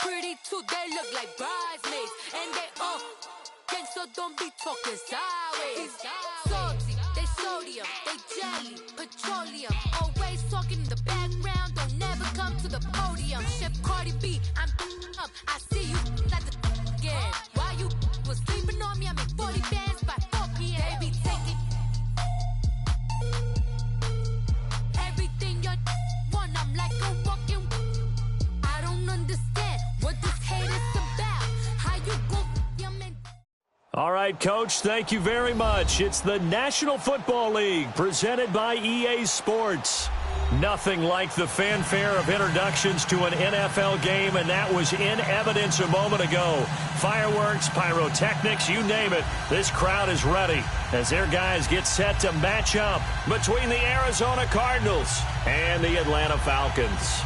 pretty too, they look like bridesmaids. And they all gang, so don't be talking sideways. Salty, they sodium, they jelly, petroleum. Always talking in the background, don't never come to the podium. Chef Cardi B, I'm up, I see you like the again. While you was sleeping on me, I make 40 bands by 4 p.m. They be taking everything you want, I'm like a walking. I don't understand what this hate is about. How you go All right, Coach, thank you very much. It's the National Football League presented by EA Sports. Nothing like the fanfare of introductions to an NFL game, and that was in evidence a moment ago. Fireworks, pyrotechnics, you name it. This crowd is ready as their guys get set to match up between the Arizona Cardinals and the Atlanta Falcons.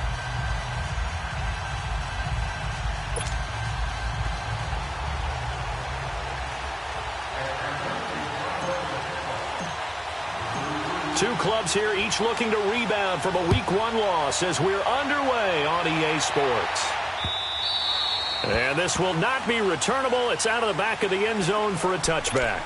Two clubs here, each looking to rebound from a Week 1 loss as we're underway on EA Sports. And this will not be returnable. It's out of the back of the end zone for a touchback.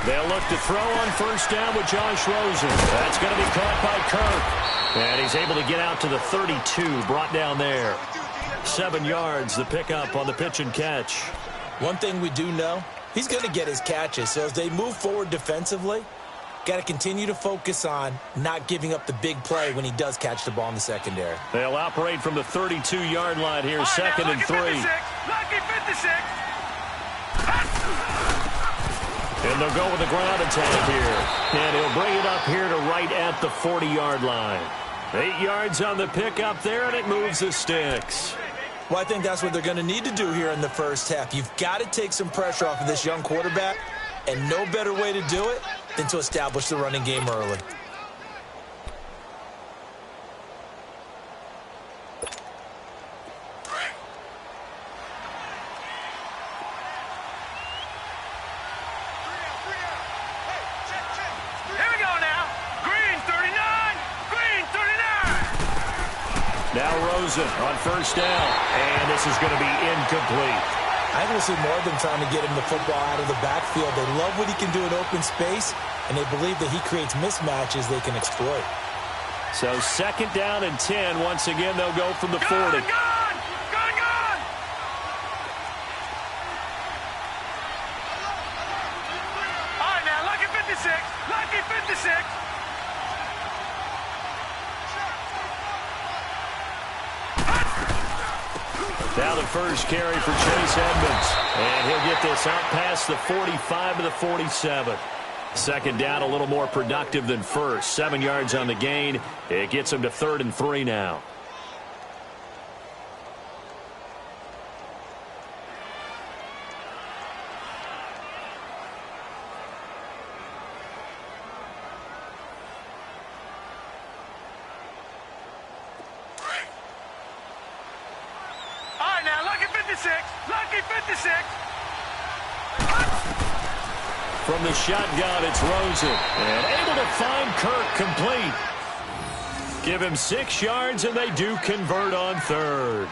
They'll look to throw on first down with Josh Rosen. That's going to be caught by Kirk. And he's able to get out to the 32, brought down there. 7 yards, the pickup on the pitch and catch. One thing we do know, he's going to get his catches. So as they move forward defensively, got to continue to focus on not giving up the big play when he does catch the ball in the secondary. They'll operate from the 32-yard line here, second and 3. Lucky 56. And they'll go with the ground attack here. And he'll bring it up here to right at the 40-yard line. 8 yards on the pickup there, and it moves the sticks. Well, I think that's what they're going to need to do here in the first half. You've got to take some pressure off of this young quarterback, and no better way to do it than to establish the running game early. Now Rosen on first down, and this is going to be incomplete. I think we'll see more of them trying to get him the football out of the backfield. They love what he can do in open space, and they believe that he creates mismatches they can exploit. So second down and 10. Once again, they'll go from the 40. Gone! All right, now, lucky 56. Lucky 56. Now the first carry for Chase Edmonds. And he'll get this out past the 45 to the 47. Second down, a little more productive than first. 7 yards on the gain. It gets him to 3rd and 3 now. Lucky 56. From the shotgun, it's Rosen. And able to find Kirk complete. Give him 6 yards, and they do convert on 3rd.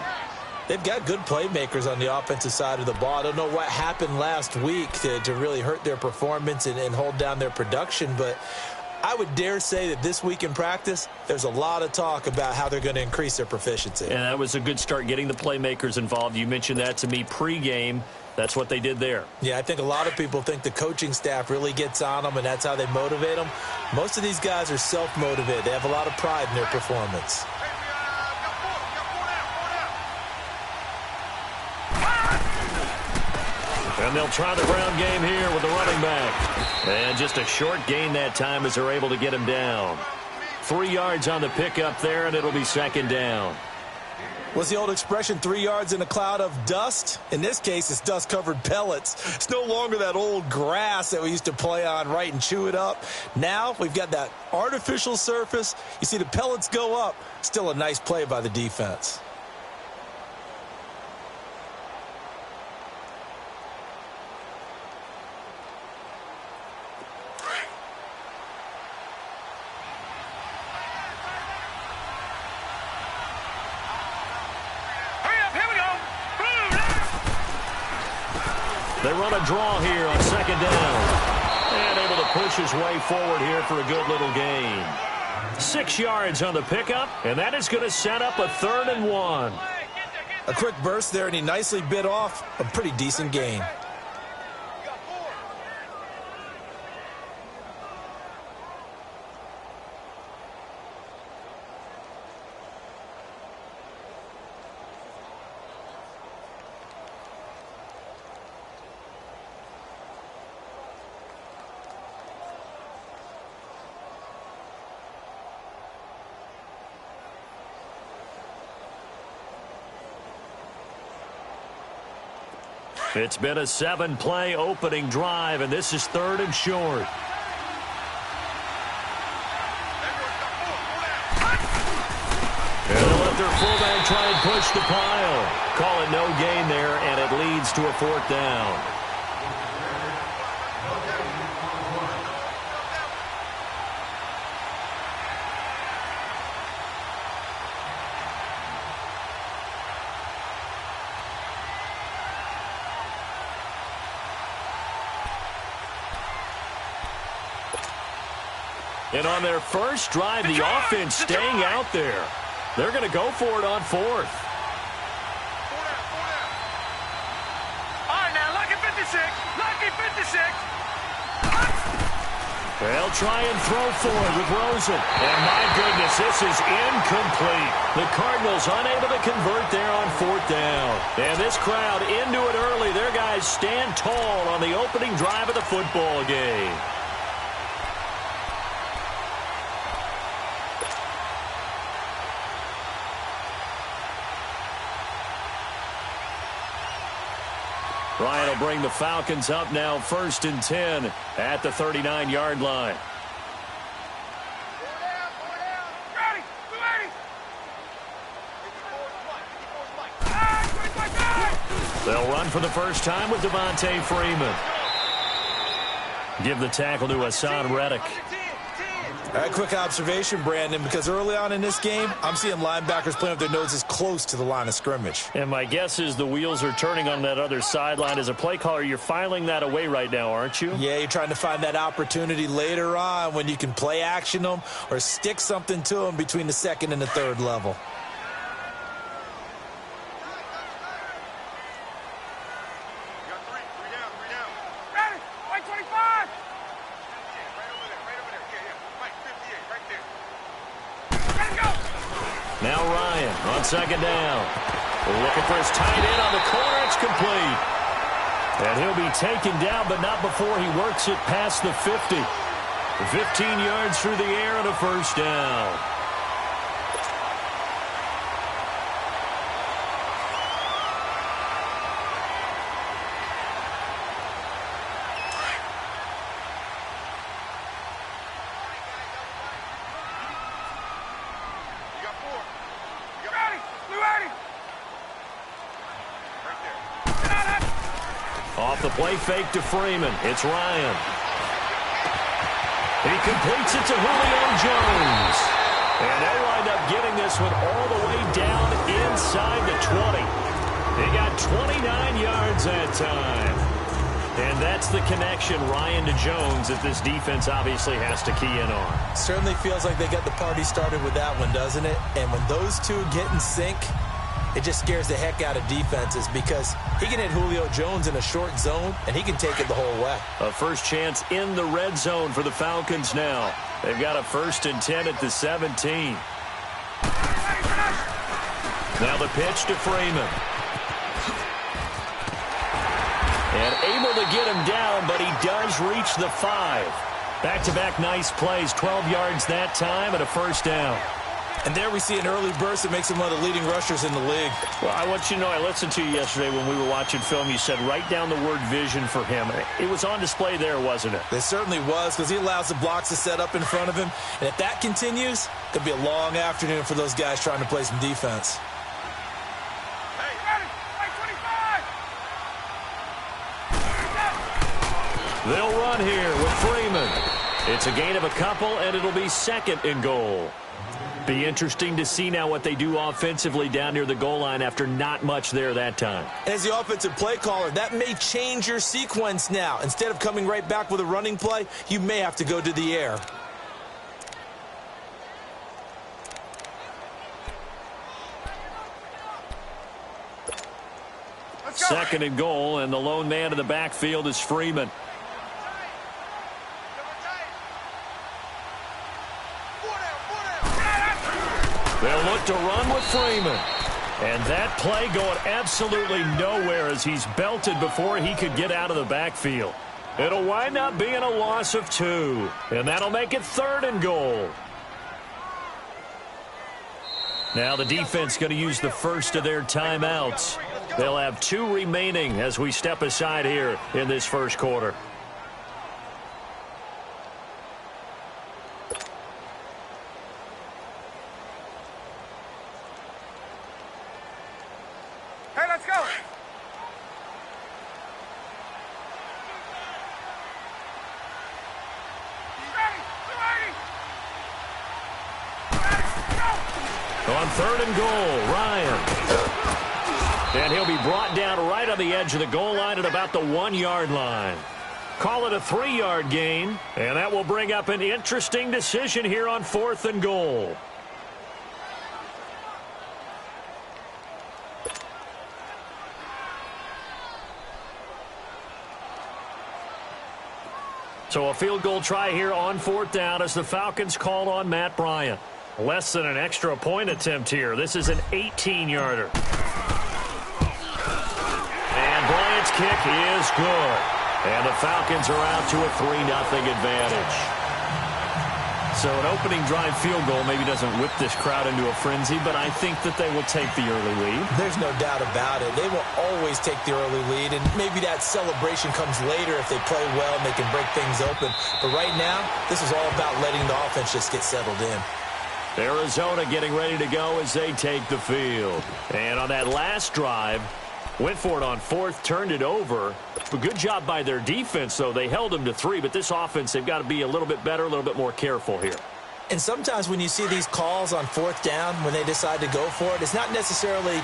They've got good playmakers on the offensive side of the ball. I don't know what happened last week to really hurt their performance and hold down their production, but I would dare say that this week in practice, there's a lot of talk about how they're going to increase their proficiency. And that was a good start, getting the playmakers involved. You mentioned that to me pregame. That's what they did there. Yeah, I think a lot of people think the coaching staff really gets on them, and that's how they motivate them. Most of these guys are self-motivated. They have a lot of pride in their performance. And they'll try the ground game here with the running back. And just a short gain that time as they're able to get him down. 3 yards on the pickup there, and it'll be second down. What's the old expression, 3 yards in a cloud of dust? In this case, it's dust-covered pellets. It's no longer that old grass that we used to play on, right, and chew it up. Now we've got that artificial surface. You see the pellets go up. Still a nice play by the defense. They run a draw here on second down. And able to push his way forward here for a good little gain. 6 yards on the pickup, and that is going to set up a 3rd and 1. A quick burst there, and he nicely bit off a pretty decent gain. It's been a 7-play opening drive, and this is 3rd and short. And they'll let their fullback try and push the pile. Call it no gain there, and it leads to a 4th down. And on their first drive, the offense staying out there. They're going to go for it on 4th. All right, now, lucky 56. Lucky 56. They'll try and throw for it with Rosen. And my goodness, this is incomplete. The Cardinals unable to convert there on 4th down. And this crowd into it early. Their guys stand tall on the opening drive of the football game. Ryan will bring the Falcons up now 1st and 10 at the 39-yard line. They'll run for the first time with Devontae Freeman. Give the tackle to Hassan Reddick. All right, quick observation, Brandon, because early on in this game, I'm seeing linebackers playing with their noses close to the line of scrimmage. And my guess is the wheels are turning on that other sideline. As a play caller, you're filing that away right now, aren't you? Yeah, you're trying to find that opportunity later on when you can play action them or stick something to them between the 2nd and the 3rd level. Now Ryan on second down. Looking for his tight end on the corner. It's complete. And he'll be taken down, but not before he works it past the 50. 15 yards through the air and a 1st down. Off the play fake to Freeman. It's Ryan. He completes it to Julio Jones. And they wind up getting this one all the way down inside the 20. They got 29 yards that time. And that's the connection, Ryan to Jones, that this defense obviously has to key in on. Certainly feels like they got the party started with that one, doesn't it? And when those two get in sync, it just scares the heck out of defenses because he can hit Julio Jones in a short zone, and he can take it the whole way. A first chance in the red zone for the Falcons now. They've got a 1st and 10 at the 17. Now the pitch to Freeman. And able him down, but he does reach the 5. Back-to-back nice plays, 12 yards that time and a first down. And there we see an early burst that makes him one of the leading rushers in the league. Well, I want you to know, I listened to you yesterday when we were watching film. You said write down the word vision for him. It was on display there, wasn't it? It certainly was, because he allows the blocks to set up in front of him. And if that continues, it could be a long afternoon for those guys trying to play some defense. Hey, ready? Hey, 25! They'll run here with Freeman. It's a gain of a couple, and it'll be 2nd and goal. Be interesting to see now what they do offensively down near the goal line after not much there that time. As the offensive play caller, that may change your sequence now. Instead of coming right back with a running play, you may have to go to the air. Let's go. 2nd and goal, and the lone man in the backfield is Freeman. They'll look to run with Freeman. And that play going absolutely nowhere as he's belted before he could get out of the backfield. It'll wind up being a loss of 2. And that'll make it 3rd and goal. Now the defense going to use the first of their timeouts. They'll have 2 remaining as we step aside here in this first quarter. Hey, let's go. Ready? On 3rd and goal, Ryan. And he'll be brought down right on the edge of the goal line at about the 1-yard line. Call it a 3-yard gain, and that will bring up an interesting decision here on 4th and goal. So a field goal try here on 4th down as the Falcons call on Matt Bryant. Less than an extra point attempt here. This is an 18-yarder. And Bryant's kick is good. And the Falcons are out to a 3-0 advantage. So an opening drive field goal maybe doesn't whip this crowd into a frenzy, but I think that they will take the early lead. There's no doubt about it. They will always take the early lead, and maybe that celebration comes later if they play well and they can break things open. But right now, this is all about letting the offense just get settled in. Arizona getting ready to go as they take the field. And on that last drive, went for it on 4th, turned it over. A good job by their defense, though. They held them to 3, but this offense, they've got to be a little bit better, a little bit more careful here. And sometimes when you see these calls on 4th down, when they decide to go for it, it's not necessarily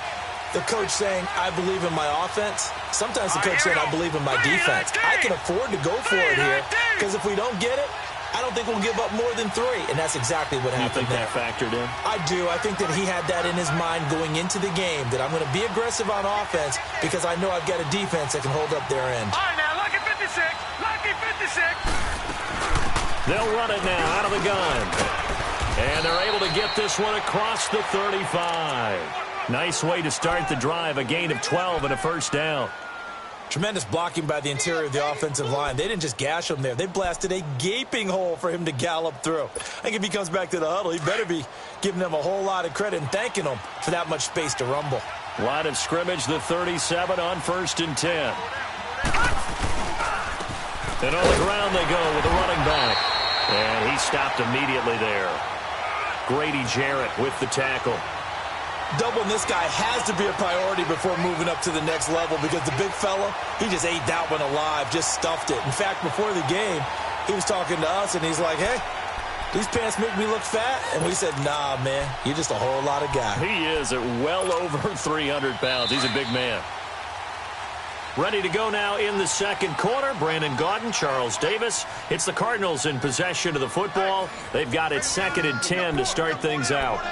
the coach saying, I believe in my offense. Sometimes the coach saying, I believe in my defense. I can afford to go for it here, because if we don't get it, I don't think we'll give up more than 3, and that's exactly what happened there. You think that factored in? I do. I think that he had that in his mind going into the game, that I'm going to be aggressive on offense because I know I've got a defense that can hold up their end. All right, now, lucky 56. Lucky 56. They'll run it now out of the gun. And they're able to get this one across the 35. Nice way to start the drive, a gain of 12 and a first down. Tremendous blocking by the interior of the offensive line. They didn't just gash him there. They blasted a gaping hole for him to gallop through. I think if he comes back to the huddle, he better be giving them a whole lot of credit and thanking them for that much space to rumble. Line of scrimmage, the 37 on 1st and 10. And on the ground they go with the running back. And he stopped immediately there. Grady Jarrett with the tackle. Doubling this guy has to be a priority before moving up to the next level because the big fella, he just ate that one alive, just stuffed it. In fact, before the game, he was talking to us, and he's like, hey, these pants make me look fat? And we said, nah, man, you're just a whole lot of guy. He is at well over 300 pounds. He's a big man. Ready to go now in the second quarter. Brandon Gaudin, Charles Davis. It's the Cardinals in possession of the football. They've got it 2nd and 10 to start things out.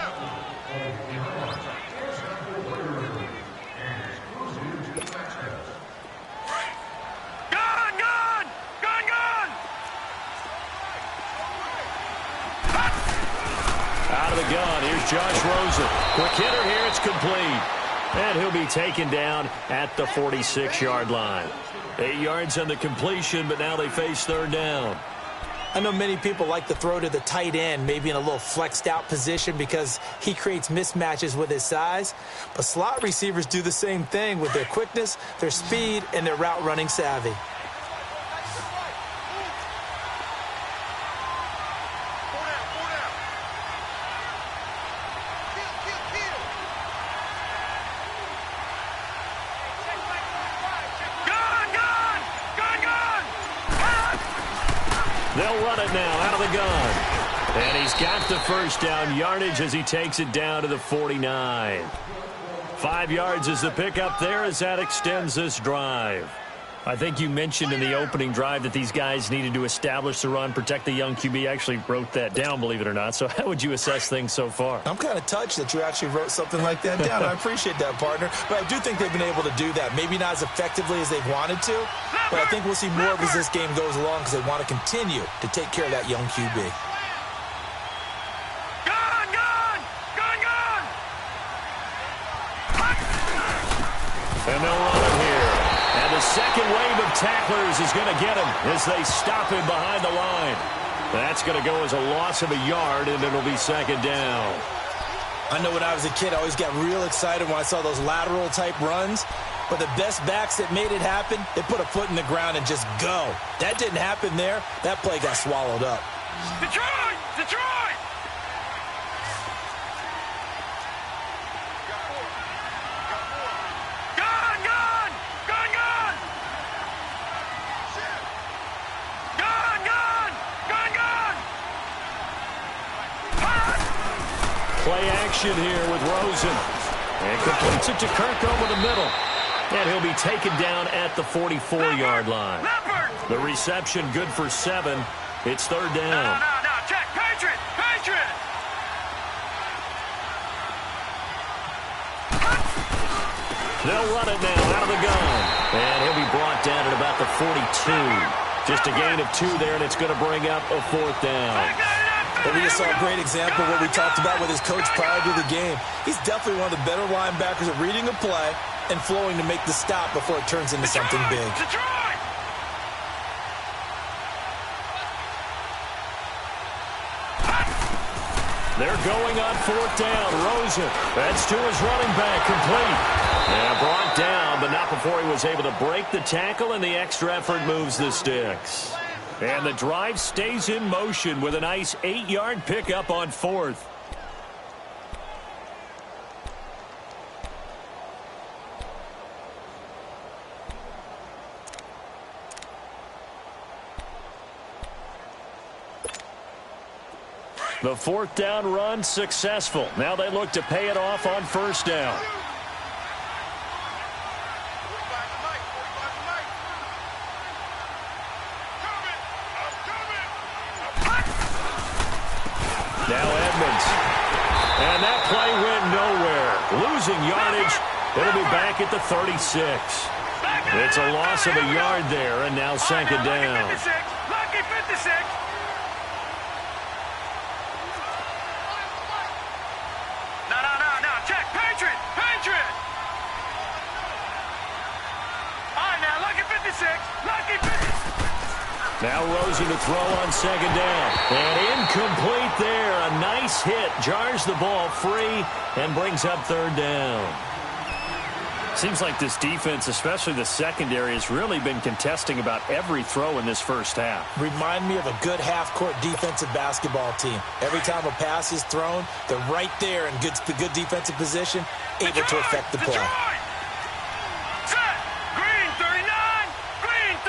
Out of the gun, here's Josh Rosen. Quick hitter here, it's complete. And he'll be taken down at the 46-yard line. 8 yards on the completion, but now they face third down. I know many people like to throw to the tight end, maybe in a little flexed out position because he creates mismatches with his size. But slot receivers do the same thing with their quickness, their speed, and their route running savvy. They'll run it now out of the gun. And he's got the first down yardage as he takes it down to the 49. 5 yards is the pickup there as that extends this drive. I think you mentioned in the opening drive that these guys needed to establish the run, protect the young QB. I actually wrote that down, believe it or not. So how would you assess things so far? I'm kind of touched that you actually wrote something like that down. I appreciate that, partner. But I do think they've been able to do that. Maybe not as effectively as they've wanted to, but I think we'll see more of as this game goes along because they want to continue to take care of that young QB. And they'll run it here. And the second wave of tacklers is going to get him as they stop him behind the line. That's going to go as a loss of a yard, and it'll be second down. I know when I was a kid, I always got real excited when I saw those lateral-type runs. But the best backs that made it happen, they put a foot in the ground and just go. That didn't happen there. That play got swallowed up. Detroit! Detroit! Gun! Gun! Gun! Gun! Gun! Gun! Gun! Gun! Play action here with Rosen. And completes it to Kirk over the middle. And he'll be taken down at the 44-yard line. The reception good for 7. It's third down. No. Check. Patriot! Patriot! They'll run it now out of the gun. And he'll be brought down at about the 42. Just a gain of 2 there, and it's going to bring up a fourth down. But we just saw a great example of what we talked about with his coach prior to the game. He's definitely one of the better linebackers at reading a play and flowing to make the stop before it turns into something big. Detroit! They're going on fourth down. Rosen. That's to his running back. Complete. And brought down, but not before he was able to break the tackle, and the extra effort moves the sticks. And the drive stays in motion with a nice 8-yard pickup on fourth. The fourth down run successful. Now they look to pay it off on first down. Now Edmonds. And that play went nowhere. Losing yardage. It'll be back at the 36. It's a loss of a yard there, and now second down. Lucky 56. No. Check. Patriot. Patriot. All right, now, lucky 56. Lucky 56. Now Rosen to throw on second down. And incomplete there. A nice hit. Jars the ball free and brings up third down. Seems like this defense, especially the secondary, has really been contesting about every throw in this first half. Remind me of a good half-court defensive basketball team. Every time a pass is thrown, they're right there in good defensive position, able to affect the play. Set. Green 39. Green 39.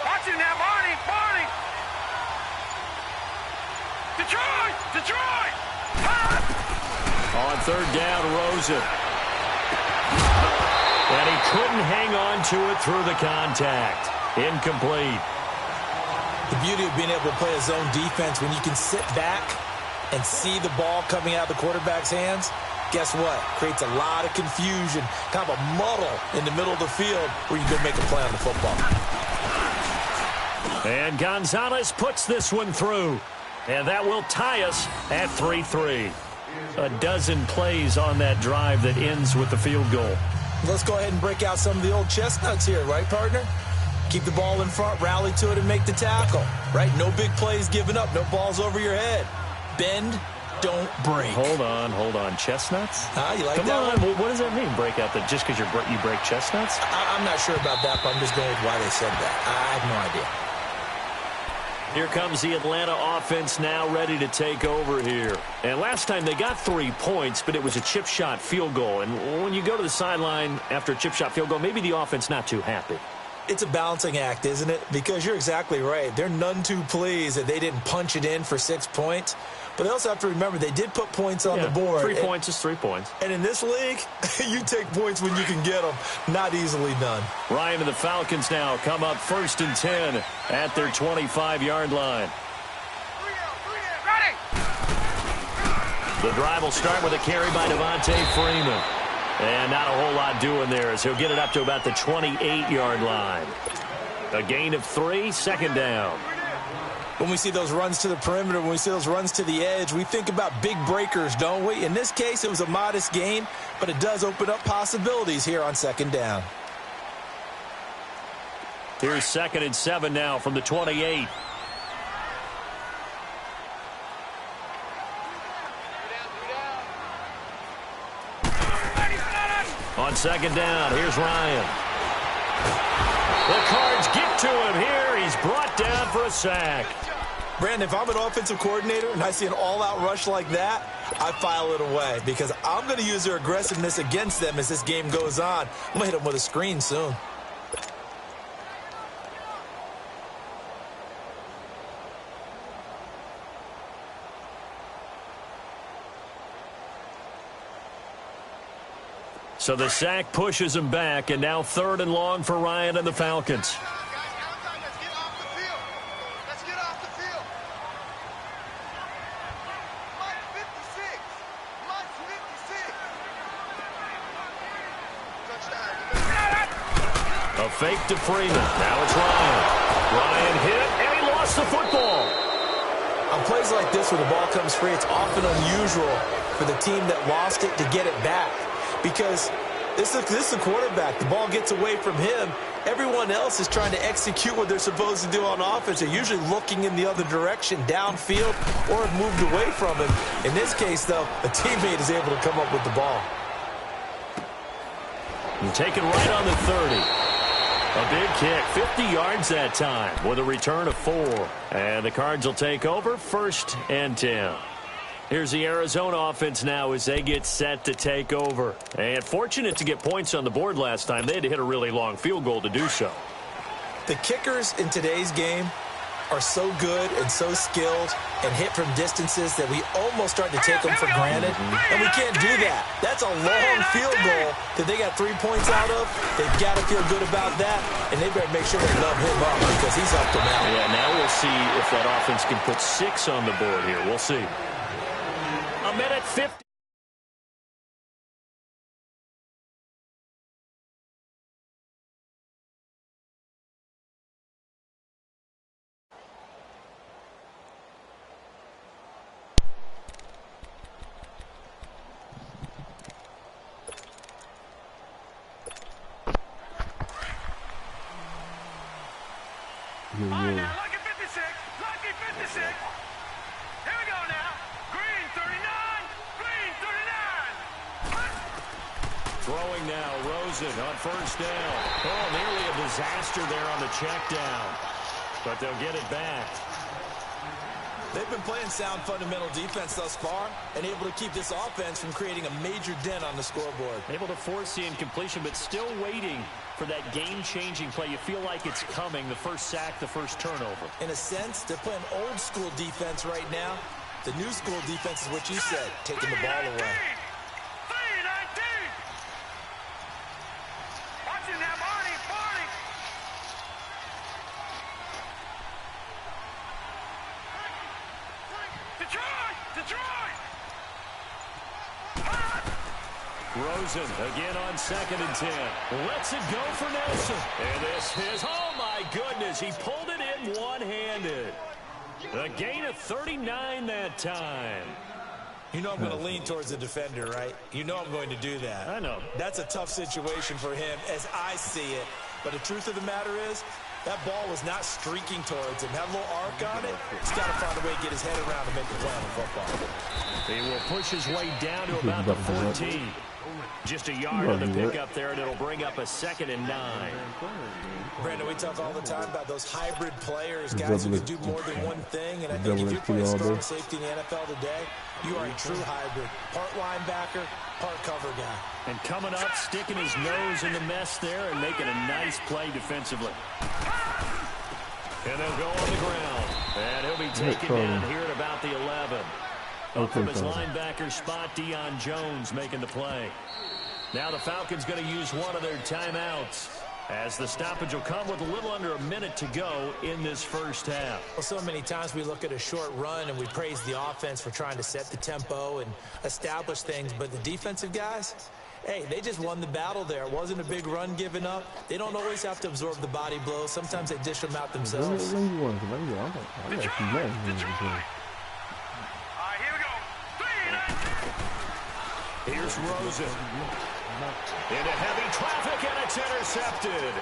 Watch it now, Barney. Barney. Detroit! Detroit! On third down, Rosen. And he couldn't hang on to it through the contact. Incomplete. The beauty of being able to play a zone defense, when you can sit back and see the ball coming out of the quarterback's hands, guess what? Creates a lot of confusion, kind of a muddle in the middle of the field where you can make a play on the football. And Gonzalez puts this one through. And that will tie us at 3-3. A dozen plays on that drive that ends with the field goal. Let's go ahead and break out some of the old chestnuts here, right, partner? Keep the ball in front, rally to it, and make the tackle, right? No big plays given up, no balls over your head. Bend, don't break. Hold on. Chestnuts? You like Come that on. one? What does that mean, break out that just because you break chestnuts? I'm not sure about that, but I'm just going with why they said that. I have no idea. Here comes the Atlanta offense now ready to take over here. And last time they got 3 points, but it was a chip shot field goal. And when you go to the sideline after a chip shot field goal, maybe the offense not too happy. It's a balancing act, isn't it? Because you're exactly right. They're none too pleased that they didn't punch it in for 6 points. But they also have to remember they did put points on the board. 3 points is 3 points. And in this league, you take points when you can get them. Not easily done. Ryan and the Falcons now come up 1st and 10 at their 25-yard line. The drive will start with a carry by Devontae Freeman. And not a whole lot doing there as he'll get it up to about the 28-yard line. A gain of 3, 2nd down. When we see those runs to the perimeter, when we see those runs to the edge, we think about big breakers, don't we? In this case, it was a modest gain, but it does open up possibilities here on 2nd down. Here's 2nd and 7 now from the 28. On 2nd down, here's Ryan. The Cards get to him here. He's brought down for a sack. Brandon, if I'm an offensive coordinator and I see an all-out rush like that, I file it away because I'm going to use their aggressiveness against them as this game goes on. I'm going to hit them with a screen soon. So the sack pushes him back, and now 3rd and long for Ryan and the Falcons. A fake to Freeman. Now it's Ryan. Ryan hit, and he lost the football. On plays like this where the ball comes free, it's often unusual for the team that lost it to get it back. Because this is the quarterback. The ball gets away from him. Everyone else is trying to execute what they're supposed to do on offense. They're usually looking in the other direction, downfield, or have moved away from him. In this case, though, a teammate is able to come up with the ball. And taken right on the 30. A big kick, 50 yards that time with a return of 4. And the Cards will take over 1st and 10. Here's the Arizona offense now as they get set to take over. And fortunate to get points on the board last time. They had to hit a really long field goal to do so. The kickers in today's game are so good and so skilled and hit from distances that we almost start to take them for granted. And we can't do that. That's a long field goal that they got 3 points out of. They've got to feel good about that, and they better make sure they love him up because he's up to now. Yeah, now we'll see if that offense can put 6 on the board here. We'll see. A minute 50. All right, now, lucky 56. Lucky 56. Here we go now. Green 39. Green 39. Throwing now, Rosen on 1st down. Oh, nearly a disaster there on the check down. But they'll get it back. They've been playing sound fundamental defense thus far and able to keep this offense from creating a major dent on the scoreboard. Able to force the incompletion, but still waiting for that game-changing play. You feel like it's coming, the first sack, the first turnover. In a sense, they're playing old-school defense right now. The new school defense is what you said, taking the ball away. 319. Watch it now, Barney. Barney. Detroit. Detroit. Rosen again on 2nd and 10. Lets it go for Nelson. And this is, oh my goodness, he pulled it in one-handed. A gain of 39 that time. You know I'm going to lean towards the defender, right? You know I'm going to do that. I know. That's a tough situation for him as I see it. But the truth of the matter is, that ball was not streaking towards him. Had a little arc on it. He's got to find a way to get his head around to make the play on the football. He will push his way down to about the 14. Just a yard on the pickup there, and it'll bring up a 2nd and 9. Brandon, we talk all the time about those hybrid players, guys who can do more than one thing. And I think if you're playing strong safety in the NFL today, you are a true hybrid. Part linebacker, part cover guy. And coming up, sticking his nose in the mess there and making a nice play defensively. And they'll go on the ground. And he'll be taken down here at about the 11. Up from his linebacker spot, Deion Jones making the play. Now the Falcons going to use one of their timeouts, as the stoppage will come with a little under a minute to go in this first half. Well, so many times we look at a short run and we praise the offense for trying to set the tempo and establish things, but the defensive guys, hey, they just won the battle there. It wasn't a big run given up. They don't always have to absorb the body blows. Sometimes they dish them out themselves. Here's Rosen. Into heavy traffic, and it's intercepted.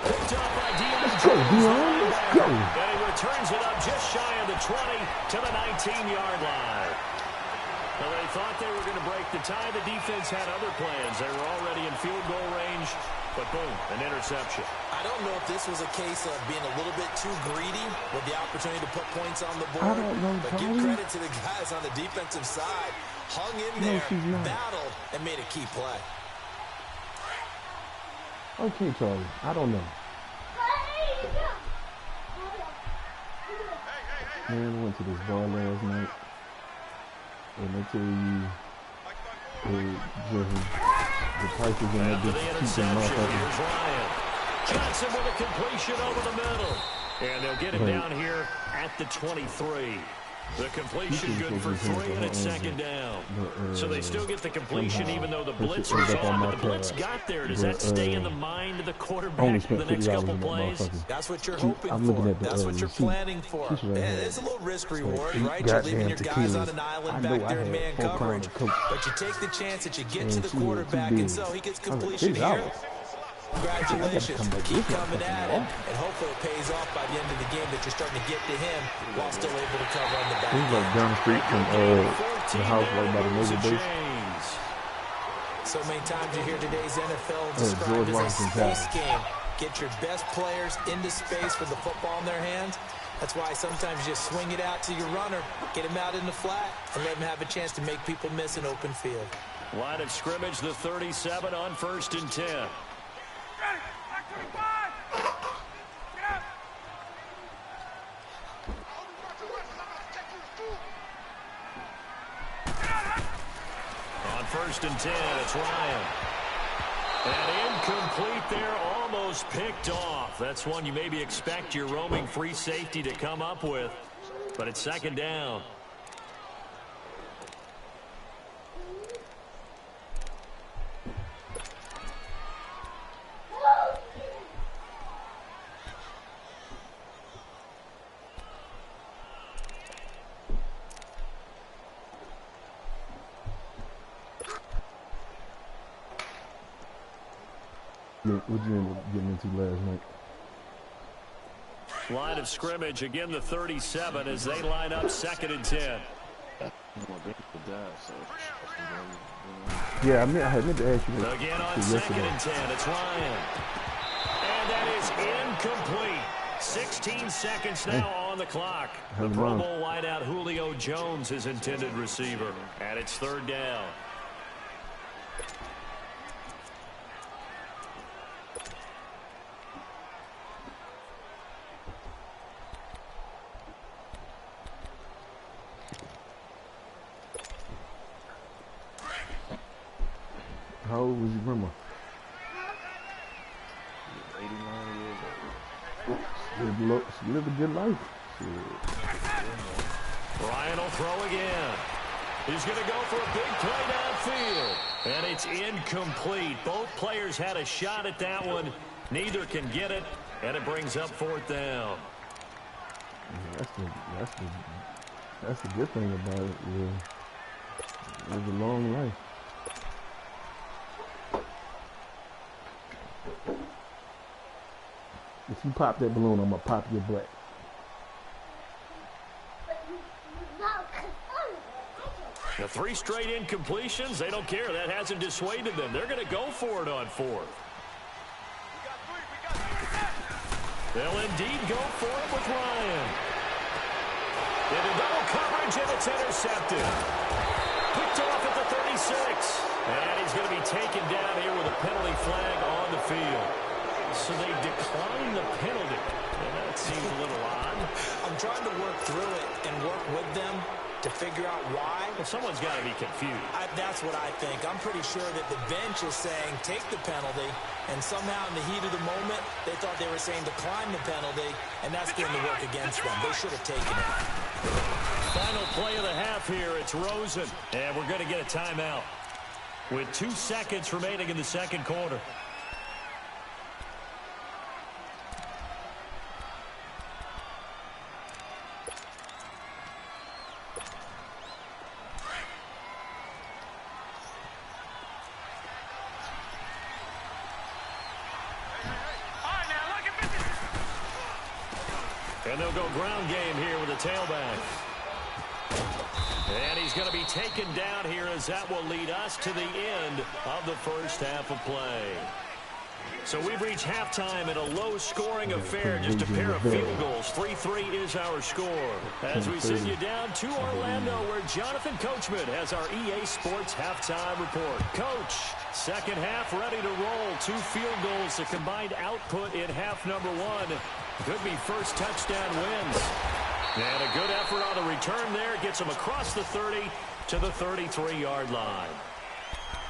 Picked up by Deion Jones. And he returns it up just shy of the 20 to the 19-yard line. Well, they thought they were going to break the tie. The defense had other plans. They were already in field goal range, but boom, an interception. I don't know if this was a case of being a little bit too greedy with the opportunity to put points on the board, but give credit to the guys on the defensive side. Hung in there, battled, and made a key play. Okay, Charlie, I don't know. Man, I went to this bar last night, and they tell you the prices in that bitch cheap and motherfuckers. Johnson with a completion over the middle. And they'll get him down here at the 23. The completion good for 3, and it's 2nd down. So they still get the completion even though the blitz was on, but the blitz got there. Does that stay in the mind of the quarterback for the next couple plays? That's what you're hoping for. That's what you're planning for. It's a little risk reward, right? You're leaving your guys on an island back there in man coverage, but you take the chance that you get to the quarterback, and so he gets completion here. Congratulations. Keep coming at him, and hopefully it pays off by the end of the game that you're starting to get to him while still able to cover on the back. He's like down the street from the house right by the Navy base. So many times you hear today's NFL described as a space game. Get your best players into space with the football in their hands. That's why sometimes you just swing it out to your runner, get him out in the flat, and let him have a chance to make people miss an open field. Line of scrimmage, the 37 on 1st and 10. On 1st and 10, it's Ryan. And incomplete there, almost picked off. That's one you maybe expect your roaming free safety to come up with, but it's 2nd down. What you end up getting into last night? Line of scrimmage, again the 37 as they line up 2nd and 10. Yeah, I meant to ask you that. Again on 2nd and 10, it's Ryan. And that is incomplete. 16 seconds now on the clock. The Pro Bowl wideout Julio Jones, his intended receiver. And it's 3rd down. How old was your grandma? 89 years old. She lived a good life. Ryan will throw again. He's going to go for a big play downfield. And it's incomplete. Both players had a shot at that one. Neither can get it. And it brings up 4th down. That's the good thing about it. Yeah. It's a long life. If you pop that balloon, I'm gonna pop your butt. The 3 straight incompletions, they don't care. That hasn't dissuaded them. They're going to go for it on 4th. They'll indeed go for it with Ryan. Into double coverage, and it's intercepted. Picked off at the 36. And he's going to be taken down here with a penalty flag on the field. So they decline the penalty. And that seems a little odd. I'm trying to work through it and work with them to figure out why. Well, someone's got to be confused. That's what I think. I'm pretty sure that the bench is saying take the penalty, and somehow in the heat of the moment, they thought they were saying decline the penalty, and that's going to work against them. They should have taken it. Final play of the half here. It's Rosen, and we're going to get a timeout with 2 seconds remaining in the second quarter. And they'll go ground game here with a tailback. And he's going to be taken down here as that will lead us to the end of the first half of play. So we've reached halftime in a low-scoring affair, just a pair of field goals. 3-3 is our score. As we send you down to Orlando, where Jonathan Coachman has our EA Sports halftime report. Coach, second half ready to roll. 2 field goals, the combined output in half number 1. Could be first touchdown wins. And a good effort on the return there. Gets them across the 30 to the 33-yard line.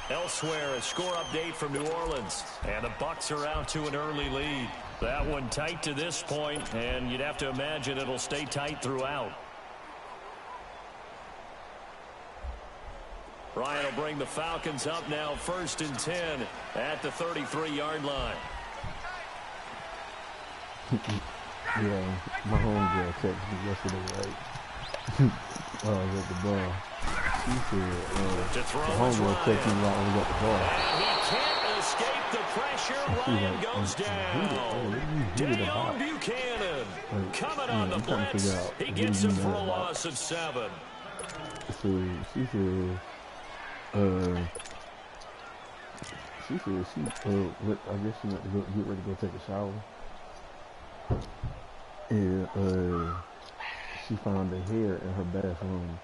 Elsewhere, a score update from New Orleans. And the Bucs are out to an early lead. That one tight to this point, and you'd have to imagine it'll stay tight throughout. Ryan will bring the Falcons up now, 1st and 10 at the 33-yard line. Yeah, my homegirl texted me yesterday, right? I was at the bar. She said, the homegirl texted me while I was at the bar. And he can't escape the pressure. Ryan goes down. Daniel Buchanan coming on the blitz. He gets him for a loss of 7. So she said, I guess she went to get ready to go take a shower. And she found a hair in her bathroom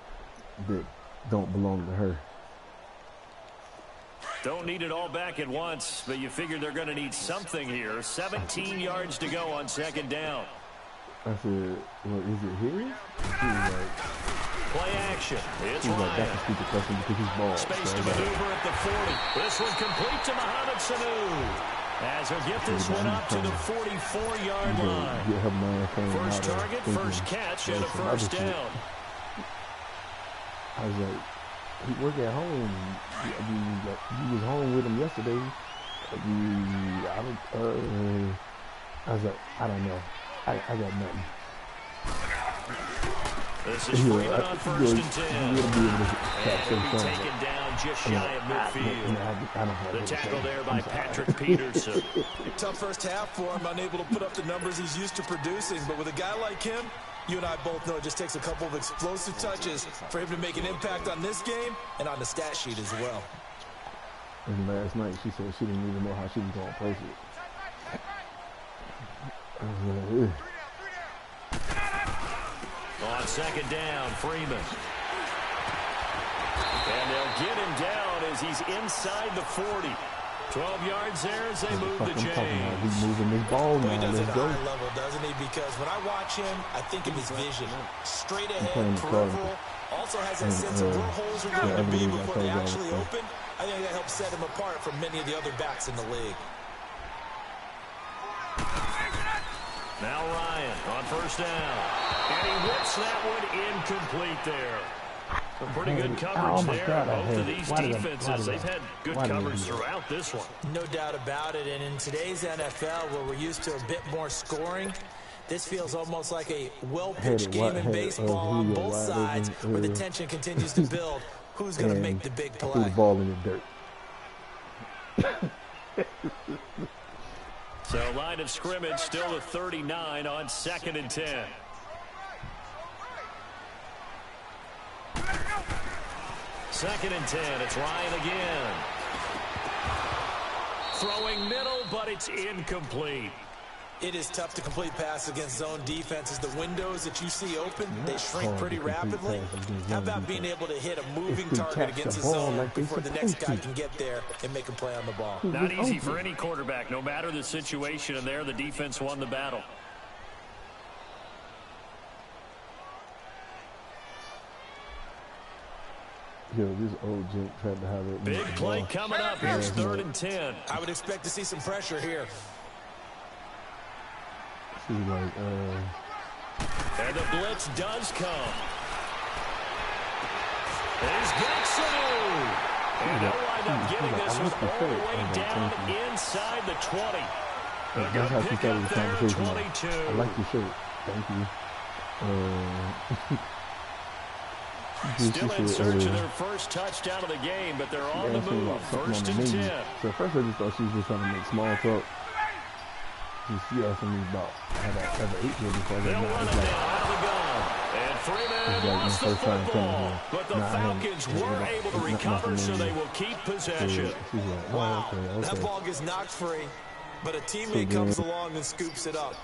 that don't belong to her. Don't need it all back at once, but you figure they're going to need something here. 17 yards to go on 2nd down. I said, well, is it his? She was like, play action. It's Ryan. Ryan. That's a stupid question because he's bald. Space so to maneuver at the 40. This one complete to Mohamed Sanu. As he'll get this one up to the 44-yard line. First target, first catch, and a first down. I was like, he worked at home. You was home with him yesterday. I was like, I don't know. I got nothing. This is Freeman on 1st and 10. And be taken down just shy of midfield. The tackle there by Patrick Peterson. Tough first half for him, unable to put up the numbers he's used to producing. But with a guy like him, you and I both know it just takes a couple of explosive touches for him to make an impact on this game and on the stat sheet as well. And last night she said she didn't even know how she was going to place it. I was like, ugh. On 2nd down, Freeman. And they'll get him down as he's inside the 40. 12 yards there as they move the chains. He's moving this ball now. He does it at a high level, doesn't he? Because when I watch him, I think of his vision. Straight ahead, peripheral. Also has that sense of where holes are going to be before they actually open. I think that helps set him apart from many of the other backs in the league. Now Ryan on 1st down. And he whips that one incomplete there. Some pretty good coverage there. Both of these defenses, they've had good coverage throughout this one. No doubt about it. And in today's NFL, where we're used to a bit more scoring, This feels almost like a well-pitched game in baseball on both sides where the tension continues to build. Who's going to make the big play? Threw the ball in the dirt. So line of scrimmage still at 39 on 2nd and 10. Second and 10. It's Ryan again. Throwing middle, but it's incomplete. It is tough to complete passes against zone defenses. The windows that you see open, they shrink pretty rapidly. How about being able to hit a moving target against the zone before the next guy can get there and make a play on the ball? Not easy for any quarterback, no matter the situation, and there the defense won the battle. Yo, this old gent tried to have it. Big play coming up. Here's 3rd and 10. I would expect to see some pressure here. She's like, And the blitz does come. Here's Gexenu. And they'll wind up getting this one all the way down inside the 20. that's how she started the conversation. I like your shirt. Thank you. Still in search of their first touchdown of the game, but they're on the move. 1st and 10. So at first I just thought she was just trying to make small talk. She asked me about how that ever ate here before. They'll run it down out of the gun. And Freeman lost the football. But the Falcons were able to recover, so they will keep possession. Wow, that ball gets knocked free, but a teammate comes along and scoops it up.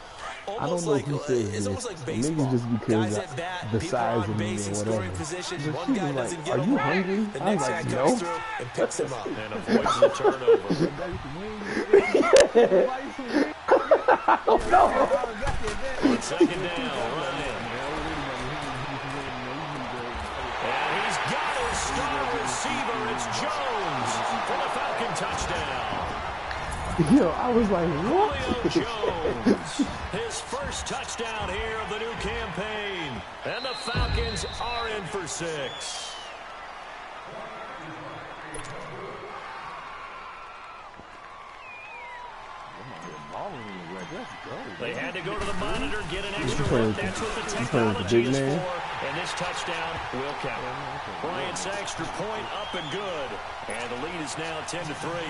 Almost like it's almost like baseball. Maybe just because guys at bat, the size of me or whatever. Position, one guy doesn't get are you hungry? The next guy comes through and picks him up. And avoids the turnover. Oh, no. On 2nd down, Ryan. And he's got his star receiver. It's Jones for the Falcon touchdown. Yo, I was like, what? Julio Jones, his first touchdown here of the new campaign. And the Falcons are in for 6. They had to go to the monitor, get an extra look. That's what the technology is for. And this touchdown will count. Bryant's extra point up and good. And the lead is now 10-3.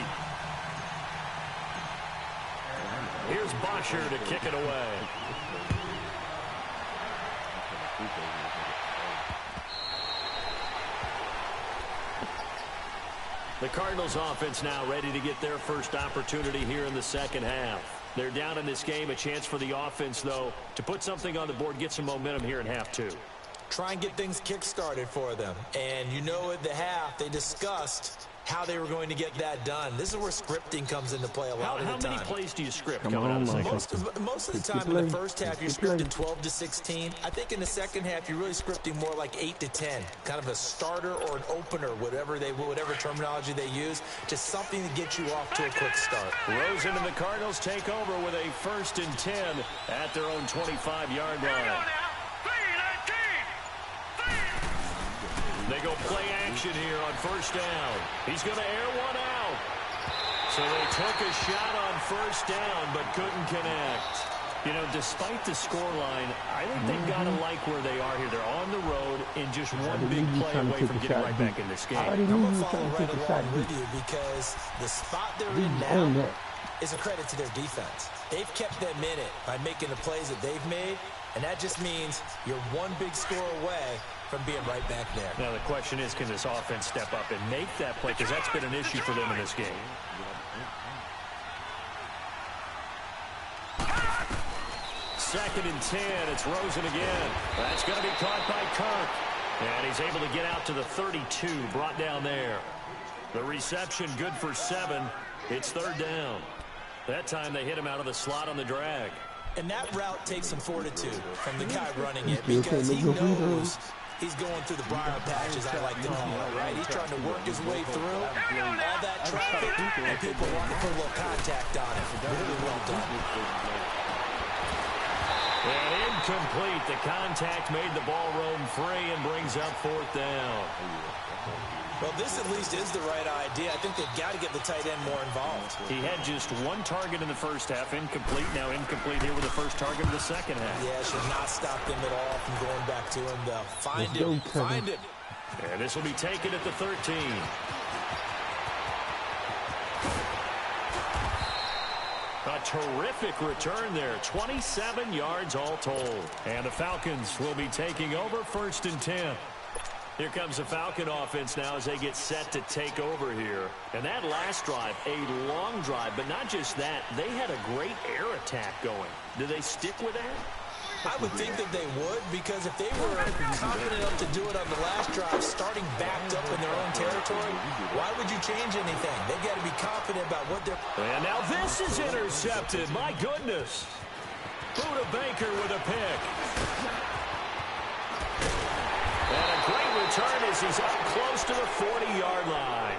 Here's Bosher to kick it away. The Cardinals offense now ready to get their first opportunity here in the second half. They're down in this game. A chance for the offense, though, to put something on the board, get some momentum here in half 2. Try and get things kick-started for them. And you know at the half, they discussed how they were going to get that done. This is where scripting comes into play a lot of the time. How many plays do you script coming out of the second? Most of the time in the first half, you're scripting 12 to 16. I think in the second half, you're really scripting more like 8 to 10. Kind of a starter or an opener, whatever terminology they use. Just something to get you off to a quick start. Rosen and the Cardinals take over with a 1st and 10 at their own 25-yard line. They go play action here on 1st down. He's going to air one out. So they took a shot on 1st down, but couldn't connect. You know, despite the scoreline, I think they've got to like where they are here. They're on the road and just one big play away from getting right back in this game. I'm going to follow right along with you because the spot they're in now is a credit to their defense. They've kept them in it by making the plays that they've made, and that just means you're one big score away from being right back there. Now the question is, can this offense step up and make that play? Because that's been an issue for them in this game. Second and 10. It's Rosen again. That's going to be caught by Kirk. And he's able to get out to the 32, brought down there. The reception good for 7. It's 3rd down. That time they hit him out of the slot on the drag. And that route takes some fortitude from the guy running it because he knows he's going through the briar patch, as I like to call it, right? He's trying to work his way through all that traffic, and people want to put a little contact on it. Really well done. And incomplete. The contact made the ball roam free and brings up 4th down. Well, this at least is the right idea. I think they've got to get the tight end more involved. He had just one target in the first half, incomplete. Now incomplete here with the first target of the second half. Yeah, should not stop them at all from going back to him, though. Find him. And this will be taken at the 13. A terrific return there. 27 yards all told. And the Falcons will be taking over 1st and 10. Here comes the Falcon offense now as they get set to take over here. And that last drive, a long drive, but not just that. They had a great air attack going. Do they stick with that? I would think that they would, because if they were confident enough to do it on the last drive, starting backed up in their own territory, why would you change anything? They've got to be confident about what they're... And now this is intercepted. My goodness. Buda Baker with a pick. And a great return as he's up close to the 40-yard line.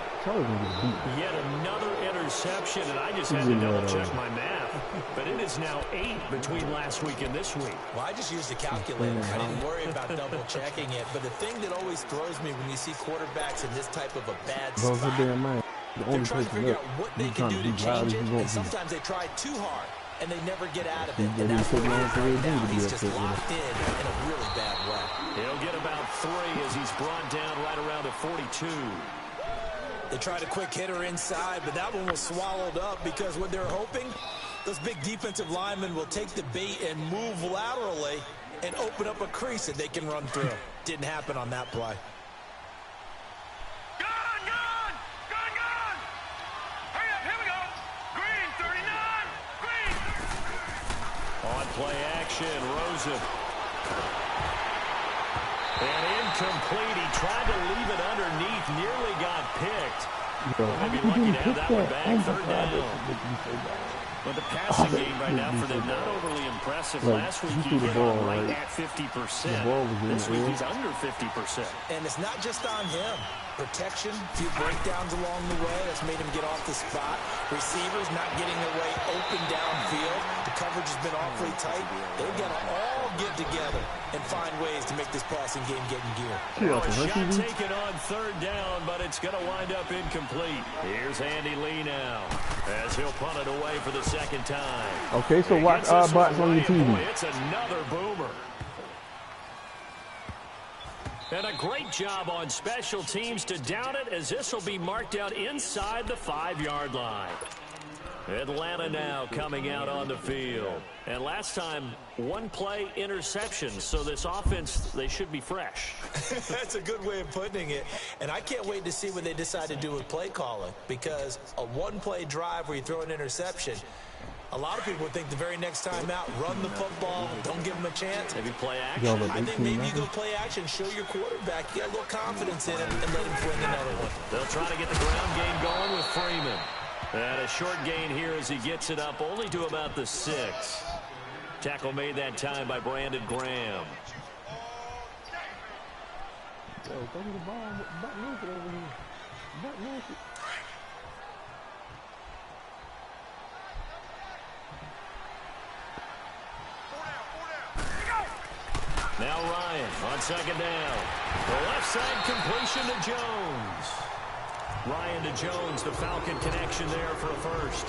Yet another interception, and I just had to double-check my math. But it is now 8 between last week and this week. Well, I just used a calculator. I didn't worry about double-checking it. But the thing that always throws me when you see quarterbacks in this type of a bad spot, they're trying to figure out what they can do to change it, and sometimes they try too hard, and they never get out of it. And that's what it is right now. He's just locked in a really bad way. He'll get about 3 as he's brought down right around the 42. They tried a quick hitter inside, but that one was swallowed up because what they're hoping, those big defensive linemen will take the bait and move laterally and open up a crease that they can run through. Didn't happen on that play. Gone! Hurry up, here we go. Green, 39. Green. On play action, Rosen. And incomplete. He tried to leave it underneath, nearly got picked. Maybe lucky to have that one back. 3rd down. But the passing game right now for them, not overly impressive. Last week he hit on right at 50%. This week he's under 50%. And it's not just on him. Protection, a few breakdowns along the way. That's made him get off the spot. Receivers not getting their way open downfield. The coverage has been awfully tight. They've got to all get together and find ways to make this passing game get in gear. Well, a shot taken on 3rd down, but it's going to wind up incomplete. Here's Andy Lee now as he'll punt it away for the 2nd time. Okay, so watch our box on your TV. Boy, it's another boomer. And a great job on special teams to down it, as this will be marked out inside the 5-yard line. Atlanta now coming out on the field. And last time, 1-play interception, so this offense, they should be fresh. That's a good way of putting it. And I can't wait to see what they decide to do with play calling, because a 1-play drive where you throw an interception, a lot of people would think the very next time out, run the football, don't give them a chance. Maybe play action. I think maybe you go play action, show your quarterback, get a little confidence in him, and let him fling another one. They'll try to get the ground game going with Freeman. And a short gain here as he gets it up only to about the 6. Tackle made that time by Brandon Graham. Yo, go to the ball. Buck naked over here. Buck naked. Now Ryan on 2nd down. The left side completion to Jones. Ryan to Jones, the Falcon connection there for a 1st.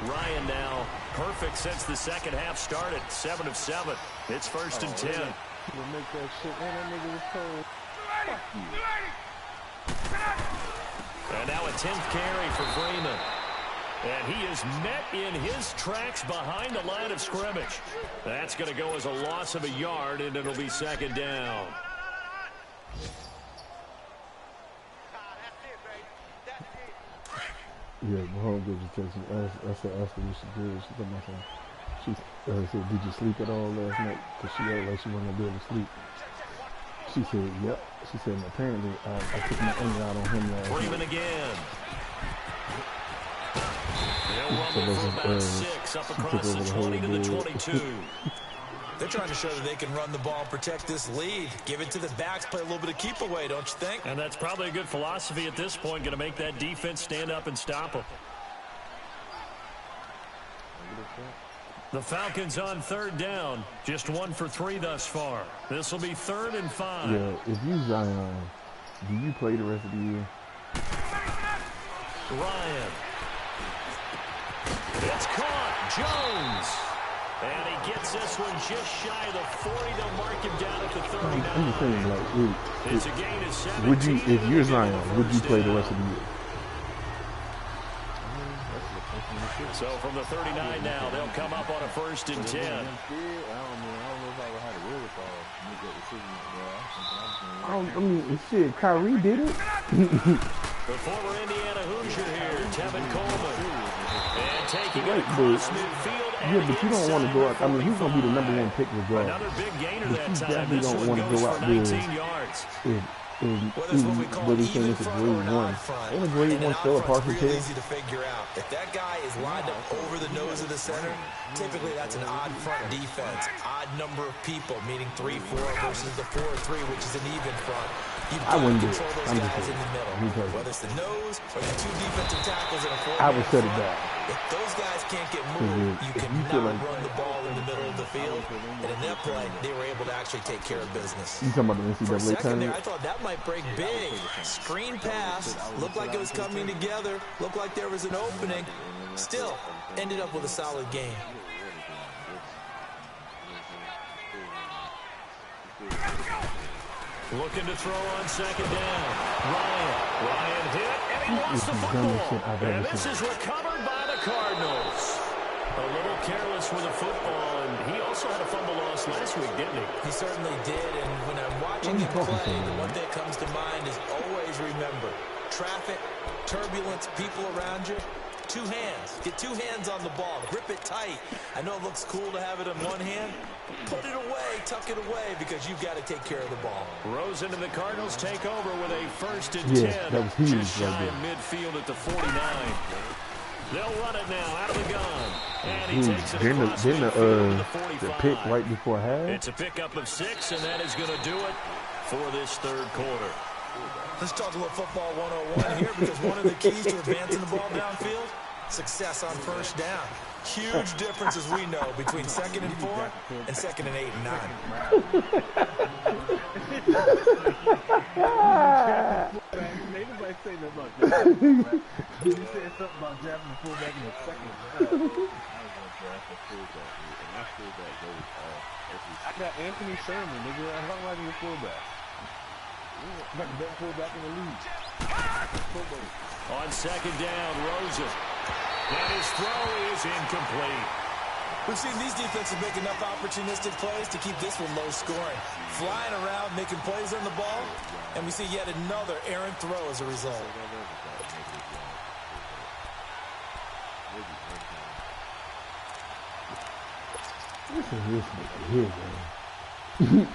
Ryan now perfect since the 2nd half started. 7 of 7. It's 1st and 10. Make that shit. Man, that nigga was cold. And now a 10th carry for Freeman. And he is met in his tracks behind the line of scrimmage. That's going to go as a loss of a yard, and it'll be 2nd down. Yeah, my homegirl just texted me. I said, ask her what she did. She told me, she said, did you sleep at all last night? Because she acted like she wasn't going to be able to sleep. She said, yep. She said, apparently, I took my anger out on him last night. Freeman again. They'll rumble for about 6 up across the 20 to the 22. They're trying to show that they can run the ball and protect this lead. Give it to the backs, play a little bit of keep away, don't you think? And that's probably a good philosophy at this point, going to make that defense stand up and stop them. The Falcons on third down. Just 1 for 3 thus far. This will be 3rd and 5. Yeah, if you Zion, do you play the rest of the year? Ryan. It's caught. Jones. And he gets this one just shy of the 40. They'll mark him down at the 39. I'm just saying, like, It's a gain of 17. would you, if you're Zion, would you play the rest of the year? So from the 39 now, they'll come up on a 1st and 10. I don't know if I would have the wherewithal to make that decision. I mean, shit, Kyrie did it. The former Indiana Hoosier here, Tevin Coleman. And taking it across midfield. Yeah, but you don't want to go out. I mean, he's going to be the #1 pick regardless. Another big gainer But that you time. definitely This don't one want to goes go for out there 19 yards. Whether he's saying it's a grade 1. Ain't a grade 1 still a partial real test? easy to figure out. If that guy is lined up over the nose of the center, typically that's an odd front defense. Odd number of people, meaning 3-4 versus the 4-3, which is an even front. You've got to control those guys in the middle. Whether it's the nose or the 2 defensive tackles in a 4-man I would set it back. If those guys can't get moved, you cannot run the ball in the middle of the field. And in that play, they were able to actually take care of business. You talking about the For a NCAA second there, tournament? I thought that might break big. Screen pass, looked like it was coming together, looked like there was an opening. Still, ended up with a solid game. Looking to throw on 2nd down. Ryan hit, and he lost the football. And this is recovered by the Cardinals. A little careless with the football, and he also had a fumble loss last week, didn't he? He certainly did, and when I'm watching him play, the one thing that comes to mind is always remember, traffic, turbulence, people around you, 2 hands. Get 2 hands on the ball. Grip it tight. I know it looks cool to have it in one hand. Put it away, tuck it away, because you've got to take care of the ball. Rosen and the Cardinals take over with a 1st and 10. Yeah, that was huge just shy right of midfield at the 49. They'll run it now out of the gun. And he takes it Then across midfield to the 45. the pick right before half. It's a pickup of 6, and that is going to do it for this 3rd quarter. Let's talk a little football 101 here, because one of the keys to advancing the ball downfield, success on 1st down. Huge difference, as we know, between 2nd and 4 and 2nd and 8 and 9. Nobody say nothing about that. You said something about drafting the fullback in the 2nd. I was going to draft a fullback, and my fullback goes I got Anthony Sherman, nigga. I'm not liking your fullback. I'm not the best fullback in the league. On 2nd down, Rosen. And his throw is incomplete. We've seen these defenses make enough opportunistic plays to keep this one low scoring. Flying around, making plays on the ball, and we see yet another errant throw as a result. Listen to this nigga here, man.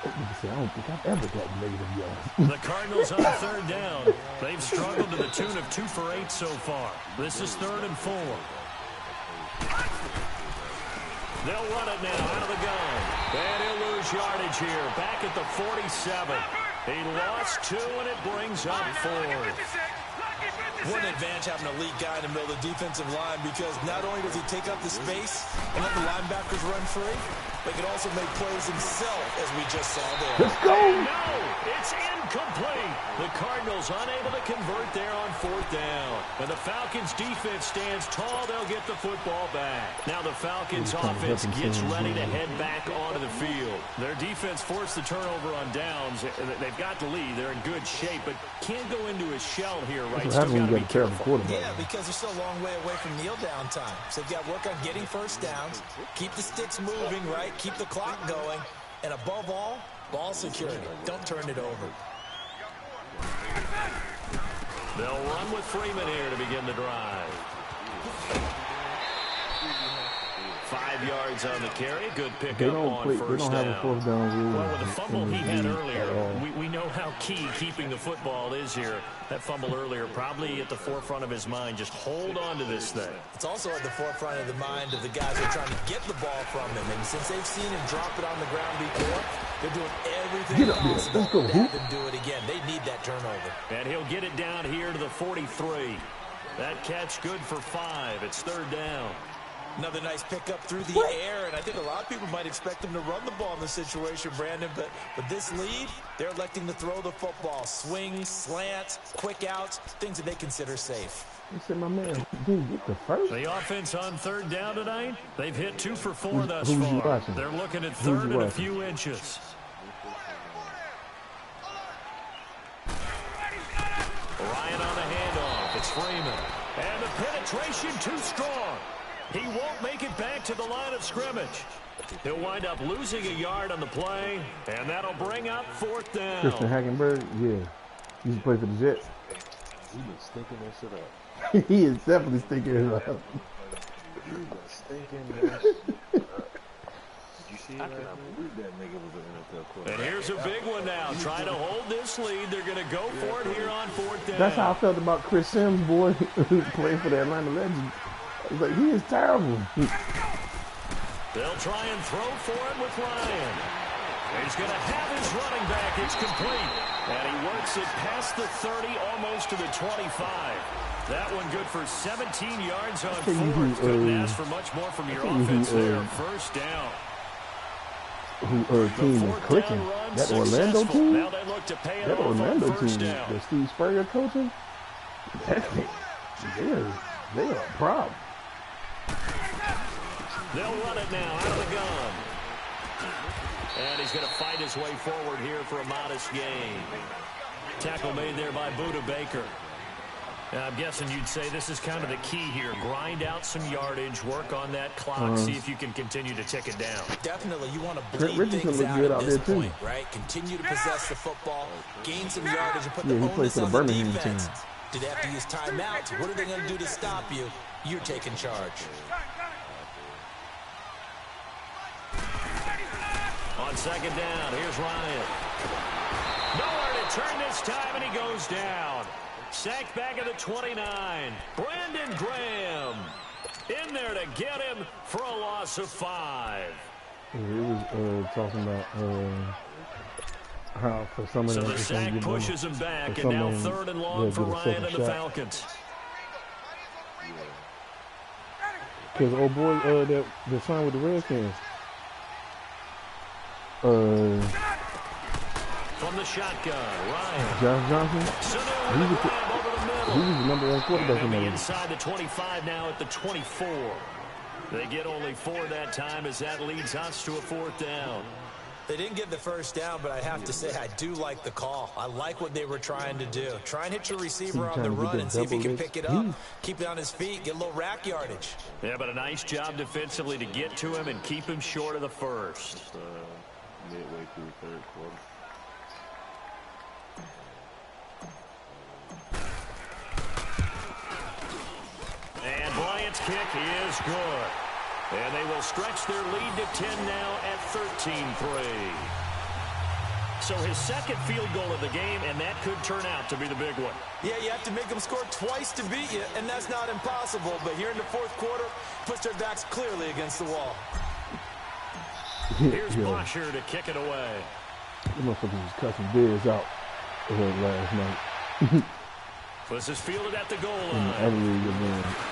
That nigga said, I don't think I've ever got negative yards. The Cardinals on 3rd down. They've struggled to the tune of 2 for 8 so far. This is 3rd and 4. They'll run it now out of the gun. And he'll lose yardage here. Back at the 47. He lost 2, and it brings up 4. What an advantage having a elite guy in the middle of the defensive line, because not only does he take up the space and let the linebackers run free, but he can also make plays himself, as we just saw there. Let's go! No, it's incomplete. The Cardinals unable to convert there on 4th down. And the Falcons defense stands tall. They'll get the football back. Now the Falcons offense gets ready to head back onto the field. Their defense forced the turnover on downs. They've got the lead. They're in good shape, but can't go into a shell here, right? That's what happens when you got a terrible quarterback. Yeah, because they're still a long way away from kneel down time. So they've got to work on getting 1st downs, keep the sticks moving, right? Keep the clock going, and above all, ball security. Don't turn it over. They'll run with Freeman here to begin the drive. 5 yards on the carry. Good pickup on 1st down. They don't have a 4th down rule. Well, with the fumble he had earlier, we know how key keeping the football is here. That fumble earlier probably at the forefront of his mind. Just hold on to this thing. It's also at the forefront of the mind of the guys who are trying to get the ball from him. And since they've seen him drop it on the ground before, they're doing everything possible to have him do it again. They need that turnover. And he'll get it down here to the 43. That catch good for 5. It's 3rd down. Another nice pickup through the air, and I think a lot of people might expect them to run the ball in this situation, Brandon, but with this lead, they're electing to throw the football. Swings, slants, quick outs, things that they consider safe. You said my man didn't get the first. The offense on third down tonight, they've hit 2 for 4 thus who's far. watching? They're looking at third and a few inches. Ryan on the handoff. It's Freeman. And the penetration too strong. He won't make it back to the line of scrimmage. He'll wind up losing a yard on the play, and that'll bring up 4th down. Christian Hackenberg, yeah. He used to play for the Jets. He been stinking that shit up. He is definitely stinking it up. He been stinking that shit up. Did you see it? I cannot believe that nigga was an NFL quarterback. And here's a big one now. Trying to hold this lead. They're going to go for it here on 4th down. That's how I felt about Chris Sims, boy, who played for the Atlanta Legends. I was like, he is terrible. They'll try and throw for it with Ryan. He's going to have his running back. It's complete. And he works it past the 30, almost to the 25. That one good for 17 yards on 4th. Couldn't ask for much more from your offense there. 1st down. Who team is clicking? That Orlando team? Now they look to pay it That off Orlando on 1st team down. that Steve Spurrier coaching? They are a problem. They'll run it now out of the gun. And he's going to fight his way forward here for a modest gain. Tackle made there by Budda Baker. Now, I'm guessing you'd say this is kind of the key here. Grind out some yardage, work on that clock, see if you can continue to tick it down. Definitely, you want to bleed Richardson things looked out good at out this there, too. point, right? Continue to possess the football, gain some yardage, and put Yeah, the he played onus for the on the Birmingham defense. team. Do they have to use timeouts? What are they going to do to stop you? You're taking charge. On 2nd down, here's Ryan. Nowhere to turn this time, and he goes down. Sacked back at the 29. Brandon Graham in there to get him for a loss of 5. Yeah, it was talking about how for some of So them, the sack pushes him back, and now 3rd and long for Ryan and the Falcons. Because old boy that signed with the Redskins. From the shotgun, Ryan. Josh Johnson. So He was the number 1 quarterback in the the inside the 25 now at the 24. They get only 4 that time as that leads us to a 4th down. They didn't get the 1st down, but I have to say I do like the call. I like what they were trying to do. Try and hit your receiver on the run and see if he can pick it up. Keep it on his feet, get a little rack yardage. Yeah, but a nice job defensively to get to him and keep him short of the 1st. Midway through the 3rd quarter. And Bryant's kick is good. And they will stretch their lead to 10 now at 13-3. So his 2nd field goal of the game, and that could turn out to be the big one. Yeah, you have to make them score twice to beat you, and that's not impossible. But here in the 4th quarter, puts their backs clearly against the wall. Here's Bosher to kick it away. The motherfucker was cussing Biz out last night. This is fielded at the goal line.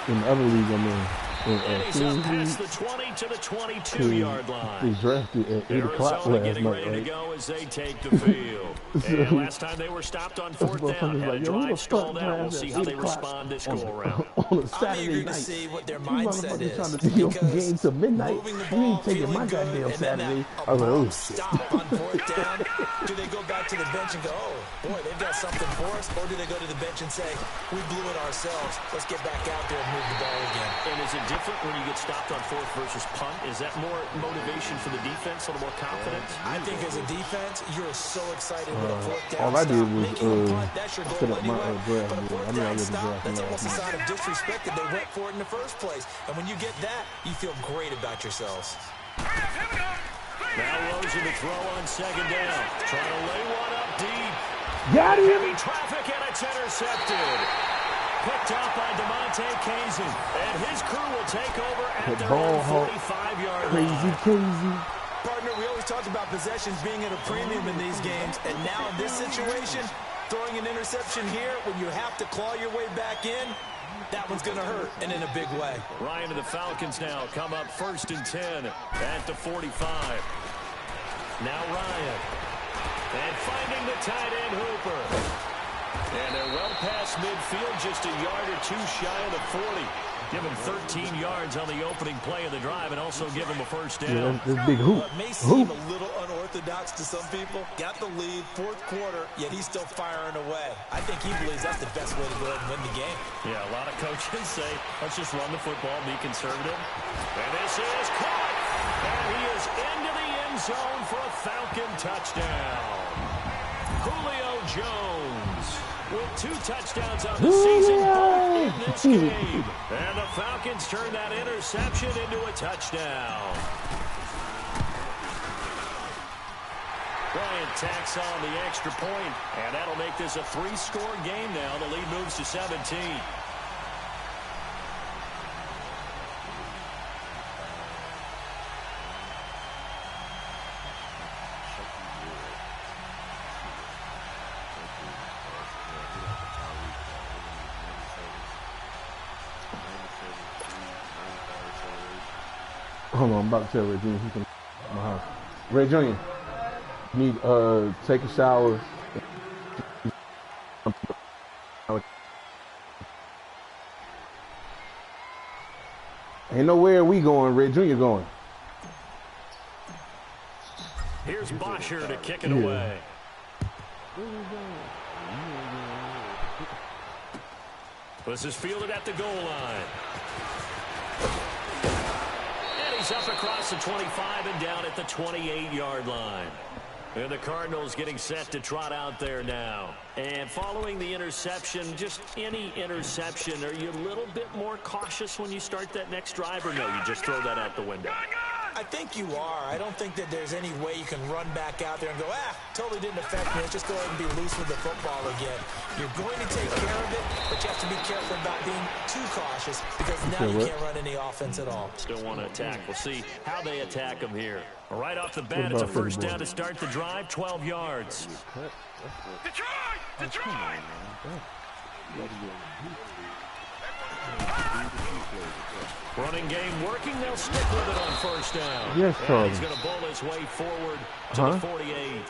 In the other league, I'm in. And he's up past the 20 to the 22-yard line. They drafted at 8 o'clock Arizona last getting night, ready right? to go as they take the field. And last time they were stopped on 4th down, had a drive stalled out. We'll see how they respond this go-around. On a Saturday eager to night. see what their You mindset motherfuckers trying to is. take your Because game to midnight. moving the You ball, ain't taking my feeling good, goddamn and then Saturday. that I was like, oh, shit. stop on 4th down. Do they go back to the bench and go, oh, boy, they've got something for us? Or do they go to the bench and say, we blew it ourselves. Let's get back out there and move the ball again. And is it different when you get stopped on 4th versus punt? Is that more motivation for the defense, a little more confidence? I think as a defense, you're so excited with a 4th down all I stop. did was, Making a punt, that's your set goal up my, anyway. draft But a board. 4th I mean, I down was stop, drafting that's almost a last sign of disrespect that they went for it in the first place. And when you get that, you feel great about yourselves. Now Rosen to throw on 2nd down. Trying to lay one up deep. Got him. Heavy traffic, and it's intercepted. Picked out by DeMonte Kazin. And his crew will take over at That their ball own hawk. 45-yard Crazy, line. crazy. Partner, we always talked about possessions being at a premium in these games, and now in this situation, throwing an interception here when you have to claw your way back in, That one's going to hurt, and in a big way. Ryan and the Falcons now come up 1st and 10 at the 45. Now Ryan. And finding the tight end Hooper. And they're well past midfield, just a yard or two shy of the 40. Give him 13 yards on the opening play of the drive and also give him a first down. Yeah, that's big hoop. It may seem a little unorthodox to some people. Got the lead, 4th quarter, yet he's still firing away. I think he believes that's the best way to go ahead and win the game. Yeah, a lot of coaches say, let's just run the football, be conservative. And this is caught. And he is into the end zone for a Falcon touchdown. Julio Jones with 2 touchdowns on the season, both in this game. And the Falcons turn that interception into a touchdown. Bryant tacks on the extra point, and that'll make this a 3-score game now. The lead moves to 17. Hold on, I'm about to tell Ray Jr. he's in my house. Ray Jr. need take a shower. Ain't nowhere we going. Ray Jr. going. Here's Bosher to kick it away. This is fielded at the goal line. He's up across the 25 and down at the 28-yard line. And the Cardinals getting set to trot out there now. And following the interception, just any interception, are you a little bit more cautious when you start that next drive, or no, you just throw that out the window? I think you are. I don't think that there's any way you can run back out there and go, totally didn't affect me. Let's just go ahead and be loose with the football again. You're going to take care of it, but you have to be careful about being too cautious because now you can't run any offense at all. Still want to attack. We'll see how they attack them here. Right off the bat, it's a first down to start the drive, 12 yards. Detroit! Detroit! Running game working. They'll stick with it on first down. Yes, Charlie. He's going to bowl his way forward to the 48.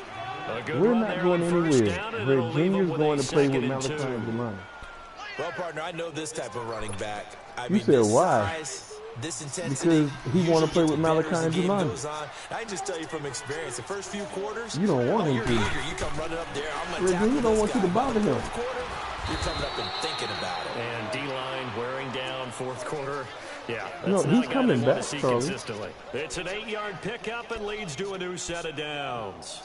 A good We're run not there going on first anywhere. down, and Ray it'll leave Jr. him is with going a to play with 2nd and Malachi 2. and Demani. Well, partner, I know this type of running back. I You said this why? Size, this intensity. Because he want to play with Malachi and Demani. I can just tell you from experience, the first few quarters, You don't want him you're to. eager. You come running up there. I'm Ray going to Jr. don't want you to bother him. Fourth quarter, you're coming up and thinking about it. And D-line wearing down 4th quarter. Yeah, No, that's not he's a guy coming they want back, to see Charlie. consistently. It's an 8-yard pickup and leads to a new set of downs.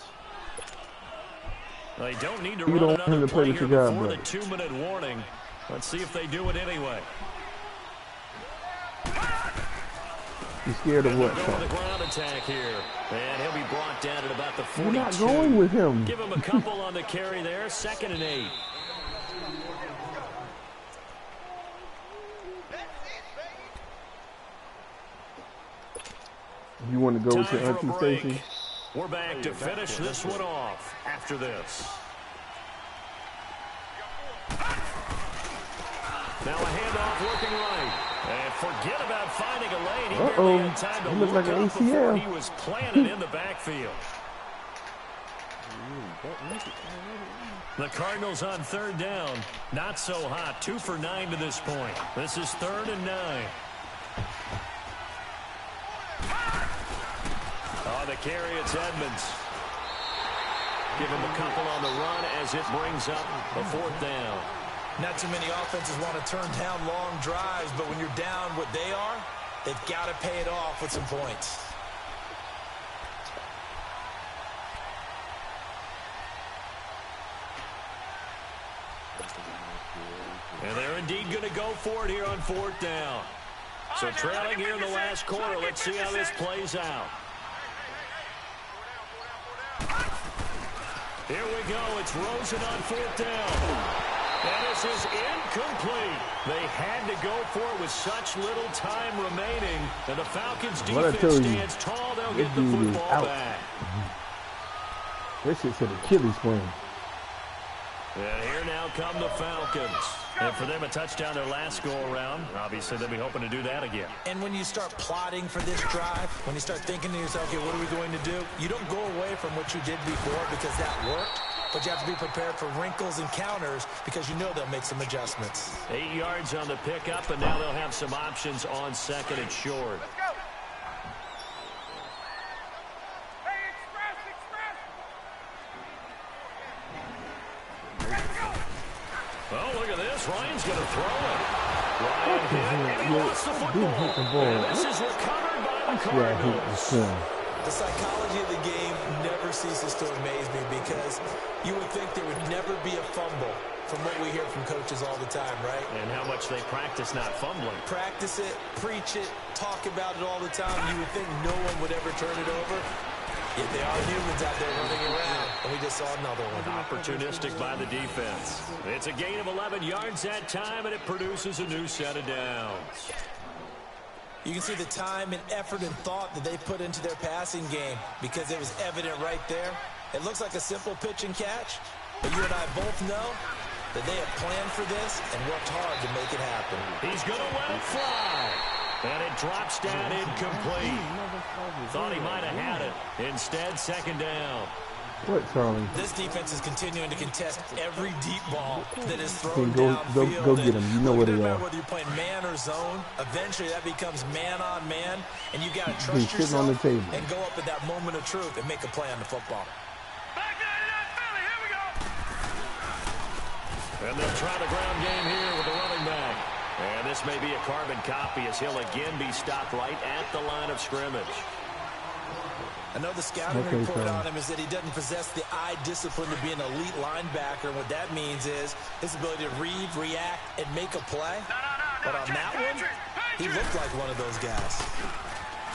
They don't need to You run don't want him another to play play with here your guy, before brother. the 2-minute warning. Let's see if they do it anyway. You scared of what? Go with the ground attack here. And he'll be brought down at about the 42. You're not going with him. Give him a couple on the carry there. 2nd and 8. You want to go with Time your for a Auntie break. Stacey? We're back to finish this one off after this. Now a handoff working right. And forget about finding a lane. He barely had time to He looks look like an up before ACL. he was planted in the backfield. The Cardinals on 3rd down. Not so hot. 2 for 9 to this point. This is 3rd and 9. On the carry, it's Edmonds. Give him a couple on the run as it brings up a 4th down. Not too many offenses want to turn down long drives, but when you're down what they are, they've got to pay it off with some points. And they're indeed going to go for it here on 4th down. So trailing here in the last quarter. Let's see how this plays out. Here we go. It's Rosen on 4th down. And this is incomplete. They had to go for it with such little time remaining. And the Falcons defense stands tall. They'll get the football back. This shit said Achilles sprain. And here now come the Falcons. And for them, a touchdown their last go-around. Obviously, they'll be hoping to do that again. And when you start plotting for this drive, when you start thinking to yourself, okay, what are we going to do? You don't go away from what you did before because that worked. But you have to be prepared for wrinkles and counters because you know they'll make some adjustments. 8 yards on the pickup, and now they'll have some options on second and short. Let's go. Hey, express. Let's go. Oh, look at this. Ryan's going to throw it. Ryan hit, and he lost the football. And this is recovered by the Cardinals. The psychology of the game never ceases to amaze me because you would think there would never be a fumble from what we hear from coaches all the time, right? And how much they practice not fumbling. Practice it, preach it, talk about it all the time. You would think no one would ever turn it over. Yet they are humans out there running around, and we just saw another one. Opportunistic by the defense. It's a gain of 11 yards that time, and it produces a new set of downs. You can see the time and effort and thought that they put into their passing game because it was evident right there. It looks like a simple pitch and catch, but you and I both know that they have planned for this and worked hard to make it happen. He's going to let it fly. And it drops down incomplete. Thought he might have had it. Instead, second down. What, Charlie? This defense is continuing to contest every deep ball that is thrown downfield. Go get him. You know what they are. Whether you're playing man or zone, eventually that becomes man on man, and you got to trust yourself on the table and go up at that moment of truth and make a play on the football. Back to that Philly. Here we go. And they'll try the ground game here with the running back. And this may be a carbon copy as he'll again be stopped right at the line of scrimmage. I know the scouting report on him is that he doesn't possess the eye discipline to be an elite linebacker. And what that means is his ability to read, react, and make a play. But on that one, he looked like one of those guys.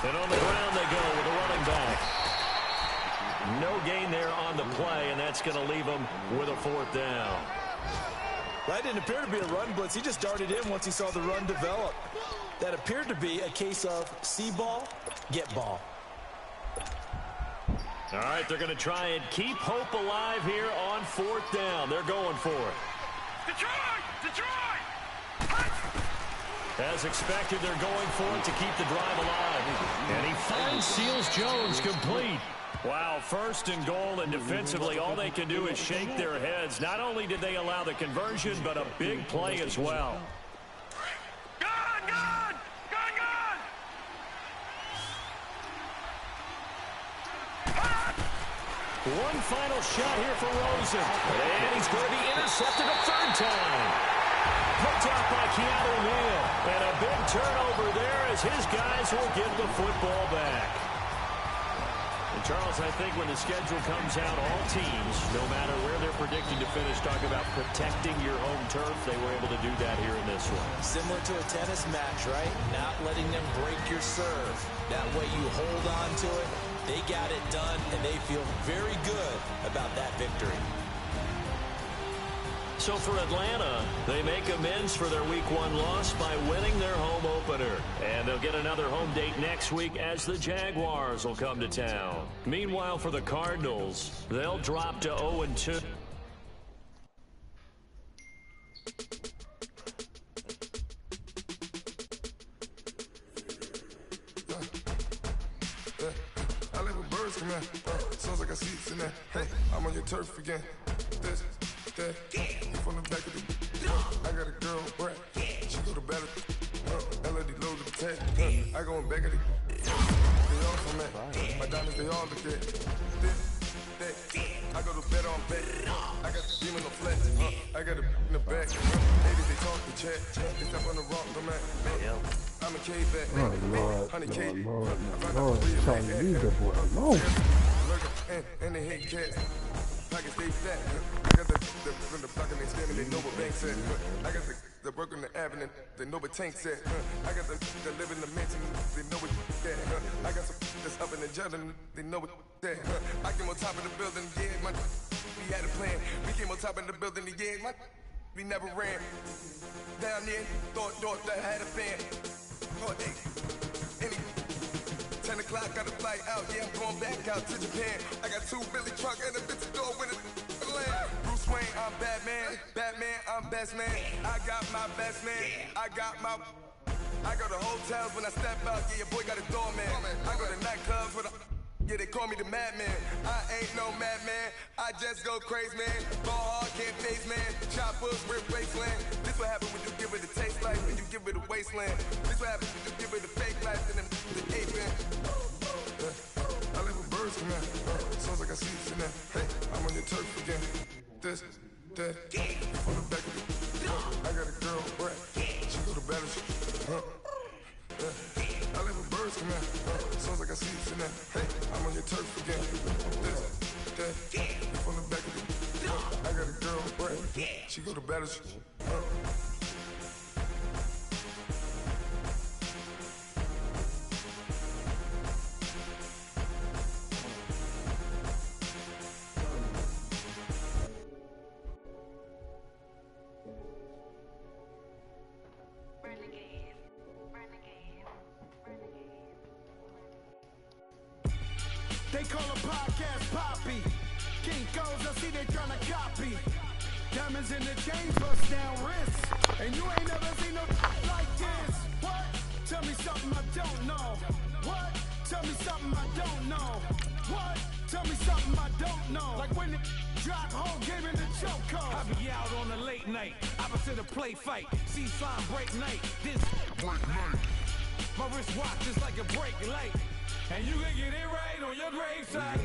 And on the ground they go with the running back. No gain there on the play, and that's going to leave him with a fourth down. That didn't appear to be a run blitz. He just darted in once he saw the run develop. That appeared to be a case of see ball, get ball. All right, they're going to try and keep hope alive here on fourth down. They're going for it. Detroit! As expected, they're going for it to keep the drive alive. And he finds Seals Jones complete. Wow, first and goal, and defensively, all they can do is shake their heads. Not only did they allow the conversion, but a big play as well. Gone! One final shot here for Rosen. And he's going to be intercepted a third time. Picked out by Keanu Neal. And a big turnover there as his guys will get the football back. And Charles, I think when the schedule comes out, all teams, no matter where they're predicting to finish, talk about protecting your home turf. They were able to do that here in this one. Similar to a tennis match, right? Not letting them break your serve. That way you hold on to it. They got it done, and they feel very good about that victory. So for Atlanta, they make amends for their Week 1 loss by winning their home opener. And they'll get another home date next week as the Jaguars will come to town. Meanwhile, for the Cardinals, they'll drop to 0-2. I live with birds from that. Sounds like I seats in that. Hey, I'm on your turf again. This, that, you from the back of the. I got a girl, Brett. She go to battle. LED load the tag. I go in back of the. They all from that. My diamonds, they all look at. This, that. I go to bed on bed. I got the demon on flex. I got a in the back. Ladies, they talk to chat. They step on the rock, I'm at. I'm a cave back. Lord, Charlie, leave that boy alone. And they hate cats. Pockets stay fat. I got the block and they standing, they know what banks at. I got the work on the avenue, they know what tanks at. I got the live in the mansion, they know what that. I got some that's up in the jungle, they know what that. I came on top of the building, yeah, my we had a plan. We came on top of the building, yeah, my we never ran. Down there, thought that I had a fan. Oh, hey, 10 o'clock, got a flight out, yeah, I'm going back out to Japan. I got 2 Billy truck and a bitch door with it. Bruce Wayne, I'm Batman. Batman, I'm best man. I got my best man. I go to hotels when I step out. Yeah, your boy got a doorman. I go to nightclubs with a. Yeah, they call me the madman. I ain't no madman. I just go crazy, man. Ball hard, can't face, man. Choppers, rip wasteland. This what happens when you give it a taste life and you give it a wasteland. This what happens when you give it a fake life and then the ape man. I live with birds from that. Sounds like I see it in that. Hey, I'm on your turf again. This, that, from the back of the. I got a girl, right? She go to battle. I live with birds from that. Sounds like I see it in that. Hey, I'm on your turf again. This, that, from the back of the. I got a girl, right? She go to battle. They call a podcast Poppy. King goes, I see they tryna copy. Diamonds in the chain, bust down wrists. And you ain't never seen no like this. What? Tell me something I don't know. What? Tell me something I don't know. What? Tell me something I don't know. Like when the drop home game in the choke code. I be out on a late night, opposite a play fight. See sign break night, this break night. My wristwatch is like a brake light. And you can get it right on your gravesite.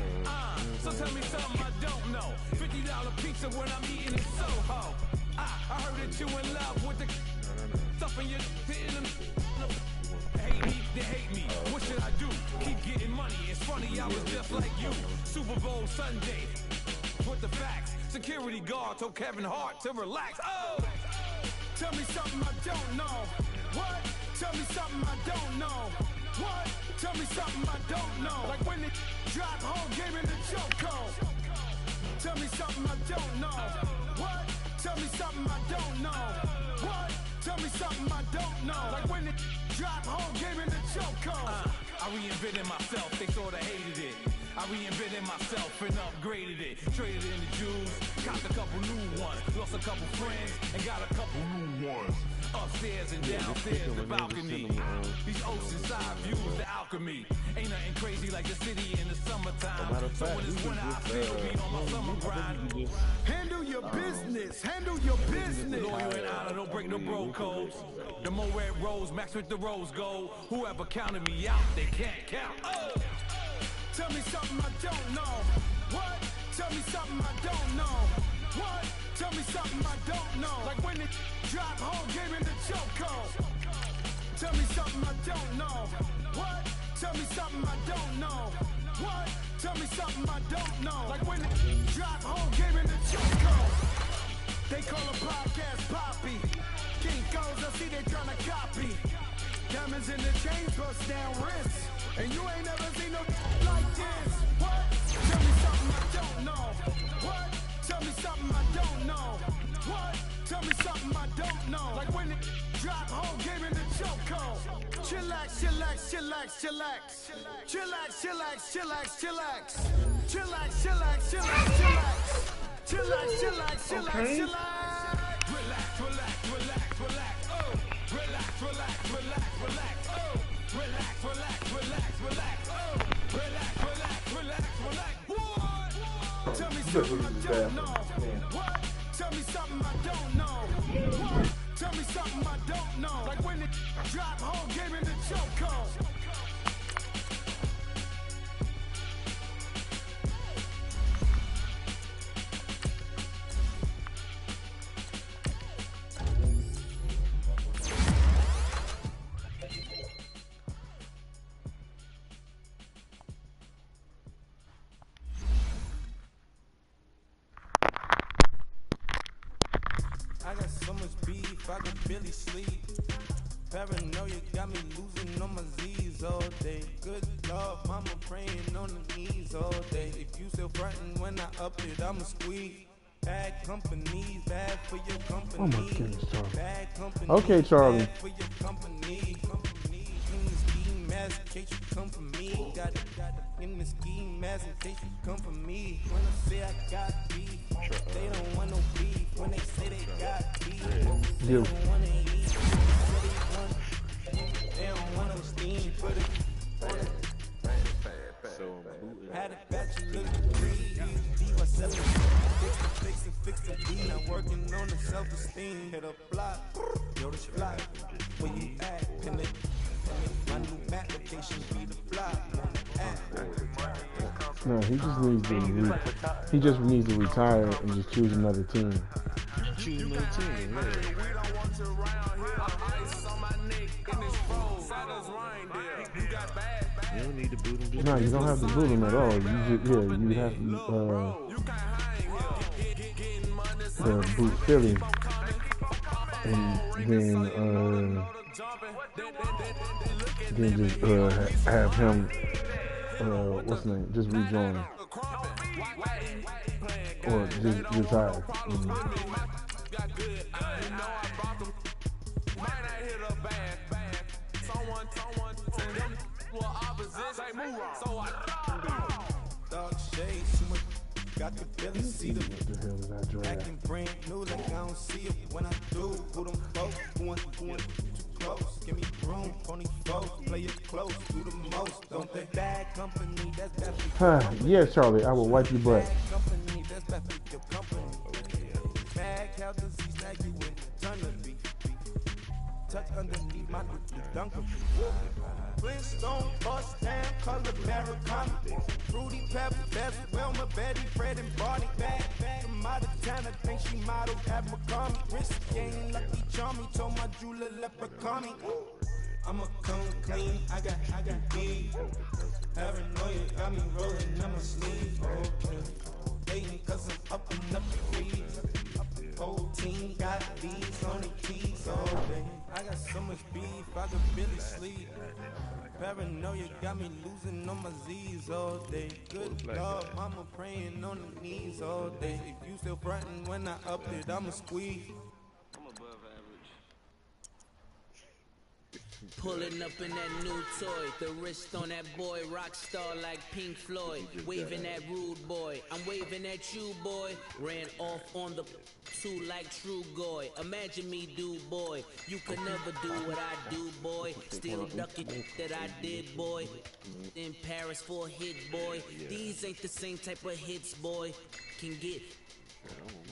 So tell me something I don't know. $50 pizza when I'm eating in Soho. I heard that you in love with the stuff in your hate me, they hate me. What should I do? Keep getting money. It's funny, I was just like you. Super Bowl Sunday. With the facts. Security guard told Kevin Hart to relax. Oh! Tell me something I don't know. What? Tell me something I don't know. What? Tell me something I don't know. Like when they drop home game in the choke code. Tell me something I don't know. What? Tell me something I don't know. What? Tell me something I don't know. Like when they drop home game in the choke code. I reinvented myself, they sorta hated it. I reinvented myself and upgraded it. Traded in the Jews, copped a couple new ones. Lost a couple friends and got a couple new ones. Upstairs and downstairs, the balcony. These oceanside views, the alchemy. Ain't nothing crazy like the city in the summertime. So when it's winter, I still be on my summer grind. Handle your business, handle your business. Loyal and honor, don't break no bro codes. The more red rose, max with the rose gold. Whoever counted me out, they can't count. Oh! Tell me something I don't know. What? Tell me something I don't know. What? Tell me something I don't know. Like when they drop home game in the choke code. Tell me something I don't know. What? Tell me something I don't know. What? Tell me something I don't know. Like when they drop home game in the choke code. They call a podcast Poppy. King goes, I see they tryna copy. Diamonds in the chains, bust down wrists. And you ain't never seen no like this. What? Tell me something I don't know. What? Tell me something I don't know. What? Tell me something I don't know. Like when it drop home game in the choke code. Chillax, chillax, chillax, chillax. Chillax, chillax, chillax, chillax. Chillax, chillax, chillax, chillax. Chillax, chillax, chillax, chillax. Relax, relax, relax, relax. Oh! Relax, relax, relax, relax. Oh! Relax, relax, relax, relax. Oh! Relax, relax, relax, relax. What? Tell me something I don't know. What? Tell me something I don't know. What? Tell me something I don't know. Like when it drop home game in the choke code. I got so much beef, I could barely sleep. Paranoia got me losing on my Z's all day. Good Lord, mama praying on the knees all day. If you still frontin' when I up it, I'ma squeeze. Bad companies, bad for your company. Oh my goodness, Charlie. Bad company, Okay, Charlie. bad for your company. mask in case you come for me. Got it in the ski mask in case you come for me. When I say I got beef, they don't want no beef. When they say they got beef, they don't want to eat. They don't want no steam. Put it on it. Had a bachelor's degree, diva 7. Fix the beat. Now working on the self-esteem. Hit a block, yo, this block. Where you at? Pin it. My new map location be the block. No, he just needs to retire and just choose another team. Choose another team. You don't need to boot him. No, you don't have to boot him at all. You have to boot Philly, and then just have him what's the name? Just rejoin or just retire. Dog shade, got the Billy see the acting brand new like I don't see it when I do. Who them folks? Who want too close? Give me room, pony folks, play it close, do the most. Don't they bad company? That's bad for your Yeah, Charlie, I will wipe your butt. company. That's bad for your company. Mad cow disease, now you in ton of beef. Touch underneath my dunker. Flintstone, bust down, color Americana. Fruity Pebble, Best, Wilma, Betty, Fred, and Barney. Bad from out of town, I think she modeled at McCarmy. Risky ain't lucky charmy, told my jeweler leprechaun. I'ma come clean, I got beef. Paranoia got me rolling on my sleeve. Okay, hating cause I'm up and up the trees. Whole team got these on the keys all day. I got so much beef, I could barely sleep. Paranoia got me losing on my Z's all day. Good Lord, mama praying on the knees all day. If you still frontin' when I up it, I'ma squeeze. I'm above average. Pulling up in that new toy, the wrist on that boy, rock star like Pink Floyd, waving at rude boy, I'm waving at you boy, ran off on the two like true goy, imagine me do boy, you could never do what I do boy, still ducking that I did boy, in Paris for a hit boy, these ain't the same type of hits boy, can get.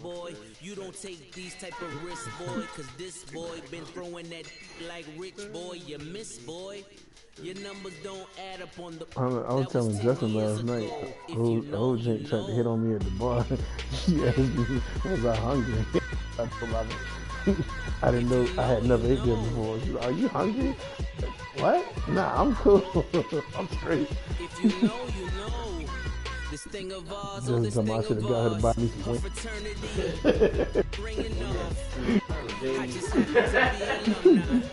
Boy, you don't take these type of risks, boy, cause this boy been throwing that like rich boy, you miss, boy. Your numbers don't add up on the. I was telling Justin last night, old Jake tried to hit on me at the bar. She asked me, was I hungry? I told her I didn't know, I had never ate there before. She was, are you hungry? What? Nah, I'm cool. I'm straight. If you know, you know. This thing of ours, oh, this thing of ours, fraternity, bringing off. I just happen to be alumni.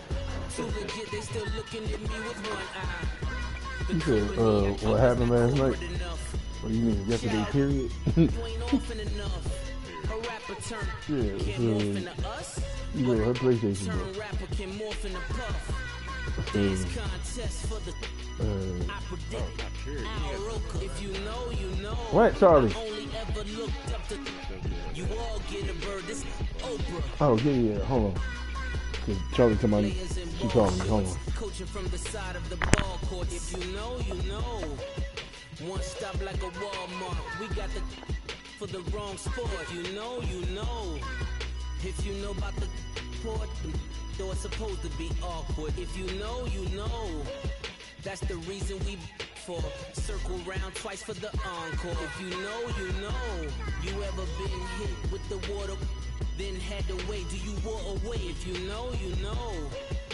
Too legit, they still looking at me with one eye. You said, what happened last night? What do you mean, yesterday period? You ain't often enough. A rapper turn can't morph into us. You know, her PlayStation, bro. Turn rapper can morph into puff. This contest for the I predict Al Roker. If you know, you know. What, Charlie? Only ever looked up to you all get a bird. This Oprah. Oh, yeah, hold on. Cause Charlie told me, she called me, hold on. Coaching from the side of the ball court. If you know, you know. One stop like a Walmart. We got the for the wrong sport. You know, you know. If you know about the port, though it's supposed to be awkward. If you know, you know. That's the reason we for circle round twice for the encore. If you know, you know. You ever been hit with the water, then had to wait? Do you walk away? If you know, you know.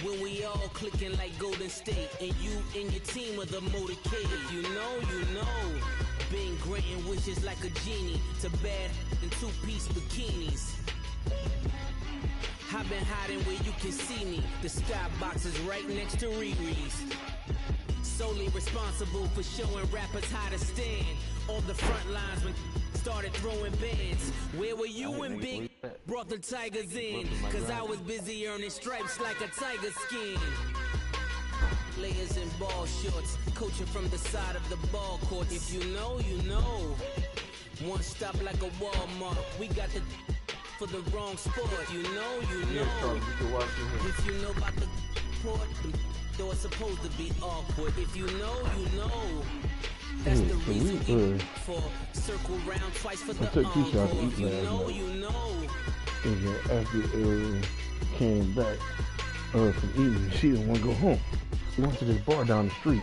When we all clicking like Golden State, and you and your team are the motorcade. If you know, you know. Been granting wishes like a genie to bad in two-piece bikinis. I've been hiding where you can see me. The skybox is right next to Riri's. Solely responsible for showing rappers how to stand on the front lines when started throwing bands. Where were you when Big brought the Tigers in? Cause I was busy earning stripes like a tiger skin. Layers and ball shorts, coaching from the side of the ball court. If you know, you know. One stop like a Walmart. We got the for the wrong sport. You know, you know. If you know about the port, though it's supposed to be awkward. If you know, you know. That's the reason we for circle round twice for the encore. If you know, you know. And then after came back from eating, she didn't want to go home. She went to this bar down the street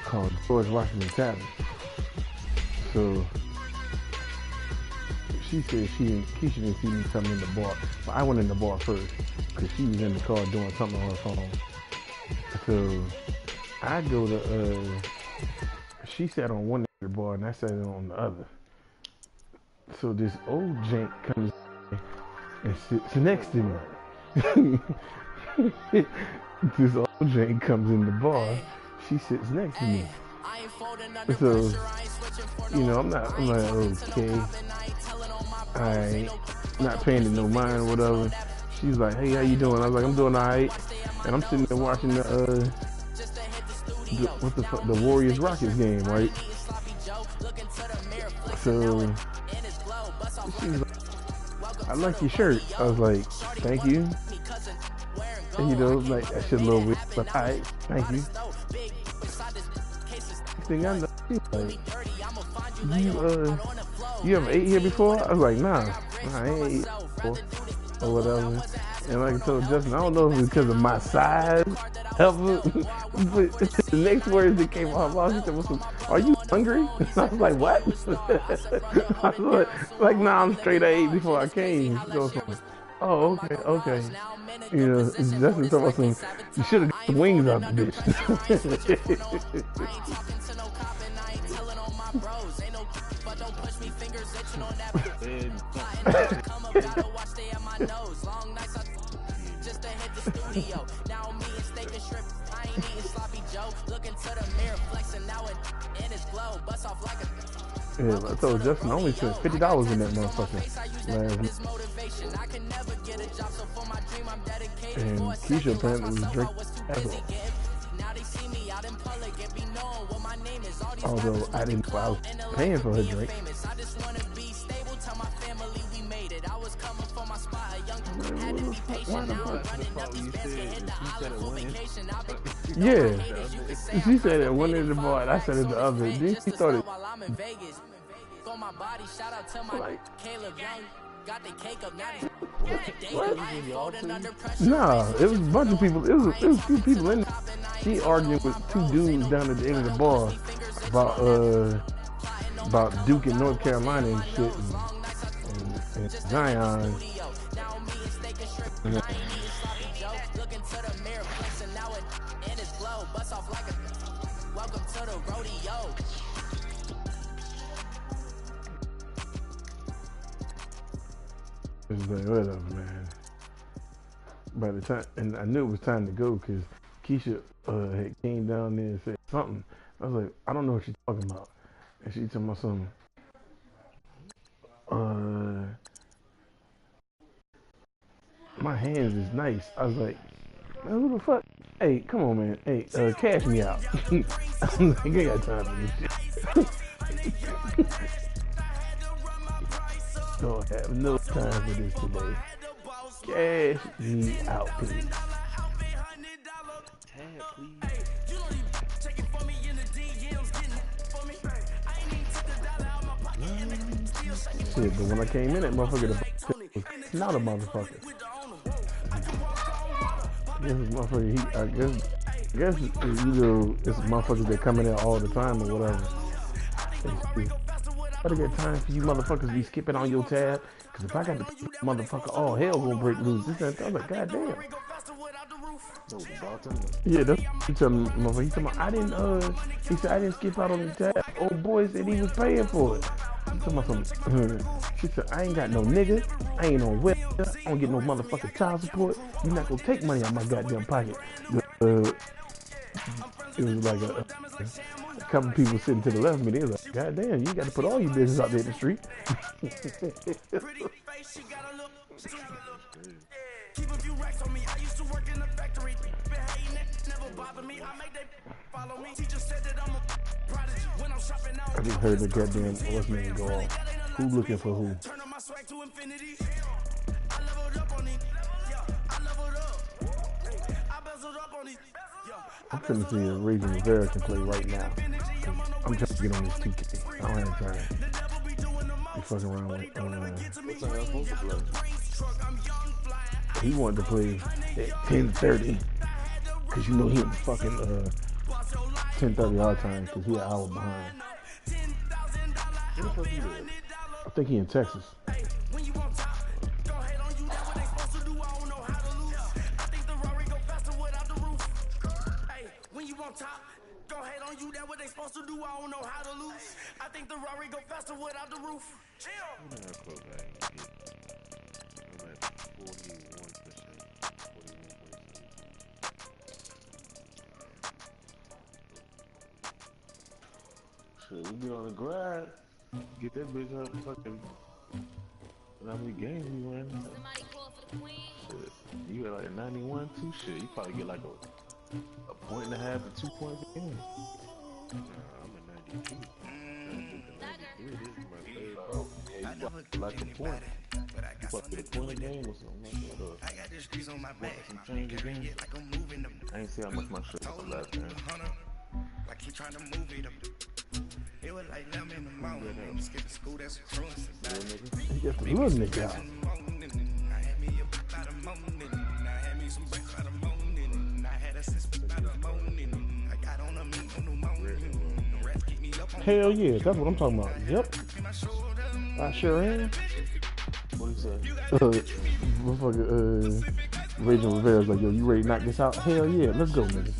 called George Washington Tavern. So she said Keisha didn't see me coming in the bar, but I went in the bar first because she was in the car doing something on her phone. So I go to she sat on one end of the bar and I sat on the other. So this old jank comes and sits next to me. This old jank comes in the bar. She sits next to me. So, you know, I'm like, okay. Alright. Not paying it no mind or whatever. She's like, hey, how you doing? I was like, I'm doing alright. And I'm sitting there watching the Warriors Rockets game, right? So she's like, I like your shirt. I was like, thank you. And you know, like that shit a little weird, but alright, thank you. Thing I know, like, you ever ate here before? I was like, nah, I ain't ate before or whatever. And like I told Justin, I don't know if it's because of my size, ever, but the next words that came out of my mouth, she said, are you hungry? I was like, what? I was like, nah, I'm straight. I ate before I came. So, oh, okay. You know, Justin talking about some, you should have got the wings out the bitch. Yeah, I told Justin I only spent $50 in that motherfucker last week. And Keisha apparently was drinking alcohol. Although I didn't know I was paying for her drink. Yeah, she said at one end of the bar and I said at the other. Then she started like, what? Nah, it was a bunch of people. It was a few people in there. She arguing with two dudes down at the end of the bar about Duke and North Carolina and shit and Zion. It was like, whatever, man. By the time, and I knew it was time to go because Keisha had came down there and said something. I was like, I don't know what she's talking about. And she told me something. My hands is nice. I was like, man, what the fuck? Hey, come on, man. Hey, cash me out. I'm like, I ain't got time for this shit. Don't have no time for this today. Cash me out, please. Shit, but when I came in, that motherfucker was not a motherfucker. I guess you know, it's motherfuckers that come in there all the time or whatever. I don't got time for you motherfuckers be skipping on your tab. Cause if I got the motherfucker, all hell gonna break loose. This and that. I was like, goddamn. Yeah, that's what he told me, motherfucker. He told me, he said I didn't skip out on the tab. Old boy said he was paying for it. He told me something. She said, I ain't got no nigga. I ain't on web. I don't get no motherfucking child support. You're not gonna take money out my goddamn pocket. It was like a couple people sitting to the left of me. They was like, God damn, you got to put all your business out there in the street. Keep a few racks on me. I used to work in a factory. Been hating it, never bother me. I make they follow me. Teacher said that I'm a prodigy. When I'm shopping out, I just heard the goddamn what's name go off. Who looking for who? turn on my swag to infinity. I leveled up on these. Yeah, I leveled up. I bezeled up on these. I'm finna see if Raging Rivera can play right now. I'm trying to get on this 2K. I don't have time. He fucking around with he wanted to play at 10:30 because you know he in fucking 10:30 our time because he an hour behind. I think he in Texas. When you on top, go ahead on you. That what they supposed to do. I don't know how to lose. I think the Rari go faster without the roof. Chill. I'm at 41%. 41.7. Shit, we get on the grind. Get that bitch up fucking. How many games we win? Shit, you at like 91 too. Shit, you probably get like a 1.5 to 2 points a game. I'm at 92. 93, this is my third. Yeah, you probably like a point. You probably get a point a game or something like that. I got the streets on my back. Some change a game. Like I'm moving them. I ain't see how much my shit was last time. Like he trying to move it up. It was like them in the mountain. Skipping school, that's a truancy. He got the little nigga out. I had me up by the morning. I had me some breakfast by the morning. I had a sister by the morning. I got on a meat on the morning. The rats keep me up on. Hell yeah, that's what I'm talking about. Yep. I sure am. What he say? Motherfucker, Raging Rivera's like, yo, you ready to knock this out? Hell yeah, let's go, nigga.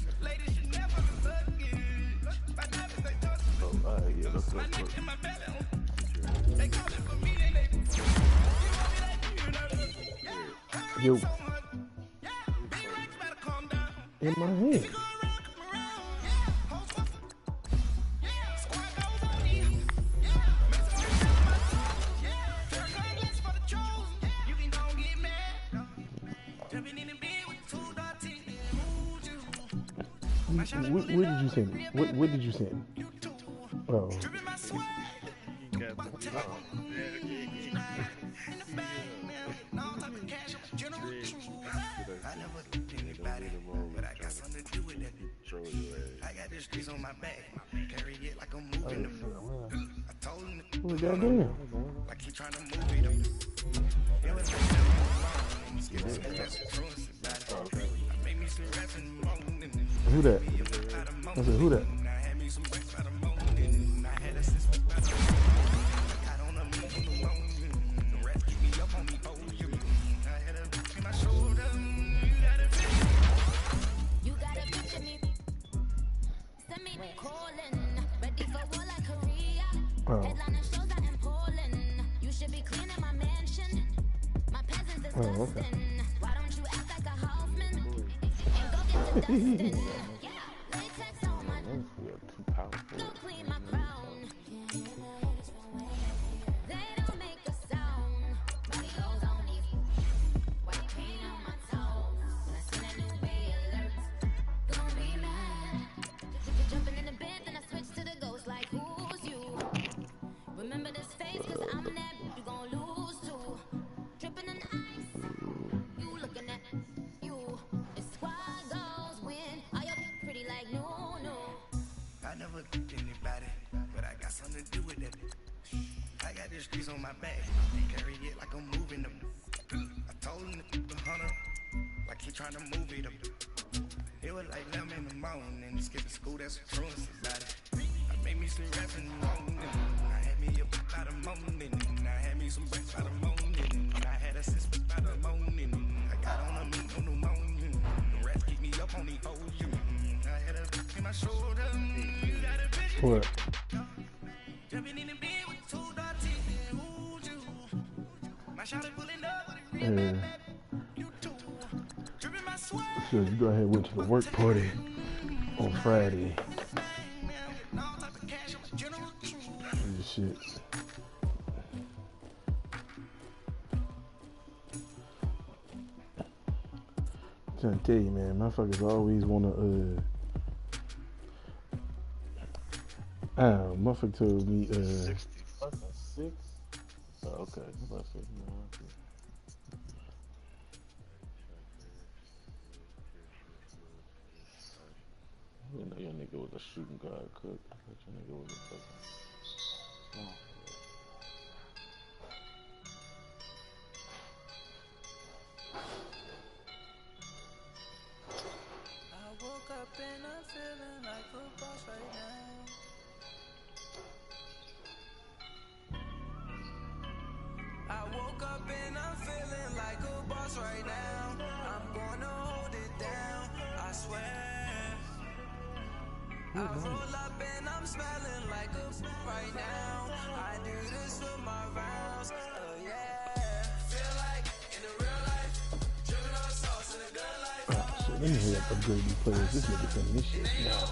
Yeah, let's go. Yo. In my head. Where did you send it? What did you send? Oh. I got the streets on my back. Carry it like I'm moving them. I told him What goddamn? like he trying to move it up. It was like who that? I said, who that? Oh, okay. Why don't you act like a Hoffman and go get the dustin'? Yeah, latex on my go clean my crown. They don't make a sound. Body goes on these white paint on my toes. When I see that new bay alert, gon' be mad. Jumping in the bed, then I switch to the ghost like who's you? Remember this face, cause I'm that you gon' lose to. Dripping in ice, you looking at you. It's squad goals win. Are you pretty like no? I never did anybody, but I got something to do with it. I got the streets on my back. Carry it like I'm moving them. I told him to the hunter, like he trying to move it up. It was like them in the morning. Skipping school, that's a truancy about it. I made me some raps in the morning. I had me up by the morning. I had me some breakfast by the morning. I had a sister by the morning. I got on a meat on the morning. The rats keep me up on the whole you. I had a in my shoulder. Got a bitch. What? Jumping in the bed with two dots in. Ooh, you. My shawty pulling up. You too. Dripping my sweat. Sure, you go ahead and went to the work party on Friday. Shit. trying to tell you, man, motherfuckers always wanna motherfucker told me 60 fucking 6. Oh, okay. I'm about to say, I didn't know your nigga was a shooting guard cook. I thought your nigga was a fucking. I woke up and I'm feeling like a boss right now. I woke up and I'm feeling like a boss right now. I'm gonna hold it down, I swear. I roll up and I'm smelling like a right now. I do this for my rounds, oh yeah. Feel like in the real life, dripping on sauce in a good life. oh shit, let me hurry up upgrade these players. This nigga finna this shit now.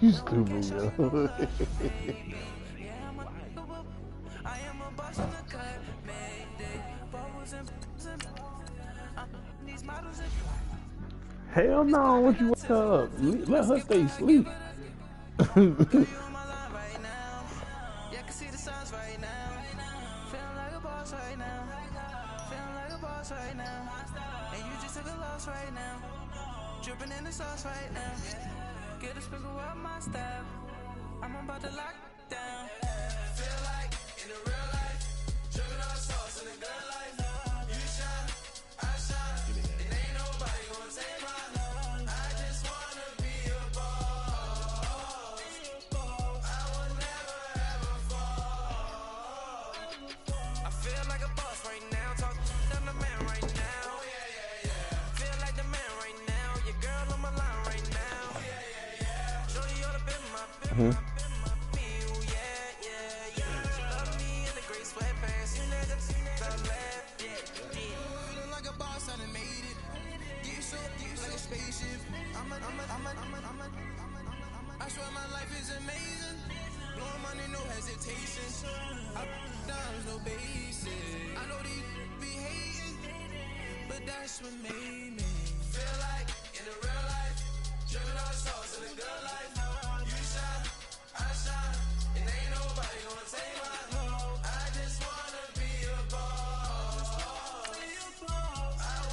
You stupid, yo. I am a boss in the cut, Mayday. Bubbles and these models and Hell no, what you wake up? Let her stay asleep. yeah, can see the signs right now. Feeling like a boss right now. Feeling like a boss right now. And you just took a loss right now. Dripping in the sauce right now. Get a sprinkle up my style. I'm about to lock down. Feel like in the real life, dripping on sauce in a good life. You shine, I shine. It ain't nobody gonna take my love. I just wanna be a boss. I will never ever fall. I feel like a boss right now. Talk to the man right now. Oh yeah, yeah, yeah. Feel like the man right now. Your girl on my line right now. Oh yeah, yeah, yeah. Show you all the bit my feel. Yeah, yeah, yeah. She love me in the gray sweatpants. You never seen that laugh. Yeah, yeah. Feeling like a boss, I done made it. Get so like a spaceship. I swear my life is amazing. Blowing money, no hesitation. I down, no basic. I know these be hating, but that's what made me. Feel like in the real life, dripping on sauce in a good life. You shine, I shine, and ain't nobody gonna take my love. I just wanna be a boss. I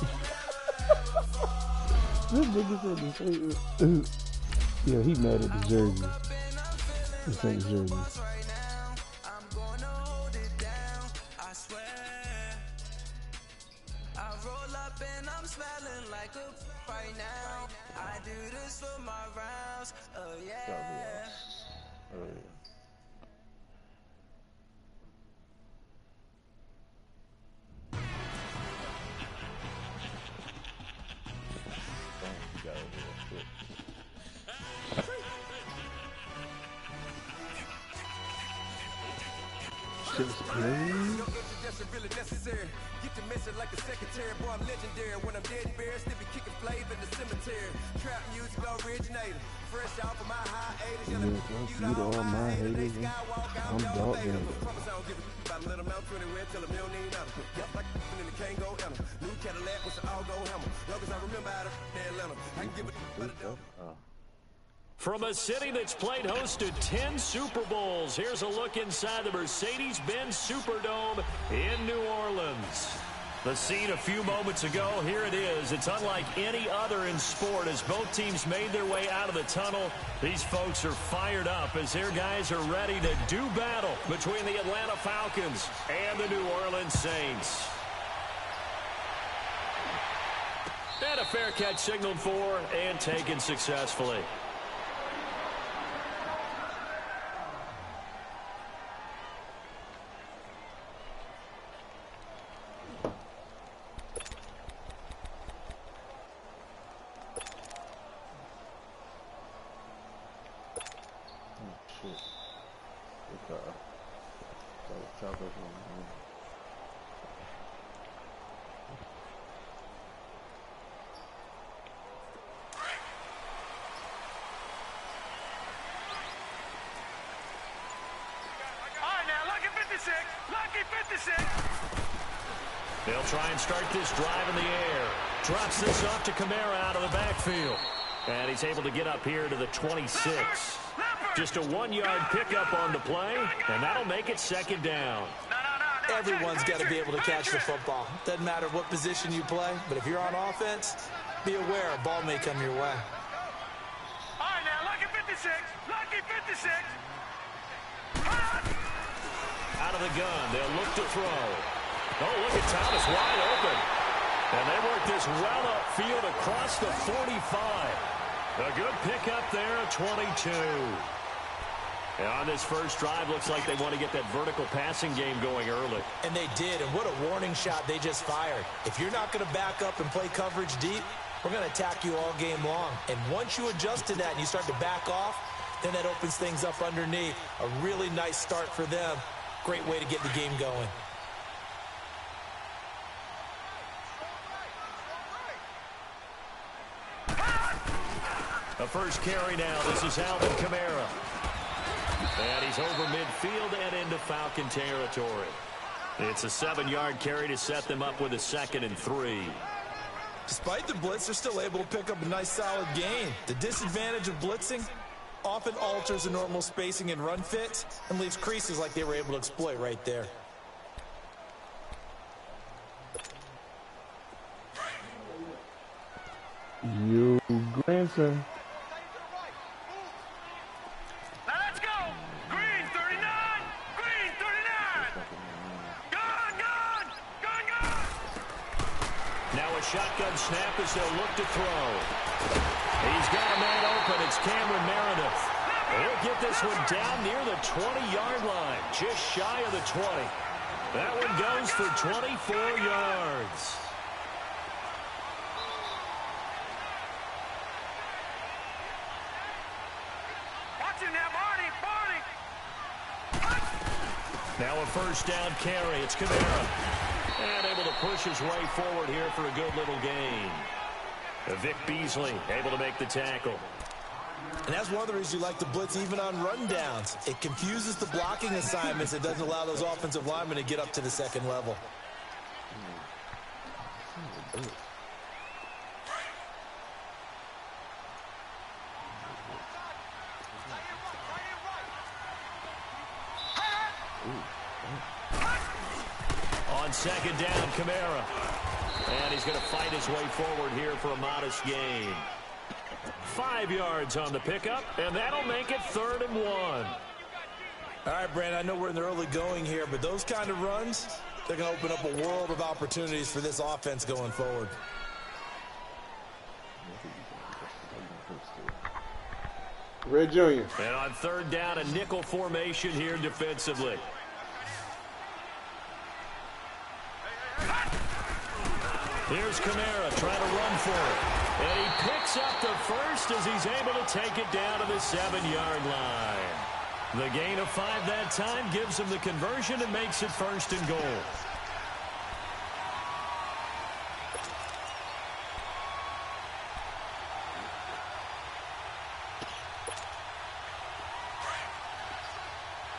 will never ever fall. This nigga said the same. Yeah, he mad at the jersey. This ain't jersey. I'm gonna hold it down, I swear. I roll up and I'm smelling like a right now. I do this for my rounds, oh yeah. Just play. Really necessary. Get to messing like a secretary. Boy, I'm legendary. When I'm dead and buried, still be kicking flavor in the cemetery. Trap music originator. Fresh off of my high 80s. You all my haters. I'm dog game. Promise I don't give a about let them out 20 till a million need out. Yep, like in the Kango Emma. New Cadillac with the all go hammer. Long as I remember how to Atlanta. I can give it about a dope. From a city that's played host to 10 Super Bowls, here's a look inside the Mercedes-Benz Superdome in New Orleans. The scene a few moments ago, here it is. It's unlike any other in sport as both teams made their way out of the tunnel. These folks are fired up as their guys are ready to do battle between the Atlanta Falcons and the New Orleans Saints. And a fair catch signaled for and taken successfully. 56. They'll try and start this drive in the air. Drops this off to Kamara out of the backfield. And he's able to get up here to the 26. Just a 1-yard pickup on the play, and that'll make it second down. Everyone's got to be able to catch the football. Doesn't matter what position you play, but if you're on offense, be aware a ball may come your way. All right, now, lucky 56. Lucky 56. Out of the gun, they'll look to throw. Oh, look at Thomas wide open. And they work this well upfield across the 45. A good pickup there at 22. And on this first drive, looks like they want to get that vertical passing game going early. And they did, and what a warning shot they just fired. If you're not going to back up and play coverage deep, we're going to attack you all game long. And once you adjust to that and you start to back off, then that opens things up underneath. A really nice start for them. Great way to get the game going. The first carry now. This is Alvin Kamara. And he's over midfield and into Falcon territory. It's a 7-yard carry to set them up with a 2nd and 3. Despite the blitz, they're still able to pick up a nice solid gain. The disadvantage of blitzing often alters the normal spacing and run fits and leaves creases like they were able to exploit right there. Your grandson. Now let's go. Green 39. Green 39. Gone. Now a shotgun snap as they'll look to throw. He's got a man open. It's Cameron Meredith. He'll get this one down near the 20-yard line, just shy of the 20. That one goes for 24 yards. Watching that, Barney. Now a first down carry. It's Kamara. And able to push his way forward here for a good little gain. Vic Beasley able to make the tackle. And that's one of the reasons you like to blitz even on rundowns. It confuses the blocking assignments. It doesn't allow those offensive linemen to get up to the second level. On second down, Kamara. And he's going to fight his way forward here for a modest gain. 5 yards on the pickup, and that'll make it 3rd and 1. All right, Brandon, I know we're in the early going here, but those kind of runs, they're going to open up a world of opportunities for this offense going forward. Red Jr. And on 3rd down, a nickel formation here defensively. Here's Kamara trying to run for it. And he picks up the first as he's able to take it down to the 7-yard line. The gain of 5 that time gives him the conversion and makes it 1st and goal.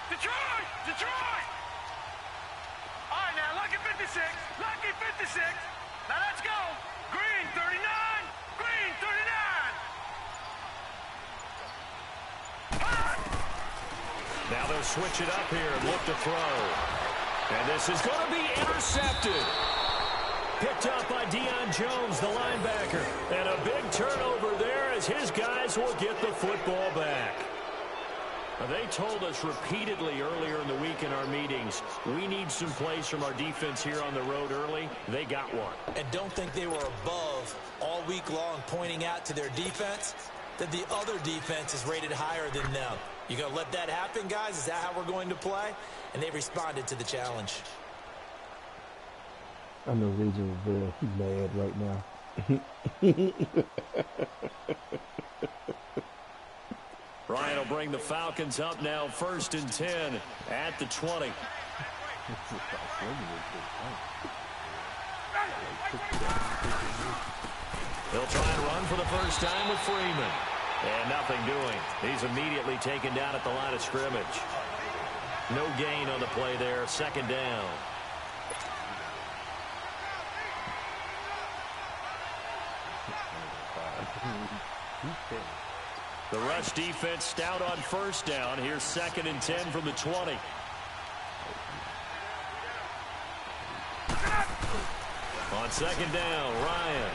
Detroit! All right, now, lucky 56. Lucky 56. Now, let's go. Green 39. Green 39. Now they'll switch it up here and look to throw. And this is going to be intercepted. Picked up by Deion Jones, the linebacker. And a big turnover there as his guys will get the football back. They told us repeatedly earlier in the week in our meetings, we need some plays from our defense here on the road early. They got one. And don't think they were above all week long pointing out to their defense that the other defense is rated higher than them. You going to let that happen, guys? Is that how we're going to play? And they responded to the challenge. I know Reggie Rivera, he's mad right now. Ryan will bring the Falcons up now 1st and 10 at the 20. He'll try and run for the first time with Freeman. And nothing doing. He's immediately taken down at the line of scrimmage. No gain on the play there. 2nd down. The rush defense stout on first down. Here's 2nd and 10 from the 20. On 2nd down, Ryan.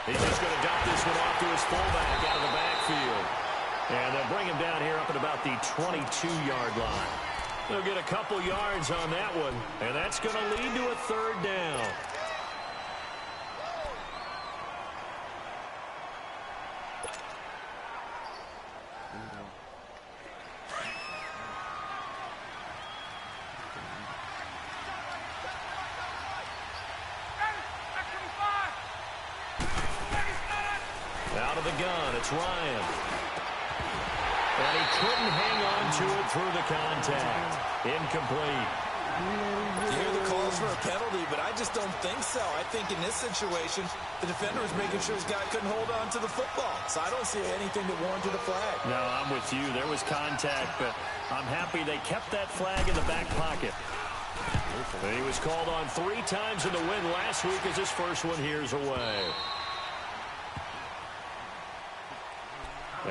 He's just going to dump this one off to his fullback out of the backfield. And they'll bring him down here up at about the 22-yard line. They'll get a couple yards on that one, and that's going to lead to a 3rd down. Out of the gun, it's Ryan. And he couldn't hang on to it through the contact. Incomplete. You hear the calls for a penalty, but I just don't think so. I think in this situation, the defender was making sure his guy couldn't hold on to the football. So I don't see anything that warranted a flag. No, I'm with you. There was contact, but I'm happy they kept that flag in the back pocket. And he was called on 3 times in the win last week as his first one here's away.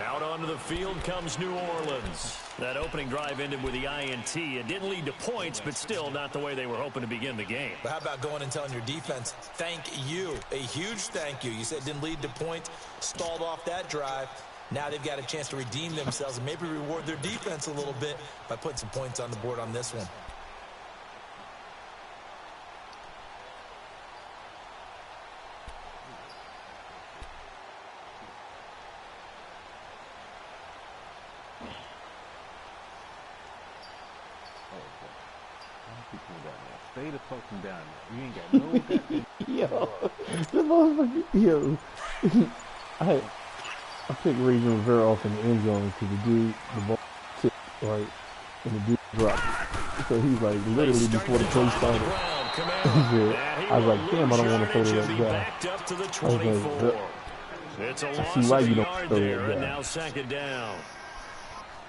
Out onto the field comes New Orleans. That opening drive ended with the INT. It didn't lead to points, but still not the way they were hoping to begin the game. But how about going and telling your defense, thank you, a huge thank you. You said it didn't lead to points, stalled off that drive. Now they've got a chance to redeem themselves and maybe reward their defense a little bit by putting some points on the board on this one. Stay the fucking down there. You ain't got no goddamn. Yo, the motherfucker. Yo, I pick regional very often in the end zone because the ball tipped right and the dude dropped it. So he's like literally before the play started. I was like, damn, I don't want to throw to that guy. I was like, it's a I loss see why of you a don't yard throw there, that and guy. now 2nd down.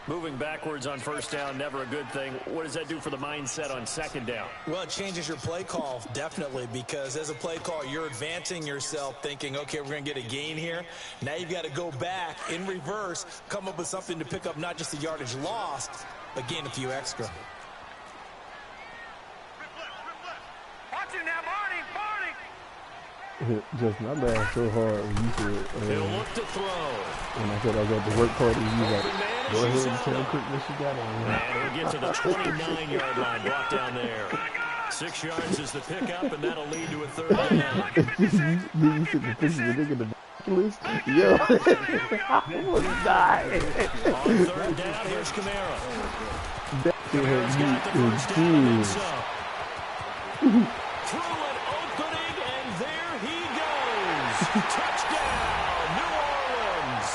Moving backwards on first down, never a good thing. What does that do for the mindset on 2nd down? Well, it changes your play call, definitely, because as a play call, you're advancing yourself thinking, okay, we're going to get a gain here. Now you've got to go back in reverse, come up with something to pick up not just the yardage lost, but gain a few extra. Watch it now, Barney! Justin, I laughed so hard when you said, He'll look to throw. when I said I got the work party, you was like, go ahead and tell quick what you got on. And he'll get to the 29-yard line, brought down there. 6 yards is the pickup, and that'll lead to a 3rd down. You said the picture of the nigga in the list? Yo, I would die. On 3rd down, here's Kamara. That shit Kamara's got the had first down and then me some. Through an opening, and there he goes. Touchdown, New Orleans.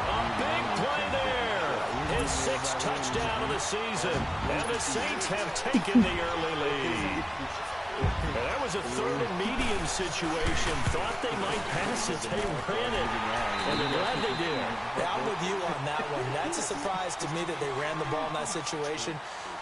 A big play there. His 6th touchdown of the season. And the Saints have taken the early lead. And that was a 3rd and medium situation. Thought they might pass it. They ran it. And they're glad they did. Yeah, I'm with you on that one. That's a surprise to me that they ran the ball in that situation.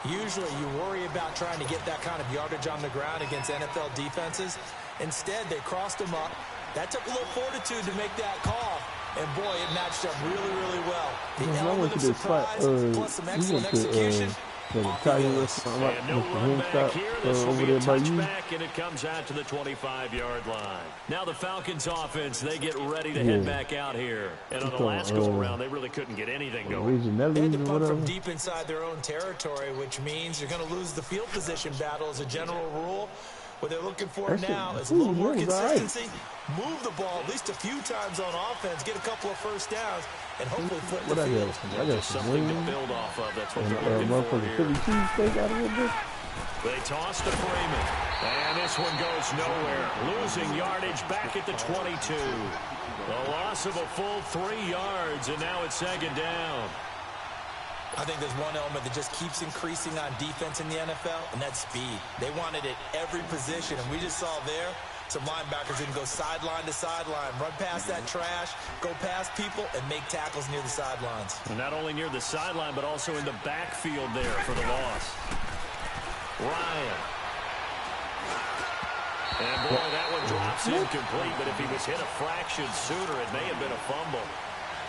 Usually you worry about trying to get that kind of yardage on the ground against NFL defenses. Instead, they crossed them up. That took a little fortitude to make that call. And, boy, it matched up really, really well. The element of surprise plus some excellent execution. The Italian restaurant, like And no run Mr. back Wingstop, here. This will over be a there by you. touchback, and it comes out to the 25-yard line. Now the Falcons offense, they get ready to head back out here. And on the last go-around, they really couldn't get anything going. They had to punt from deep inside their own territory, which means you're going to lose the field position battle as a general rule. What they're looking for now is a little more consistency. Move the ball at least a few times on offense, get a couple of first downs, and hopefully flip the field. I got some Something wings to build off of. That's what and they're looking for motherfucking here. Philly cheesesteak out of here. They toss to Freeman. And this one goes nowhere. Losing yardage back at the 22. The loss of a full 3 yards, and now it's 2nd down. I think there's one element that just keeps increasing on defense in the NFL, and that's speed. They want it at every position, and we just saw there some linebackers who can go sideline to sideline, run past that trash, go past people, and make tackles near the sidelines. And not only near the sideline, but also in the backfield there for the loss. Ryan. And boy, that one drops incomplete, but if he was hit a fraction sooner, it may have been a fumble.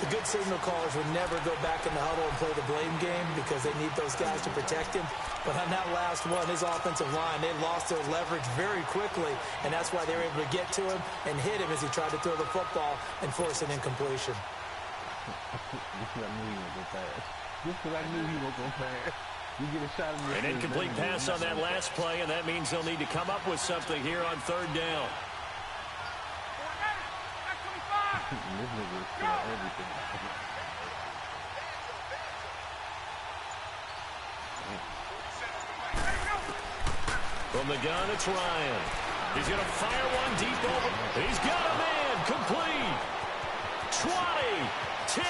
The good signal callers would never go back in the huddle and play the blame game because they need those guys to protect him. But on that last one, his offensive line, they lost their leverage very quickly, and that's why they were able to get to him and hit him as he tried to throw the football and force an incompletion. Just because I knew he was going to pass. Just because I knew he was going to pass. You get a shot in the An incomplete pass on that last play, and that means they'll need to come up with something here on third down. This nigga is killing everything. From the gun, it's Ryan. He's going to fire one deep over. He's got a man. Complete. 20, 10.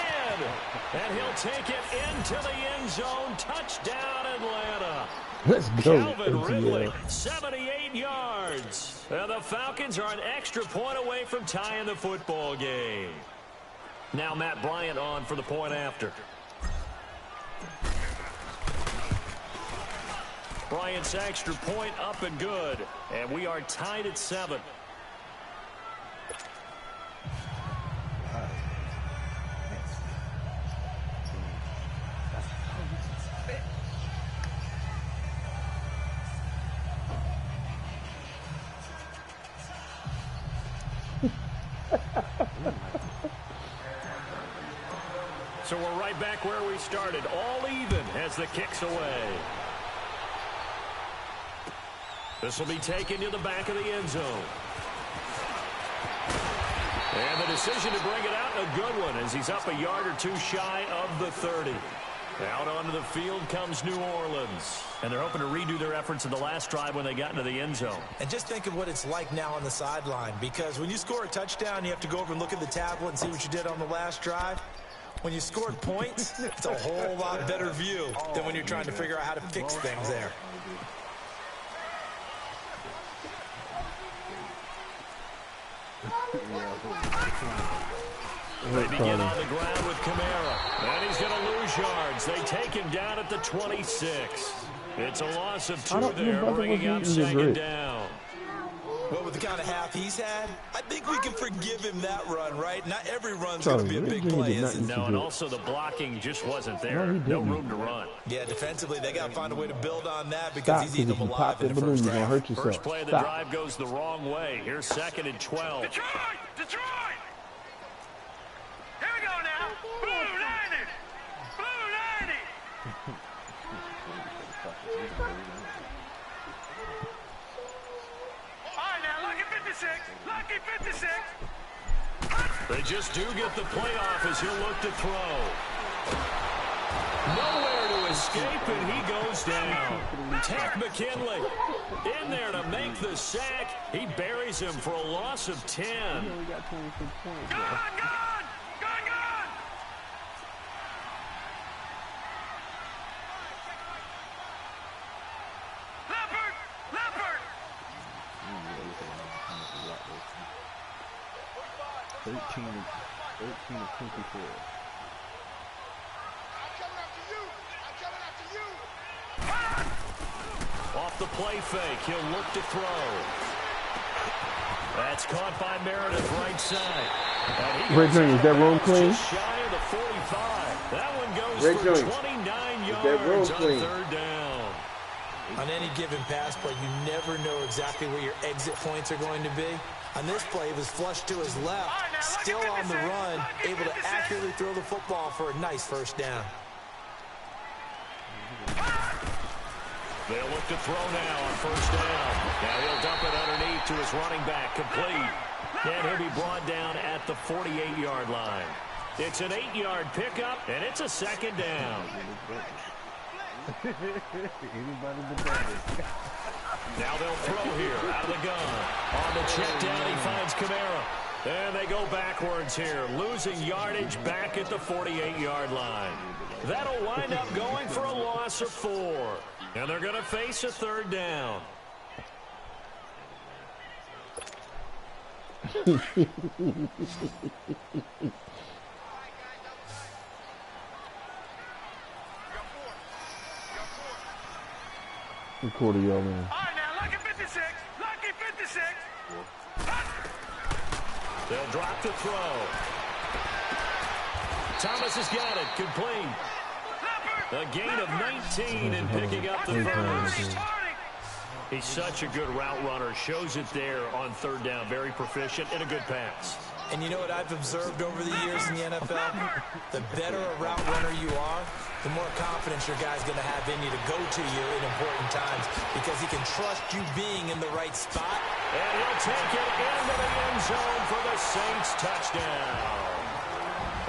And he'll take it into the end zone. Touchdown, Atlanta. Let's go. Calvin Ridley, 78 yards. And the Falcons are an extra point away from tying the football game. Now Matt Bryant on for the point after. Bryant's extra point up and good. And we are tied at 7. So we're right back where we started, all even as the kick's away. This will be taken to the back of the end zone. And the decision to bring it out, a good one, as he's up a yard or two shy of the 30. Out onto the field comes New Orleans. And they're hoping to redo their efforts in the last drive when they got into the end zone. And just think of what it's like now on the sideline, because when you score a touchdown, you have to go over and look at the tablet and see what you did on the last drive. When you scored points, it's a whole lot better view than when you're trying to figure out how to fix things there. They begin on the ground with Kamara. And he's going to lose yards. They take him down at the 26. It's a loss of 2 there, bringing up second down. Well, with the kind of half he's had, I think we can forgive him that run, right? Not every run's going to be a big play, is it? No, and also the blocking just wasn't there. No room to run. Yeah, defensively, they got to find a way to build on that because he's eating them alive in the first half. First play of the drive goes the wrong way. Here's 2nd and 12. Detroit! Detroit! Here we go now. Blue 90! Blue 90! All right, now, lucky 56. Lucky 56. They just do get the playoff as he'll look to throw. Nowhere to escape, and he goes down. Ted McKinley in there to make the sack. He buries him for a loss of 10. Gone! Leopard! 13 of 24. Off the play fake, he'll look to throw. That's caught by Meredith right side. Red Junior, is that room clean? Just shy of the 45. That one goes for 29 yards on 3rd down. On any given pass play, you never know exactly where your exit points are going to be. On this play, he was flushed to his left, still on the run, able to accurately throw the football for a nice first down. They'll look to throw now on 1st down. Now he'll dump it underneath to his running back, complete. And he'll be brought down at the 48-yard line. It's an 8-yard pickup, and it's a 2nd down. Now they'll throw here out of the gun. On the check down, he finds Kamara. And they go backwards here, losing yardage back at the 48-yard line. That'll wind up going for a loss of 4. And they're going to face a 3rd down. Recorder y'all in. All right, now, lucky 56. Lucky 56. They'll drop the throw. Thomas has got it. Complete. A gain of 19 and picking up the first. He's such a good route runner. Shows it there on third down. Very proficient and a good pass. And you know what I've observed over the years in the NFL? The better a route runner you are, the more confidence your guy's going to have in you to go to you in important times because he can trust you being in the right spot. And he'll take it into the end zone for the Saints touchdown.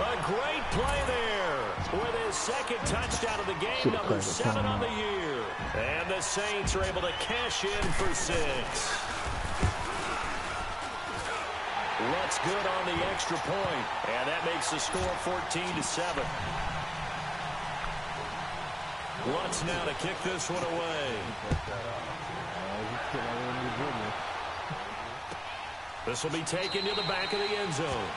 A great play there with his second touchdown of the game, number 7 on the year. And the Saints are able to cash in for 6. Lutz good on the extra point, and that makes the score 14-7. Lutz now to kick this one away. This will be taken to the back of the end zone.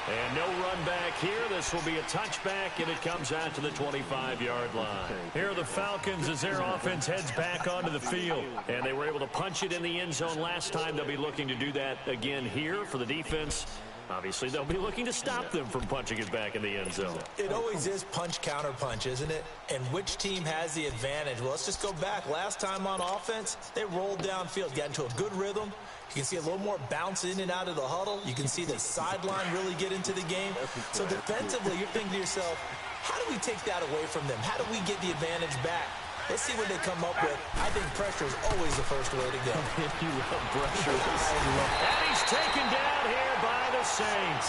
And no run back here. This will be a touchback, and it comes out to the 25-yard line. Here are the Falcons as their offense heads back onto the field. And they were able to punch it in the end zone last time. They'll be looking to do that again here for the defense. Obviously, they'll be looking to stop them from punching it back in the end zone. It always is punch-counter-punch, isn't it? And which team has the advantage? Well, let's just go back. Last time on offense, they rolled downfield, got into a good rhythm. You can see a little more bounce in and out of the huddle. You can see the sideline really get into the game. So defensively, you're thinking to yourself, how do we take that away from them? How do we get the advantage back? Let's see what they come up with. I think pressure is always the first way to go. You love pressure. And he's taken down here by the Saints.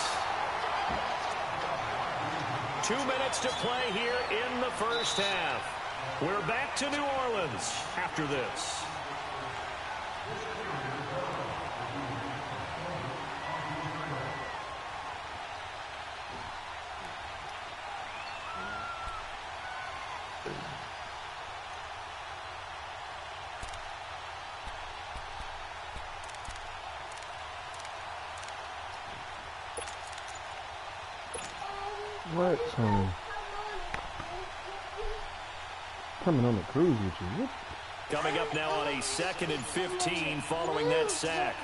2 minutes to play here in the first half. We're back to New Orleans after this. What? Coming on the cruise with you. What? Coming up now on a 2nd and 15 following that sack.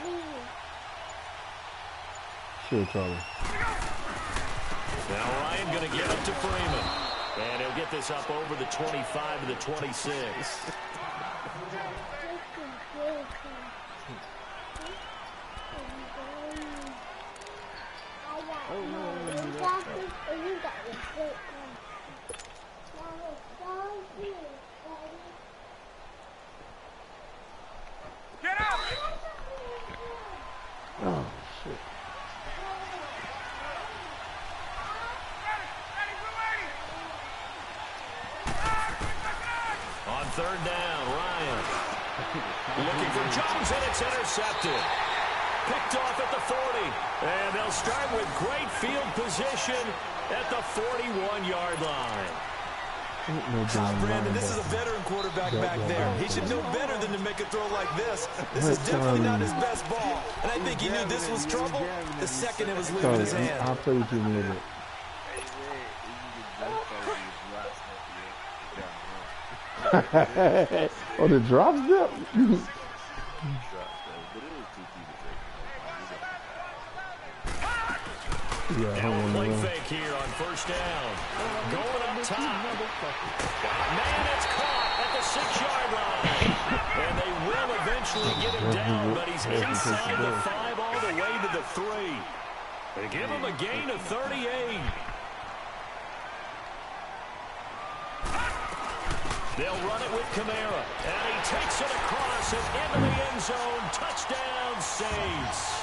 Sure, Charlie. Now Ryan going to give it to Freeman. And he'll get this up over the 25 to the 26. Get out! Oh, shit. On third down, Ryan. Looking for Jones, and it's intercepted. Picked off at the 40. And they'll start with great field position at the 41-yard line. Brandon, this is a veteran quarterback back there. He should know better than to make a throw like this. This is definitely not his best ball. And I think he knew this was trouble the second it was leaving his hand. I'll play with you in a little bit. Oh, the drop step? Now play fake here on first down. Going up top. Man, it's caught at the 6-yard line. And they will eventually get him down, but he's inside the 5 all the way to the 3. They give him a gain of 38. They'll run it with Kamara. And he takes it across and into the end zone. Touchdown, Saints.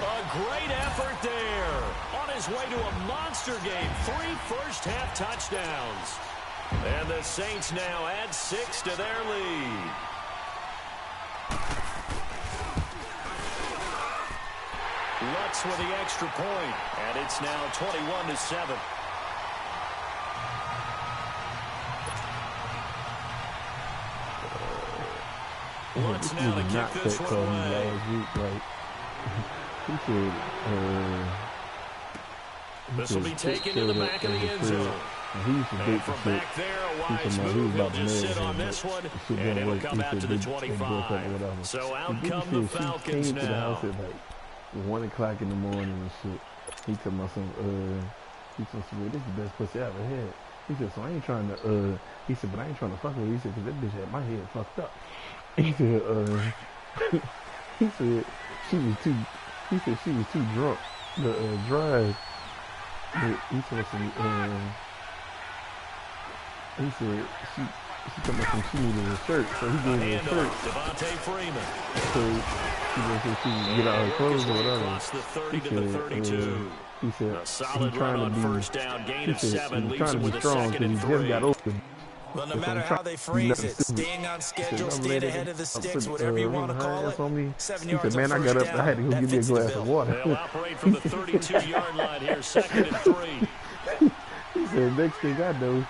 A great effort there. On his way to a monster game. 3 first-half touchdowns. And the Saints now add 6 to their lead. Lutz with the extra point. And it's now 21-7. Lutz now to kick this one away. This will be taken to the back of the end zone. And from back there, a wise move. He'll just sit on this one, and it'll come out to the 25. So out come the Falcons now. 1 o'clock in the morning and shit. He told me he told me, this is the best pussy I ever had. He said, so I ain't trying to, he said, but I ain't trying to fuck her. He said, because that bitch had my head fucked up. He said, he said she was too drunk to drive. But he said, she told me she needed a shirt, so he gave me a shirt. Devontae Freeman. So she could get out her clothes or whatever. He said, a solid run on first down, gain of 7, leaves him with a second and 3. Well, no matter how they phrase it, staying on schedule, staying ahead of the sticks, whatever you want to call it, 7 yards he said, man, I got up, I had to go get me a glass of water. They'll operate from the 32-yard line here, 2nd and 3. He said, next thing I know,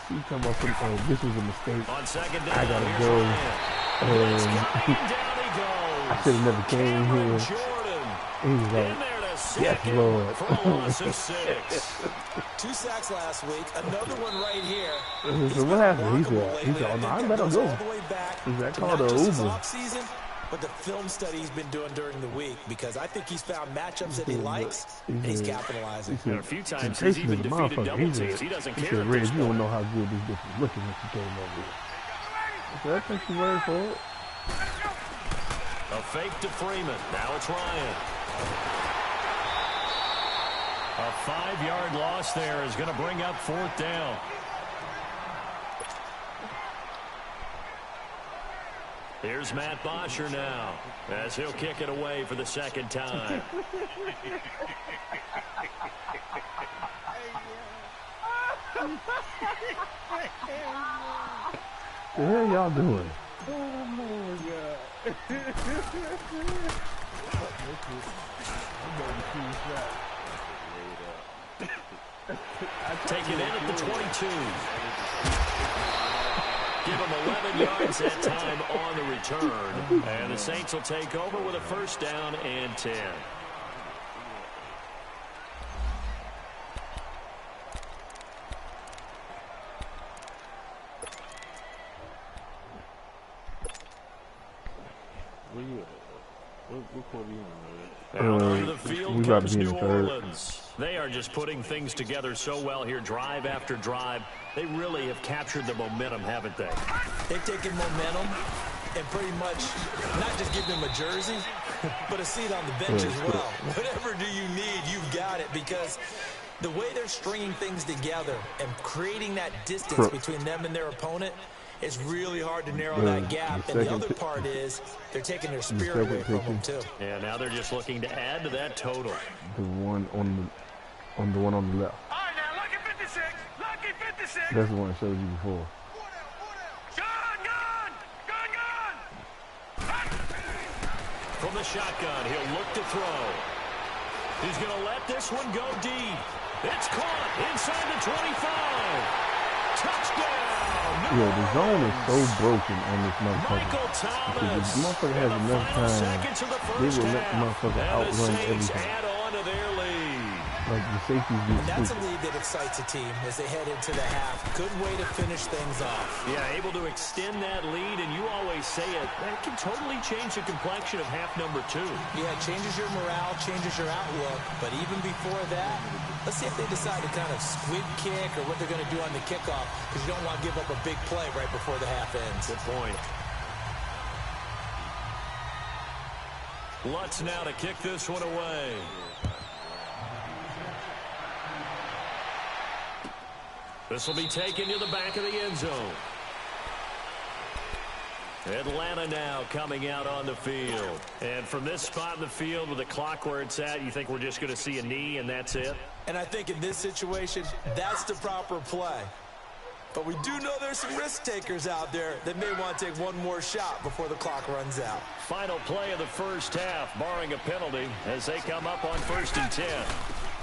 she talking about some, this was a mistake. On 2nd down, I gotta go. I should have never came here. He was like, yes, Lord. For a loss of 6. 2 sacks last week, another one right here. So what happened? He said, oh no, I let him go. He said, I called her Uber. But the film study he's been doing during the week, because I think he's found matchups that he likes, and he's capitalizing. There are a few times he's even defeated double teams. He doesn't care. He said, Reg, you don't know how good this bitch was looking when she came over here. I said, I think she's ready for it. A fake to Freeman. Now it's Ryan. A 5-yard loss there is going to bring up 4th down. Here's Matt Bosher now, as he'll kick it away for the 2nd time. What the hell y'all doing? Oh my God. Take it in at the 22. Give him 11 yards that time on the return. And the Saints will take over with a 1st down and 10. Where you at? What quarter you in, Out onto the field comes New third. Orleans. They are just putting things together so well here, drive after drive. They really have captured the momentum, haven't they? They've taken momentum and pretty much not just give them a jersey, but a seat on the bench as well. Whatever do you need, you've got it, because the way they're stringing things together and creating that distance between them and their opponent, it's really hard to narrow that gap. And the other part is they're taking their spirit away from them, too. Yeah, now they're just looking to add to that total. The one on the one on the left. All right, now, lucky 56. Lucky 56. That's the one I showed you before. Gun! From the shotgun, he'll look to throw. He's going to let this one go deep. It's caught inside the 25. Touchdown! Yeah, the zone is so broken on this motherfucker. Because if the motherfucker has enough time, they will let the motherfucker outrun everything. Like the safeties be That's a lead that excites a team as they head into the half. Good way to finish things off. Yeah, able to extend that lead, and you always say it, that can totally change the complexion of half number 2. Yeah, it changes your morale, changes your outlook. But even before that, let's see if they decide to kind of squid kick or what they're going to do on the kickoff, because you don't want to give up a big play right before the half ends. Good point. Lutz now to kick this one away. This will be taken to the back of the end zone. Atlanta now coming out on the field. And from this spot in the field with the clock where it's at, you think we're just going to see a knee and that's it? And I think in this situation, that's the proper play. But we do know there's some risk takers out there that may want to take one more shot before the clock runs out. Final play of the first half, barring a penalty, as they come up on 1st and 10.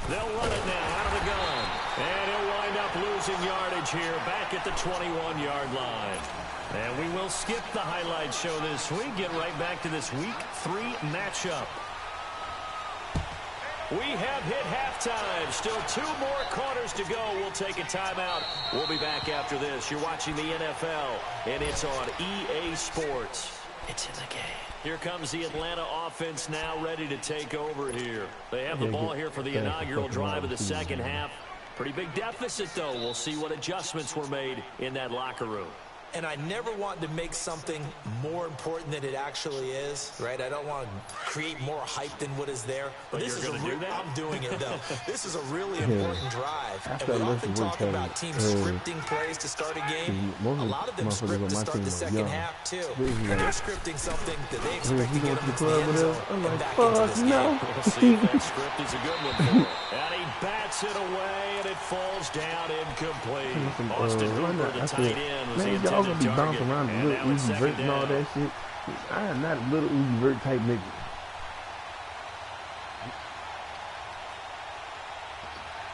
They'll run it now out of the gun. And he'll wind up losing yardage here back at the 21-yard line. And we will skip the highlight show this week. Get right back to this Week 3 matchup. We have hit halftime. Still 2 more quarters to go. We'll take a timeout. We'll be back after this. You're watching the NFL, and it's on EA Sports. It's in the game. Here comes the Atlanta offense now ready to take over here. They have the ball here for the inaugural drive of the second half. Pretty big deficit, though. We'll see what adjustments were made in that locker room. And I never want to make something more important than it actually is, right? I don't want to create more hype than what is there. But this is I'm doing it, though. This is a really important drive. And we often talk about teams scripting plays to start a game. A lot of them script to start the second half, too. And they're scripting something that they expect to get them into the end zone and back into this game. We'll see if that script is a good one for him. And he bats it away, and it falls down incomplete. Austin Hooper, the tight end, was the intended be bouncing around the little Uzi Vert and all that shit. I am not a little Uzi Vert type nigga.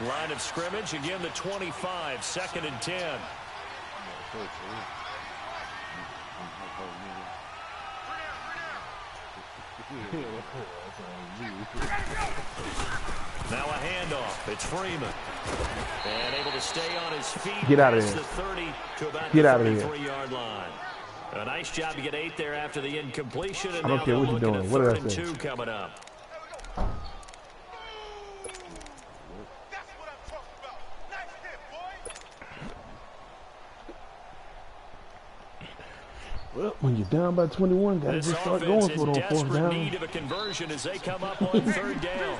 Line of scrimmage, again the 25, 2nd and 10. Now a handoff. It's Freeman. And able to stay on his feet. Get out of there. The 30 to about Get the out of here. 33-yard line. A nice job to get 8 there after the incompletion. And I don't care what you're doing. What did I say? 2 coming up. Well, when you're down by 21, gotta just start going for it on 4th down. Need of a conversion as they come up on 3rd down.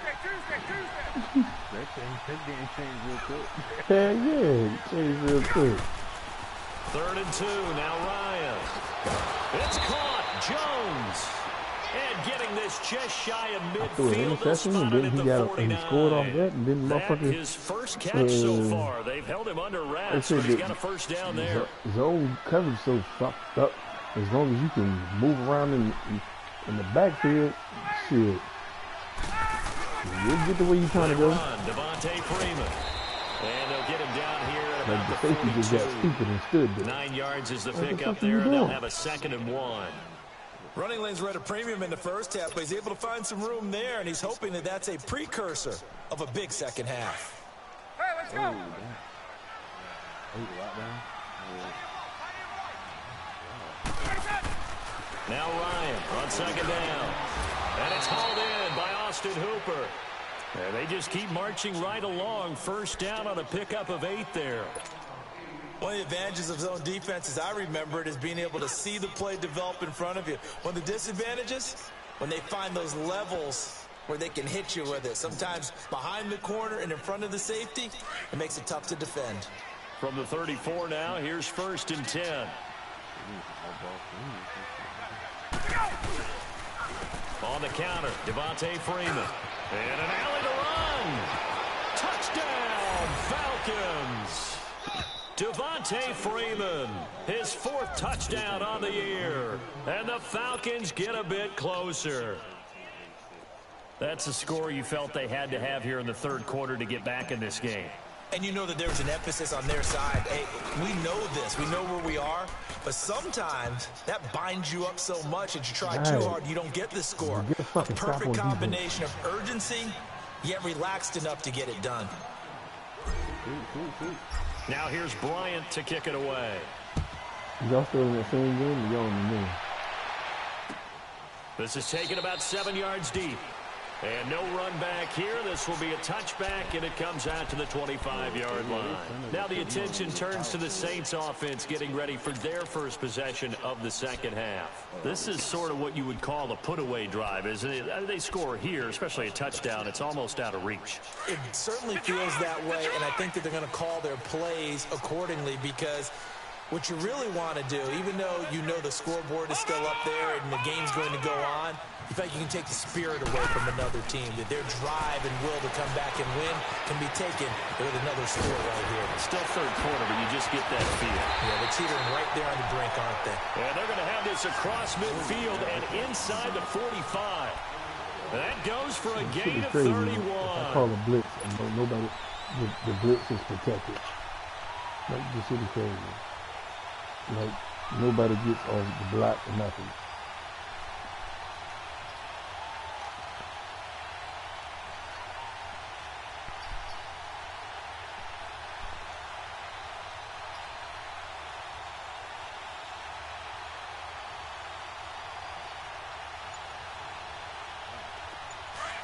Hell yeah, changed real quick. 3rd and 2, now Ryan. It's caught, Jones. And getting this just shy of midfield. He scored off that, and then motherfucker. His first catch so far. They've held him under wraps, but he's got a first down there. Zone coverage so fucked up. As long as you can move around in the backfield, shit, you'll get the way you're trying to go. Devontae Freeman. And they'll get him down here at about the safety just got stupid and stood there. 9 yards is the pickup there, and they'll have a 2nd and 1. Running lanes were at a premium in the first half, but he's able to find some room there, and he's hoping that that's a precursor of a big second half. Hey, let's go. Now Ryan on 2nd down. And it's hauled in by Austin Hooper. And they just keep marching right along. First down on a pickup of 8 there. One of the advantages of zone defense, as I remember it, is being able to see the play develop in front of you. One of the disadvantages, when they find those levels where they can hit you with it. Sometimes behind the corner and in front of the safety, it makes it tough to defend. From the 34 now, here's 1st and 10. On the counter, Devontae Freeman. And an alley to run. Touchdown, Falcons. Devontae Freeman, his 4th touchdown on the year. And the Falcons get a bit closer. That's a score you felt they had to have here in the 3rd quarter to get back in this game. And you know that there's an emphasis on their side. Hey, we know this. We know where we are. But sometimes that binds you up so much that you try too hard, you don't get the score. A perfect combination of urgency, yet relaxed enough to get it done. Now here's Bryant to kick it away. Y'all still in the same game? Y'all in the game. This is taken about 7 yards deep. And no run back here. This will be a touchback, and it comes out to the 25-yard line. Now the attention turns to the Saints offense getting ready for their first possession of the second half. This is sort of what you would call a put-away drive, isn't it? They score here, especially a touchdown. It's almost out of reach. It certainly feels that way, and I think that they're going to call their plays accordingly because what you really want to do, even though you know the scoreboard is still up there and the game's going to go on, you feel like you can take the spirit away from another team, that their drive and will to come back and win can be taken with another score right here. Still 3rd quarter, but you just get that feel. Yeah, they're teetering right there on the brink, aren't they? And they're going to have this across midfield and inside the 45. That goes for a gain of 31. I call a blitz, and nobody, the blitz is protected. Like, this shit is crazy. Like, nobody gets off the block or nothing.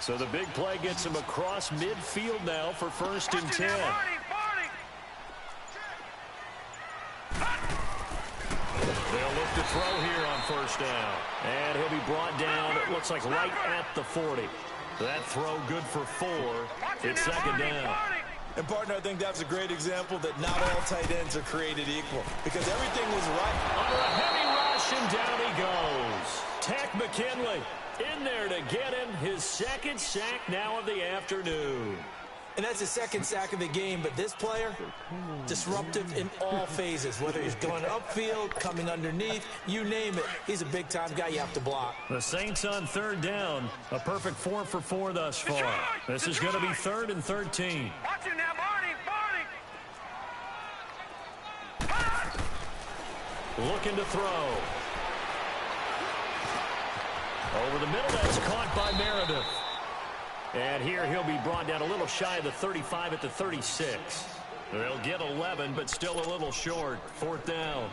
So the big play gets him across midfield now for 1st and 10. They'll look to throw here on 1st down. And he'll be brought down, it looks like right at the 40. That throw good for 4. It's 2nd down. And, partner, I think that's a great example that not all tight ends are created equal because everything was right. Under a heavy rush, and down he goes. Tech McKinley in there to get him his 2nd sack now of the afternoon. And that's his 2nd sack of the game, but this player, disruptive in all phases, whether he's going upfield, coming underneath, you name it. He's a big-time guy you have to block. The Saints on 3rd down, a perfect 4 for 4 thus far. This is going to be 3rd and 13. Watch it now, Barney. Looking to throw. Over the middle, that's caught by Meredith. And here he'll be brought down a little shy of the 35 at the 36. They'll get 11, but still a little short. 4th down.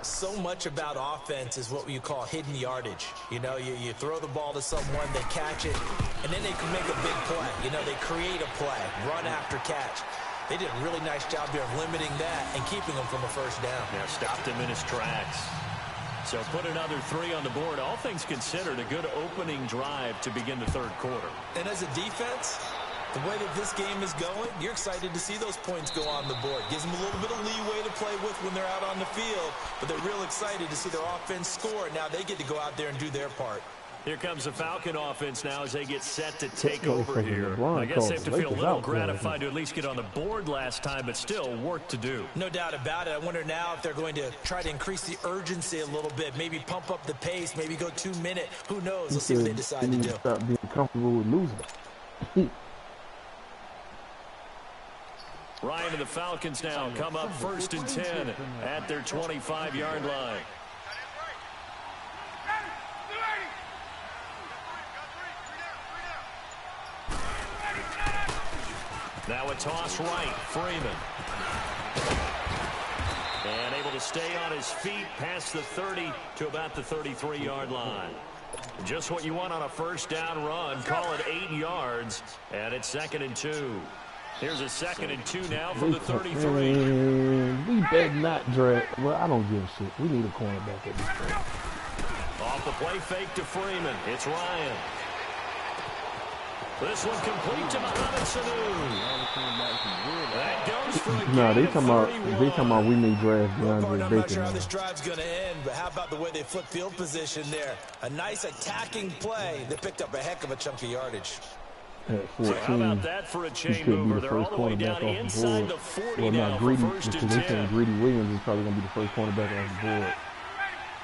So much about offense is what you call hidden yardage. You know, you throw the ball to someone, they catch it, and then they can make a big play. You know, they create a play, run after catch. They did a really nice job here of limiting that and keeping him from a 1st down. Yeah, stopped him in his tracks. So put another 3 on the board. All things considered, a good opening drive to begin the 3rd quarter. And as a defense, the way that this game is going, you're excited to see those points go on the board. Gives them a little bit of leeway to play with when they're out on the field, but they're real excited to see their offense score. Now they get to go out there and do their part. Here comes the Falcon offense now as they get set to take over here. I guess they have to feel a little gratified to at least get on the board last time, but still work to do. No doubt about it. I wonder now if they're going to try to increase the urgency a little bit, maybe pump up the pace, maybe go 2-minute. Who knows? Let's see what they decide to do. Stop being comfortable with losing. Ryan and the Falcons now come up 1st and 10 at their 25-yard line. Now a toss right, Freeman. And able to stay on his feet past the 30 to about the 33-yard line. Just what you want on a 1st down run. Call it 8 yards, and it's 2nd and 2. Here's a 2nd and 2 now from the 33. We better not drag. Well, I don't give a shit. We need a cornerback at this point. Off the play fake to Freeman. It's Ryan. This one complete to Mohamed Sanu. That goes for a No, they talking about we may draft DeAndre I'm Baker. not sure how this drive's going to end, but how about the way they flip field position there? A nice attacking play. They picked up a heck of a chunk of yardage. At 14, so how about that for a chain mover? They're all the way down inside the 40 well, now not for Greedy, 1st and because they 10. saying Greedy Williams is probably going to be the first cornerback off the board.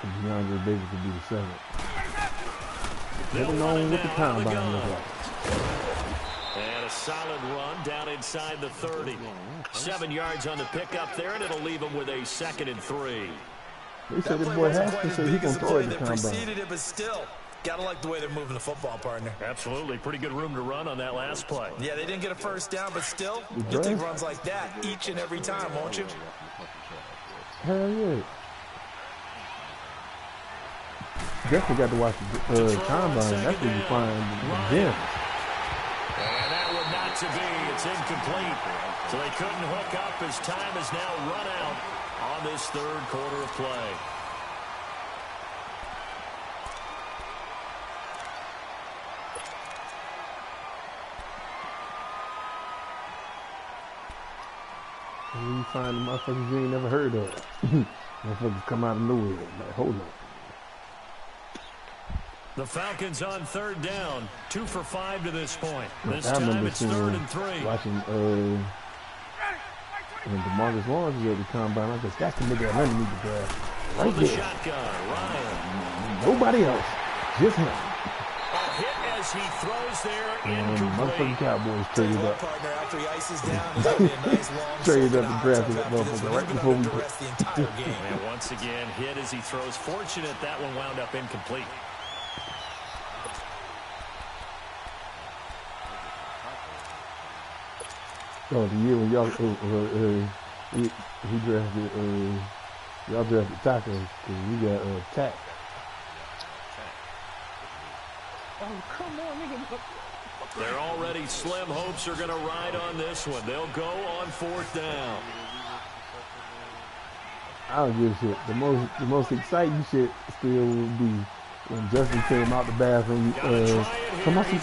And DeAndre Baker could be the 7th. Never known what the combine looks like. And a solid run down inside the 30. 7 yards on the pickup there, and it'll leave him with a 2nd and 3. They said this boy Haskins said he can throw it the combine. Preceded it, but still, gotta like the way they're moving the football, partner. Absolutely. Pretty good room to run on that last play. Yeah, they didn't get a 1st down, but still, you'll take runs like that each and every time, won't you? Hell yeah. Definitely got to watch the combine. That's where you find the gem. And that one not to be. It's incomplete. So they couldn't hook up as time has now run out on this 3rd quarter of play. And you find the motherfuckers you ain't never heard of. Motherfuckers come out of nowhere. Like, hold on. The Falcons on 3rd down. 2 for 5 to this point. This I time remember it's 3rd and 3. Watching when DeMarcus Lawrence was at the combine, I guess that's the nigga that underneath the grass. Right the there. shotgun, Ryan. Nobody else. Just him. A hit as he throws there, incomplete. Motherfucking Cowboys traded up. Partner, after he ices down, he's gonna be a nice long Traded up second and drafted offensive that after this motherfucker one. right He's before gonna we have to rest the entire game. And once again, hit as he throws. Fortunate that one wound up incomplete. Oh, the year when y'all he drafted y'all drafted tacos because we got tack. Oh, come on, nigga. Their already slim hopes are going to ride on this one. They'll go on 4th down. I don't give a shit. The most exciting shit still would be when Justin came out the bathroom. Come on, we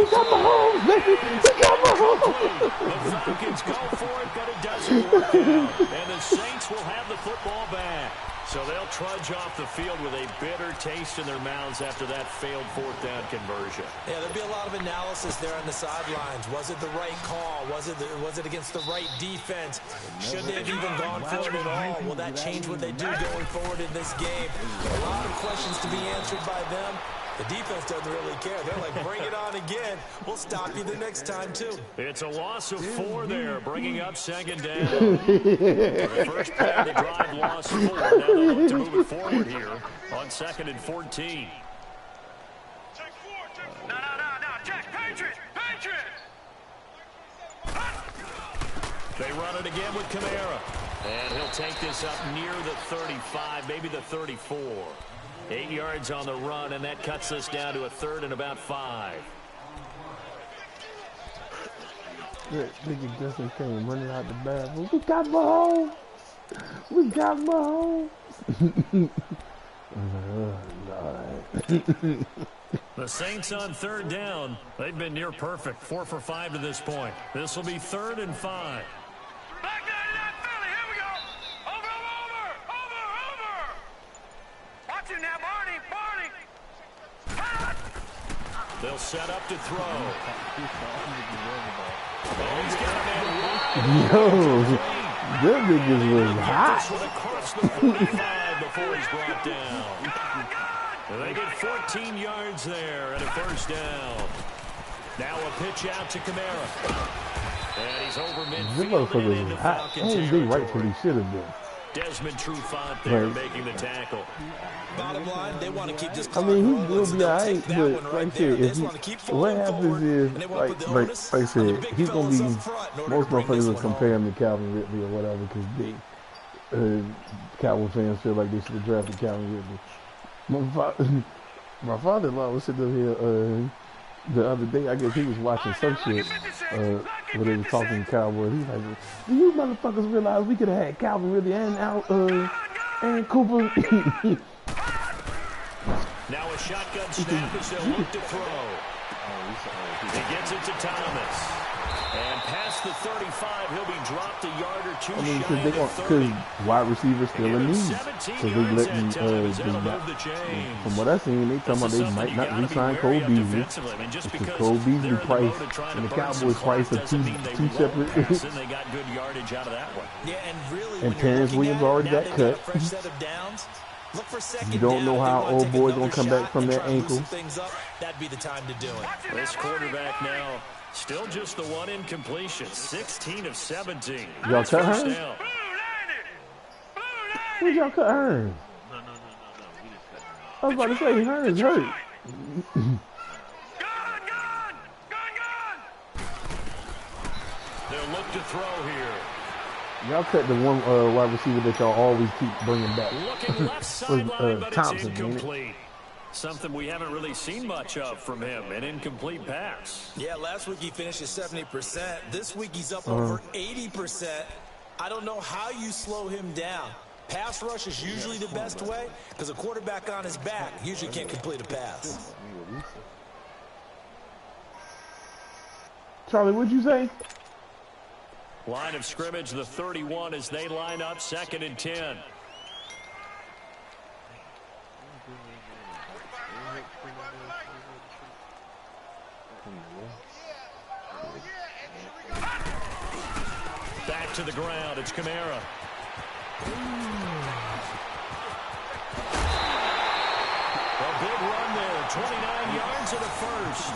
got Mahomes, baby. We got Mahomes. The Falcons go for it, but it doesn't work out. And the Saints will have the football back. So they'll trudge off the field with a bitter taste in their mouths after that failed 4th down conversion. Yeah, there'll be a lot of analysis there on the sidelines. Was it the right call? Was it against the right defense? Should they have even gone for it at all? Will that change what they do going forward in this game? A lot of questions to be answered by them. The defense doesn't really care. They're like, bring it on again. We'll stop you the next time, too. It's a loss of 4 there, bringing up 2nd down. The first play of the drive lost 4. Now they look to move it forward here on 2nd and 14. No. Check. Patriots. They run it again with Kamara. And he'll take this up near the 35, maybe the 34. 8 yards on the run, and that cuts us down to a 3rd and about 5. Nigga Justin came running out the bathroom. We got Mahomes. We got Mahomes. The Saints on 3rd down. They've been near perfect. 4 for 5 to this point. This will be 3rd and 5. Back 99 Philly. Here we go. Over. Watch it now, Barney. They'll set up to throw. Yo, them niggas was hot. Across the 45 before he's brought down. They get 14 yards there and a 1st down. Now a pitch out to Kamara. And he's over midfield. Them motherfuckers was hot. They rightfully should have been. Desmond Trufant there making the tackle. Bottom line, they want to keep this. I mean, he will be alright, but like I said, what happens is, like I said, he's gonna be. Most motherfuckers will compare him to Calvin Ridley or whatever because they, Cowboy fans feel like they should have drafted Calvin Ridley. My father-in-law was sitting up here the other day. I guess he was watching some shit where they were talking Cowboys. He's like, "Do you motherfuckers realize we could have had Calvin Ridley and Cooper?" Now a shotgun snap as they'll look to throw. He gets it to Thomas. And past the 35, he'll be dropped a yard or 2 I mean, shy of the 30. because wide receivers still in need. So they letting, from what I've seen, they talking about they might not re-sign Cole Beasley. Because Cole Beasley price and the Cowboys price are two separate. They got good yardage out of that one. Yeah, and really, and Terrence Williams already got cut. You don't know how old boy gonna come back from that ankle. That'd be the time to do it. This quarterback now still just the one incompletion. 16 of 17. Y'all cut Hearns? Where'd y'all cut Hearns? No. I was about to say Hearns hurt. They'll look to throw here. Y'all cut the one wide receiver that y'all always keep bringing back. Looking left sideline, but Thompson, it's incomplete. Something we haven't really seen much of from him, an incomplete pass. Yeah, last week he finished at 70%. This week he's up over 80%. I don't know how you slow him down. Pass rush is usually the best way because a quarterback on his back usually can't complete a pass. Charlie, what'd you say? Line of scrimmage, the 31 as they line up, 2nd and 10. Back to the ground, it's Kamara. A big run there, 29 yards and a first.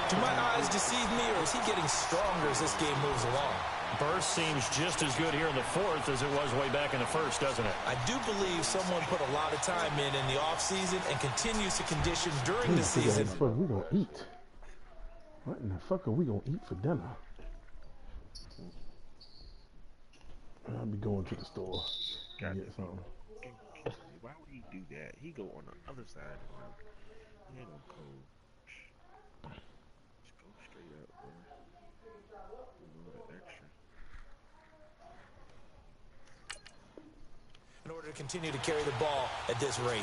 Do my eyes deceive me, or is he getting stronger as this game moves along? Burst seems just as good here in the 4th as it was way back in the 1st, doesn't it? I do believe someone put a lot of time in the offseason and continues to condition during the season. What we gonna eat? What in the fuck are we gonna eat for dinner? I'll be going to the store and get something. Why would he do that? He go on the other side. He ain't gonna go. Just go straight up. in order to continue to carry the ball at this rate.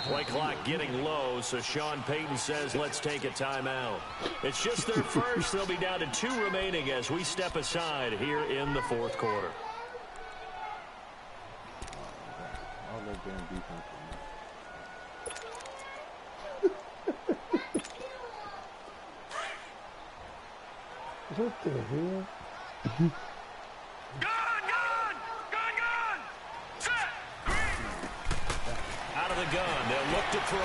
Play clock getting low, so Sean Payton says let's take a timeout. It's just their first. They'll be down to 2 remaining as we step aside here in the 4th quarter. All that damn defense. What the hell? Out of the gun, they'll look to throw.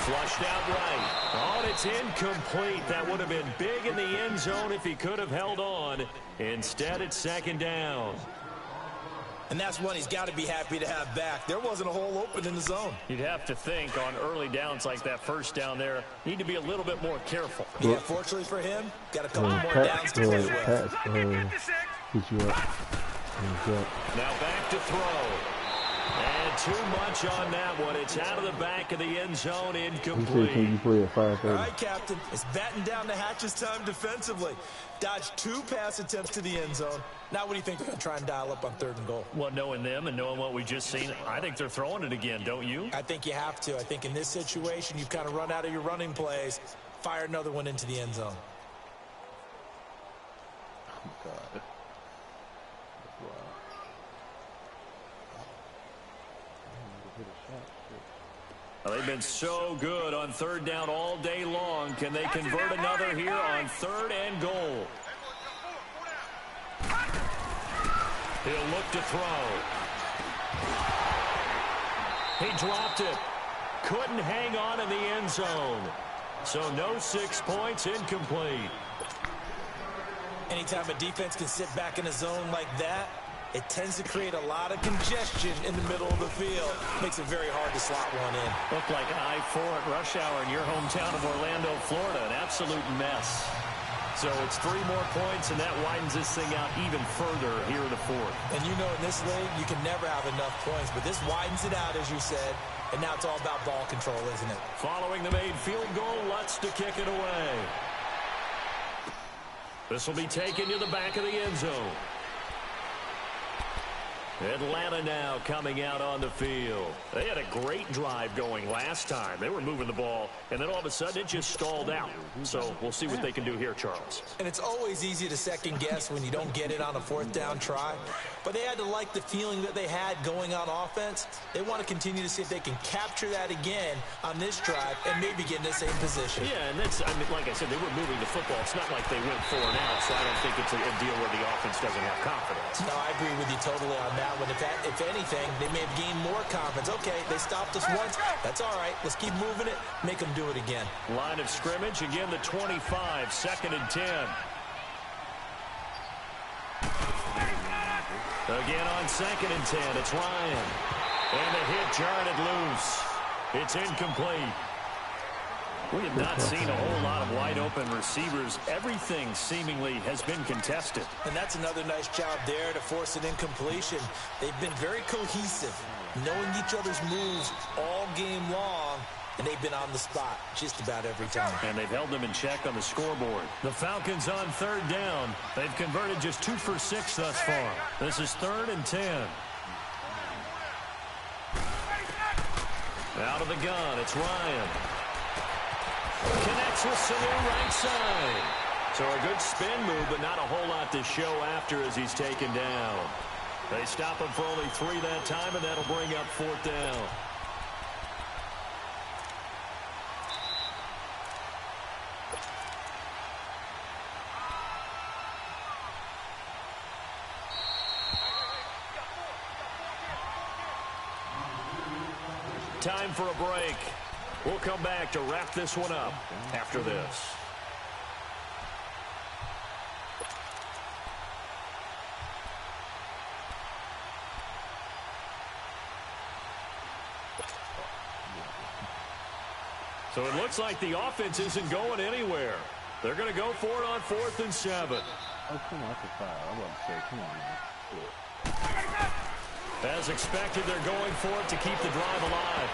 Flushed out right. Oh, and it's incomplete. That would have been big in the end zone if he could have held on. Instead, it's 2nd down. And that's one he's got to be happy to have back. There wasn't a hole open in the zone. You'd have to think on early downs like that first down there, need to be a little bit more careful. Yeah, fortunately for him, got a couple more downs to play with. Put you up. Now back to throw. And too much on that one. It's out of the back of the end zone, incomplete. Can you play at 5:30? All right, Captain. It's batten down the hatches time defensively. Dodged 2 pass attempts to the end zone. Now what do you think they're going to try and dial up on 3rd and goal? Well, knowing them and knowing what we just seen, I think they're throwing it again, don't you? I think you have to. I think in this situation, you've kind of run out of your running plays. Fire another one into the end zone. Oh, God. Well, they've been so good on 3rd down all day long. Can they convert another here on 3rd and goal? He'll look to throw. He dropped it. Couldn't hang on in the end zone. So no 6 points, incomplete. Anytime a defense can sit back in a zone like that, it tends to create a lot of congestion in the middle of the field. Makes it very hard to slot one in. Looked like I-4 at rush hour in your hometown of Orlando, Florida. An absolute mess. So it's 3 more points, and that widens this thing out even further here in the 4th. And you know in this league, you can never have enough points, but this widens it out, as you said, and now it's all about ball control, isn't it? Following the made field goal, Lutz to kick it away. This will be taken to the back of the end zone. Atlanta now coming out on the field. They had a great drive going last time. They were moving the ball, and then all of a sudden it just stalled out. So we'll see what they can do here, Charles. And it's always easy to second guess when you don't get it on a 4th down try. But they had to like the feeling that they had going on offense. They want to continue to see if they can capture that again on this drive and maybe get in the same position. Yeah, and that's, I mean, like I said, they were moving the football. It's not like they went 4 and out, so I don't think it's a deal where the offense doesn't have confidence. No, I agree with you totally on that. When if anything, they may have gained more confidence. Okay, they stopped us once. That's all right. Let's keep moving it. Make them do it again. Line of scrimmage, again the 25, 2nd and 10. Again on 2nd and 10, it's Ryan. And the hit jarred it loose. It's incomplete. We have not seen a whole lot of wide-open receivers. Everything seemingly has been contested. And that's another nice job there to force an incompletion. They've been very cohesive, knowing each other's moves all game long, and they've been on the spot just about every time. And they've held them in check on the scoreboard. The Falcons on 3rd down. They've converted just 2 for 6 thus far. This is 3rd and 10. Out of the gun, it's Ryan. Connects with Sanu right side. So a good spin move, but not a whole lot to show after as he's taken down. They stop him for only 3 that time, and that'll bring up 4th down. Time for a break. We'll come back to wrap this one up after this. So it looks like the offense isn't going anywhere. They're going to go for it on 4th and 7. Oh, come on, that's a foul. I'm about to say, come on, man. As expected, they're going for it to keep the drive alive.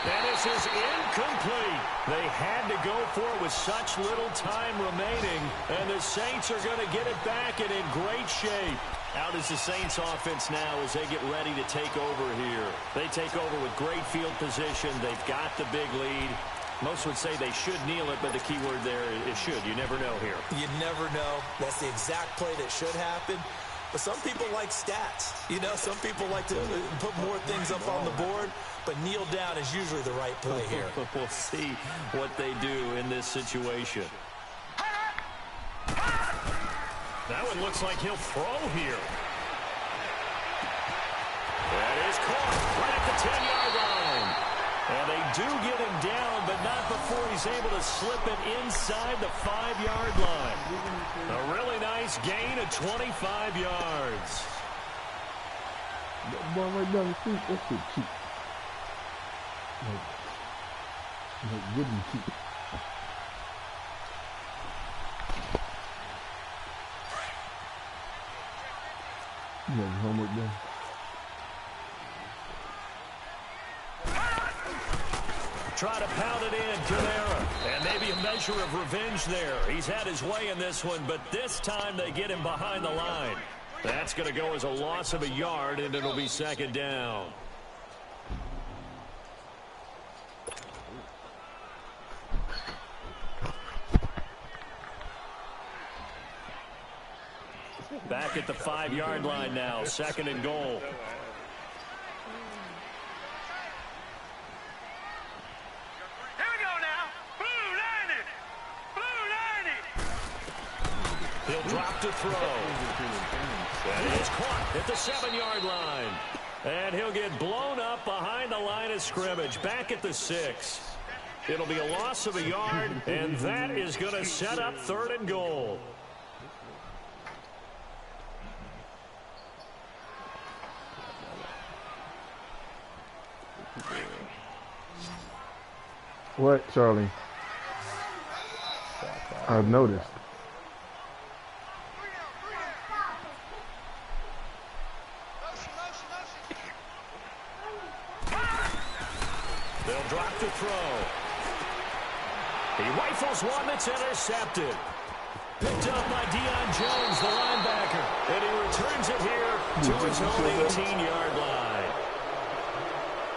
And this is incomplete. They had to go for it with such little time remaining, and the Saints are going to get it back and in great shape. Out is the Saints offense now as they get ready to take over here. They take over with great field position. They've got the big lead. Most would say they should kneel it, but the key word there is should. You never know here. You never know. That's the exact play that should happen. But some people like stats. You know, some people like to put more things up on the board, but kneel down is usually the right play here. We'll see what they do in this situation. That one looks like he'll throw here. That is caught right at the 10-yard line. And they do get him down, but not before he's able to slip it inside the 5-yard line. A really nice gain of 25 yards. That ball right down the street, that shit cheap. Like good and cheap. You got your homework done? Try to pound it in, Kamara. And maybe a measure of revenge there. He's had his way in this one, but this time they get him behind the line. That's going to go as a loss of a yard, and it'll be 2nd down. Back at the 5-yard line now, 2nd and goal. He'll drop to throw. And he's caught at the 7-yard line. And he'll get blown up behind the line of scrimmage. Back at the 6. It'll be a loss of a yard, and that is going to set up 3rd and goal. What, Charlie? I've noticed. They'll drop to throw. He rifles one that's intercepted. Picked up by Deion Jones, the linebacker. And he returns it here to his own 18-yard line.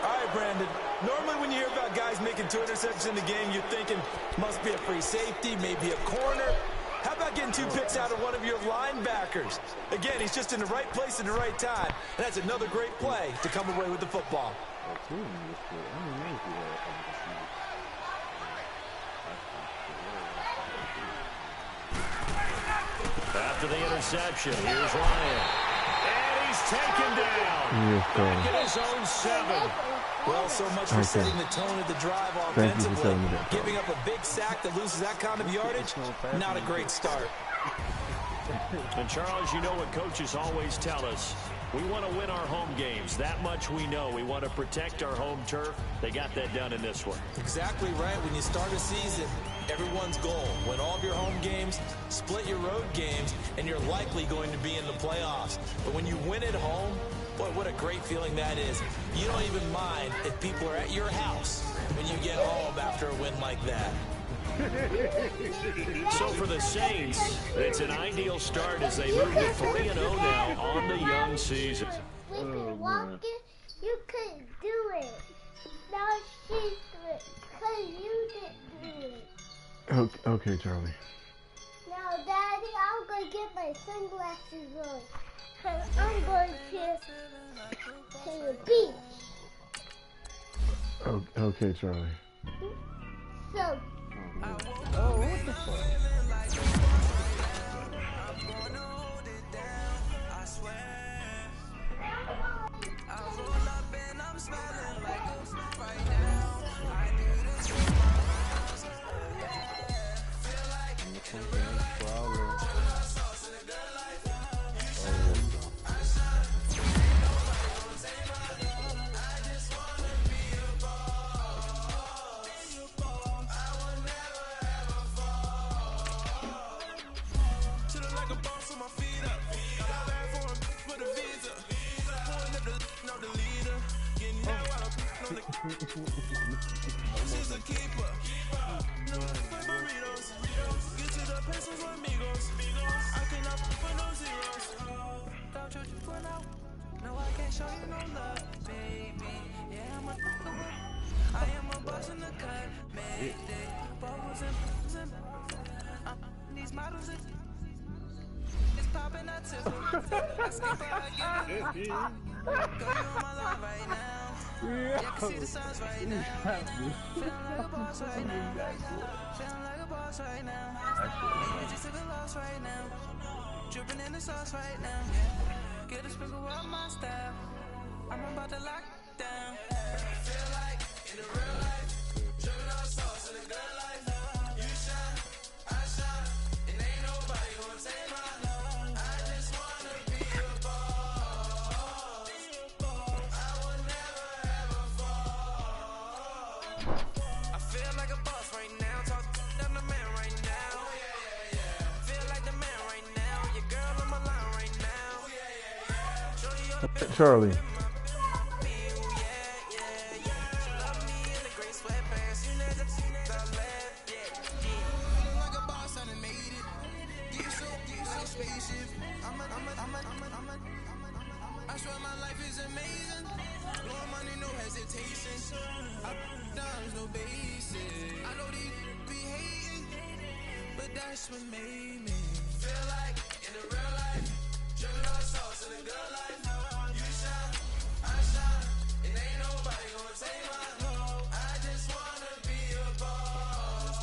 All right, Brandon. Normally when you hear about guys making 2 interceptions in the game, you're thinking must be a free safety, maybe a corner. How about getting 2 picks out of one of your linebackers? Again, he's just in the right place at the right time. And that's another great play to come away with the football. After the interception, here's Ryan. And he's taken down. Back at his own 7. Well, so much for setting the tone of the drive offensively. Giving up a big sack that loses that kind of yardage, not a great start. And, Charles, you know what coaches always tell us. We want to win our home games. That much we know. We want to protect our home turf. They got that done in this one. Exactly right. When you start a season, everyone's goal, win all of your home games, split your road games, and you're likely going to be in the playoffs. But when you win at home, boy, what a great feeling that is. You don't even mind if people are at your house when you get home after a win like that. So for the Saints, it's an ideal start as they move to 3-0 now on the young season. We can walk it, you couldn't do it. Now she's because you didn't do it. Okay, Charlie. Now, Daddy, I'm going to get my sunglasses on. Because I'm going to the beach. Okay, Charlie. So, oh, what the fuck? She's a keeper. No burritos. Get to the pesos amigos. I cannot for no zeros. Don't you for now? No, I can't show you no love, baby. Yeah, I am a boss in the cut. Mayday. Bubbles and these models it's popping at Tiffany. I skip her, I give it. Girl, you on my line right now. Yeah, I can see the signs right now. Feeling like a boss right now. Feeling like a boss right now. And you just took a loss right now. Dripping in the sauce right now. Get a sprinkle up my style. I'm about to lock down. Feel like in the real life, dripping on sauce in the good life. You shine, I shine, and ain't nobody gonna take my love. I just wanna be a boss. I will never ever fall. I feel like a boss right now. Talk to the man right now. Feel like the man right now. Your girl on my line right now. Charlie. I swear my life is amazing. Blowing money, no hesitation. I dollars, no basic. I know these be hating, but that's what made me feel like in the real life. Dripping on sauce in the good life. You shine, I shine, and ain't nobody gonna take my love. I just wanna be a boss.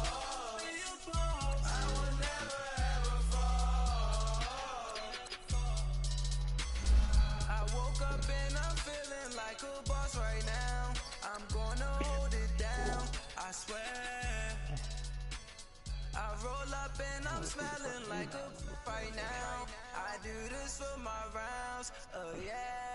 I will never ever fall. I woke up and I'm feeling like a boss right now. I'm gonna hold it down, I swear. I roll up and I'm smelling like a right now. I do this for my rounds, oh yeah.